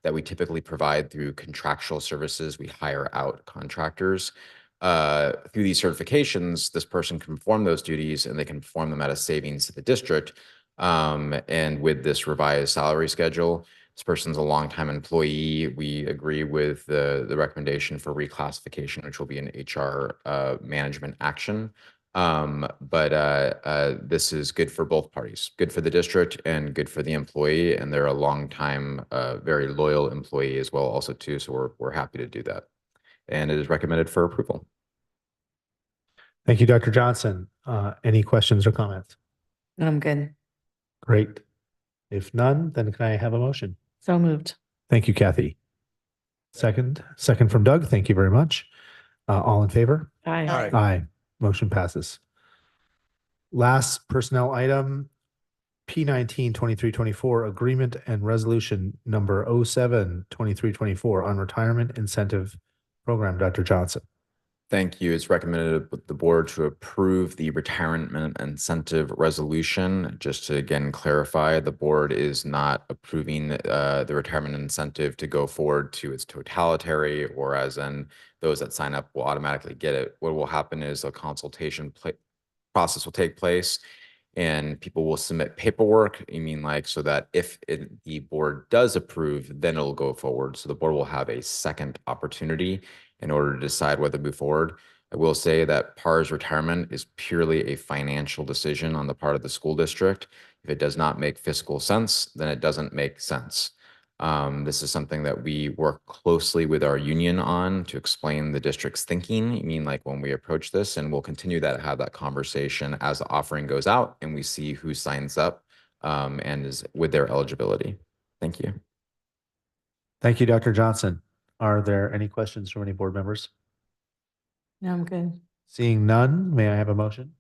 that we typically provide through contractual services. We hire out contractors. Through these certifications, this person can perform those duties and they can perform them at a savings to the district. And with this revised salary schedule, this person's a longtime employee. We agree with the recommendation for reclassification, which will be an HR management action. This is good for both parties, good for the district and good for the employee. And they're a longtime, very loyal employee as well also too. So we're happy to do that. And it is recommended for approval. Thank you, Dr. Johnson. Any questions or comments? I'm good. Great. If none, then can I have a motion? So moved. Thank you, Kathy. Second from Doug. Thank you very much. All in favor? Aye. Aye. Motion passes. Last personnel item, P19-23-24, agreement and resolution number 07-23-24 on retirement incentive program. Dr. Johnson. Thank you. It's recommended with the board to approve the retirement incentive resolution. Just to again clarify, the board is not approving the retirement incentive to go forward to its totality, or as in those that sign up will automatically get it. What will happen is a consultation process will take place and people will submit paperwork. So that if the board does approve, then it'll go forward. So the board will have a second opportunity in order to decide whether to move forward. I will say that PAR's retirement is purely a financial decision on the part of the school district. If it does not make fiscal sense, then it doesn't make sense. This is something that we work closely with our union on to explain the district's thinking. When we approach this, and we'll continue to have that conversation as the offering goes out and we see who signs up and is with their eligibility. Thank you. Thank you, Dr. Johnson. Are there any questions from any board members? No, I'm good. Seeing none, may I have a motion?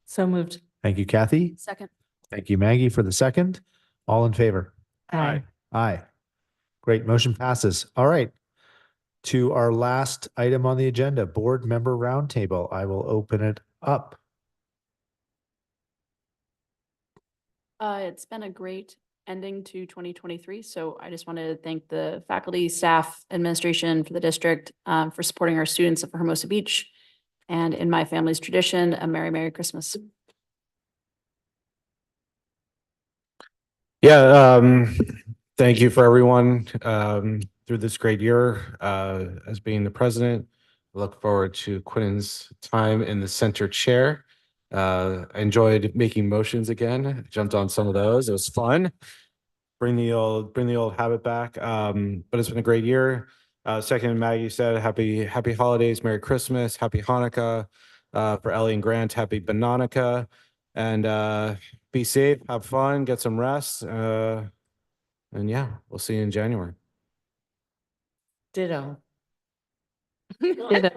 So moved. Thank you, Kathy. Second. Thank you, Maggie, for the second. All in favor? Aye. Aye. Great. Motion passes. All right. To our last item on the agenda, board member roundtable. I will open it up. It's been a great ending to 2023. So I just want to thank the faculty, staff, administration for the district for supporting our students at Hermosa Beach. And in my family's tradition, a Merry, Merry Christmas. Yeah, thank you for everyone through this great year as being the president. I look forward to Quinn's time in the center chair. I enjoyed making motions again. Jumped on some of those. It was fun. Bring the old habit back. But it's been a great year. Second, Maggie said, happy holidays, Merry Christmas, Happy Hanukkah. For Ellie and Grant, Happy Bananica. And be safe, have fun, get some rest. And yeah, we'll see you in January. Ditto. Ditto.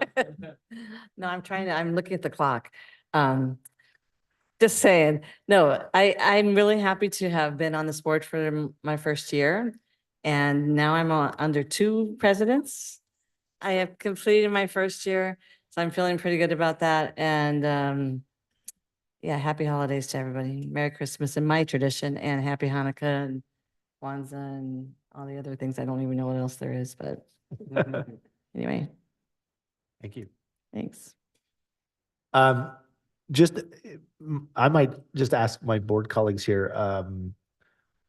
No, I'm looking at the clock. Just saying, no, I'm really happy to have been on this board for my first year. And now I'm under two presidents. I have completed my first year, so I'm feeling pretty good about that. And yeah, happy holidays to everybody. Merry Christmas in my tradition, and Happy Hanukkah and Kwanzaa and all the other things. I don't even know what else there is, but anyway. Thank you. Thanks. I might just ask my board colleagues here.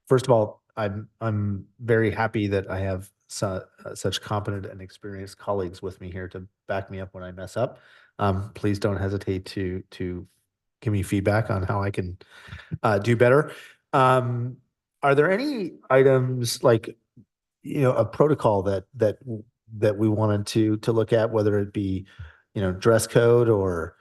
First of all, I'm very happy that I have such competent and experienced colleagues with me here to back me up when I mess up. Please don't hesitate to give me feedback on how I can do better. Are there any items like, a protocol that we wanted to look at, whether it be, dress code or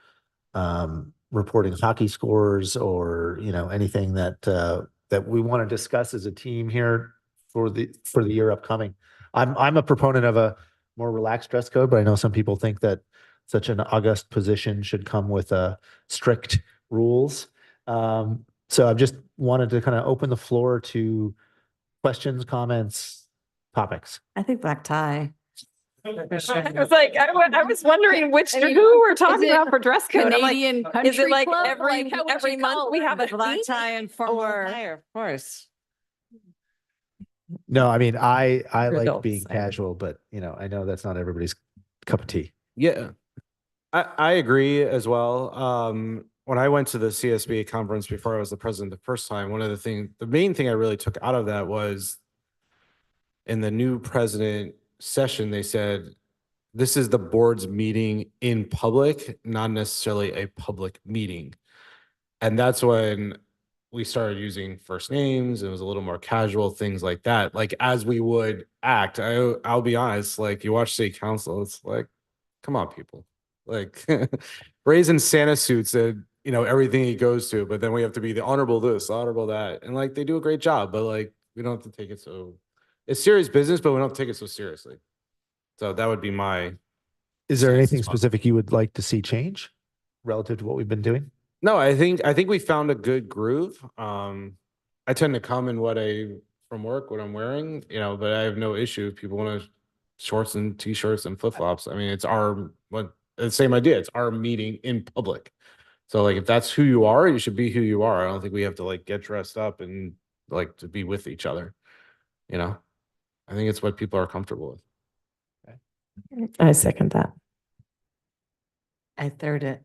reporting hockey scores or, anything that we want to discuss as a team here for the year upcoming? I'm a proponent of a more relaxed dress code, but I know some people think that such an august position should come with strict rules. So I've just wanted to kind of open the floor to questions, comments, topics. I think black tie. For sure. I was like, I was wondering who we're talking about for dress code. I'm like, Canadian is it country like club? every Like, what every you month call we it? have a Black theme? tie and formal Or- attire, of course. No, I mean, I For like adults, being I mean. casual, but I know that's not everybody's cup of tea. Yeah, I agree as well. When I went to the CSBA conference before I was the president the first time, the main thing I really took out of that was in the new president session, they said, this is the board's meeting in public, not necessarily a public meeting. And that's when we started using first names. It was a little more casual, things like that. Like as we would act, I'll be honest, like you watch city council, it's like, come on, people. Like raising Santa suits and everything he goes to, but then we have to be the honorable this, honorable that. And like they do a great job, but like we don't have to take it it's serious business, but we don't take it so seriously. So that would be my. Is there stance anything as well. specific you would like to see change relative to what we've been doing? No, I think we found a good groove. I tend to come in what I'm wearing, but I have no issue if people want to shorts and t-shirts and flip-flops. I mean, it's the same idea. It's our meeting in public. So like if that's who you are, you should be who you are. I don't think we have to like get dressed up and like to be with each other. I think it's what people are comfortable with. I second that. I third it.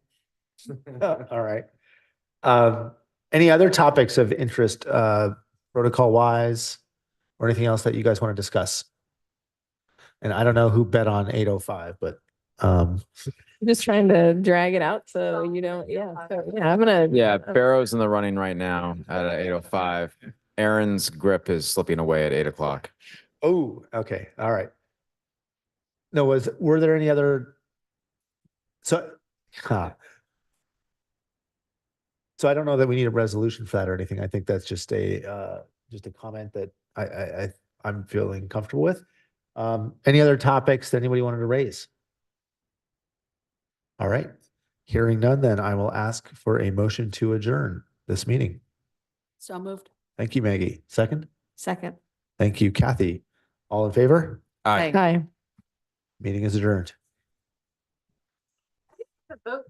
All right. Any other topics of interest, protocol wise, or anything else that you guys want to discuss? And I don't know who bet on 805, but I'm just trying to drag it out so you don't. Yeah. So, yeah. I'm gonna. Yeah, Barrow's in the running right now at 8:05. Aaron's grip is slipping away at 8 o'clock. oh, okay. All right. No, were there any other? So I don't know that we need a resolution for that or anything. I think that's just a comment that I'm feeling comfortable with. Any other topics that anybody wanted to raise? All right. Hearing none, then I will ask for a motion to adjourn this meeting. So moved. Thank you, Maggie. Second? Second. Thank you, Kathy. All in favor? Aye. Hi. Meeting is adjourned. Vote.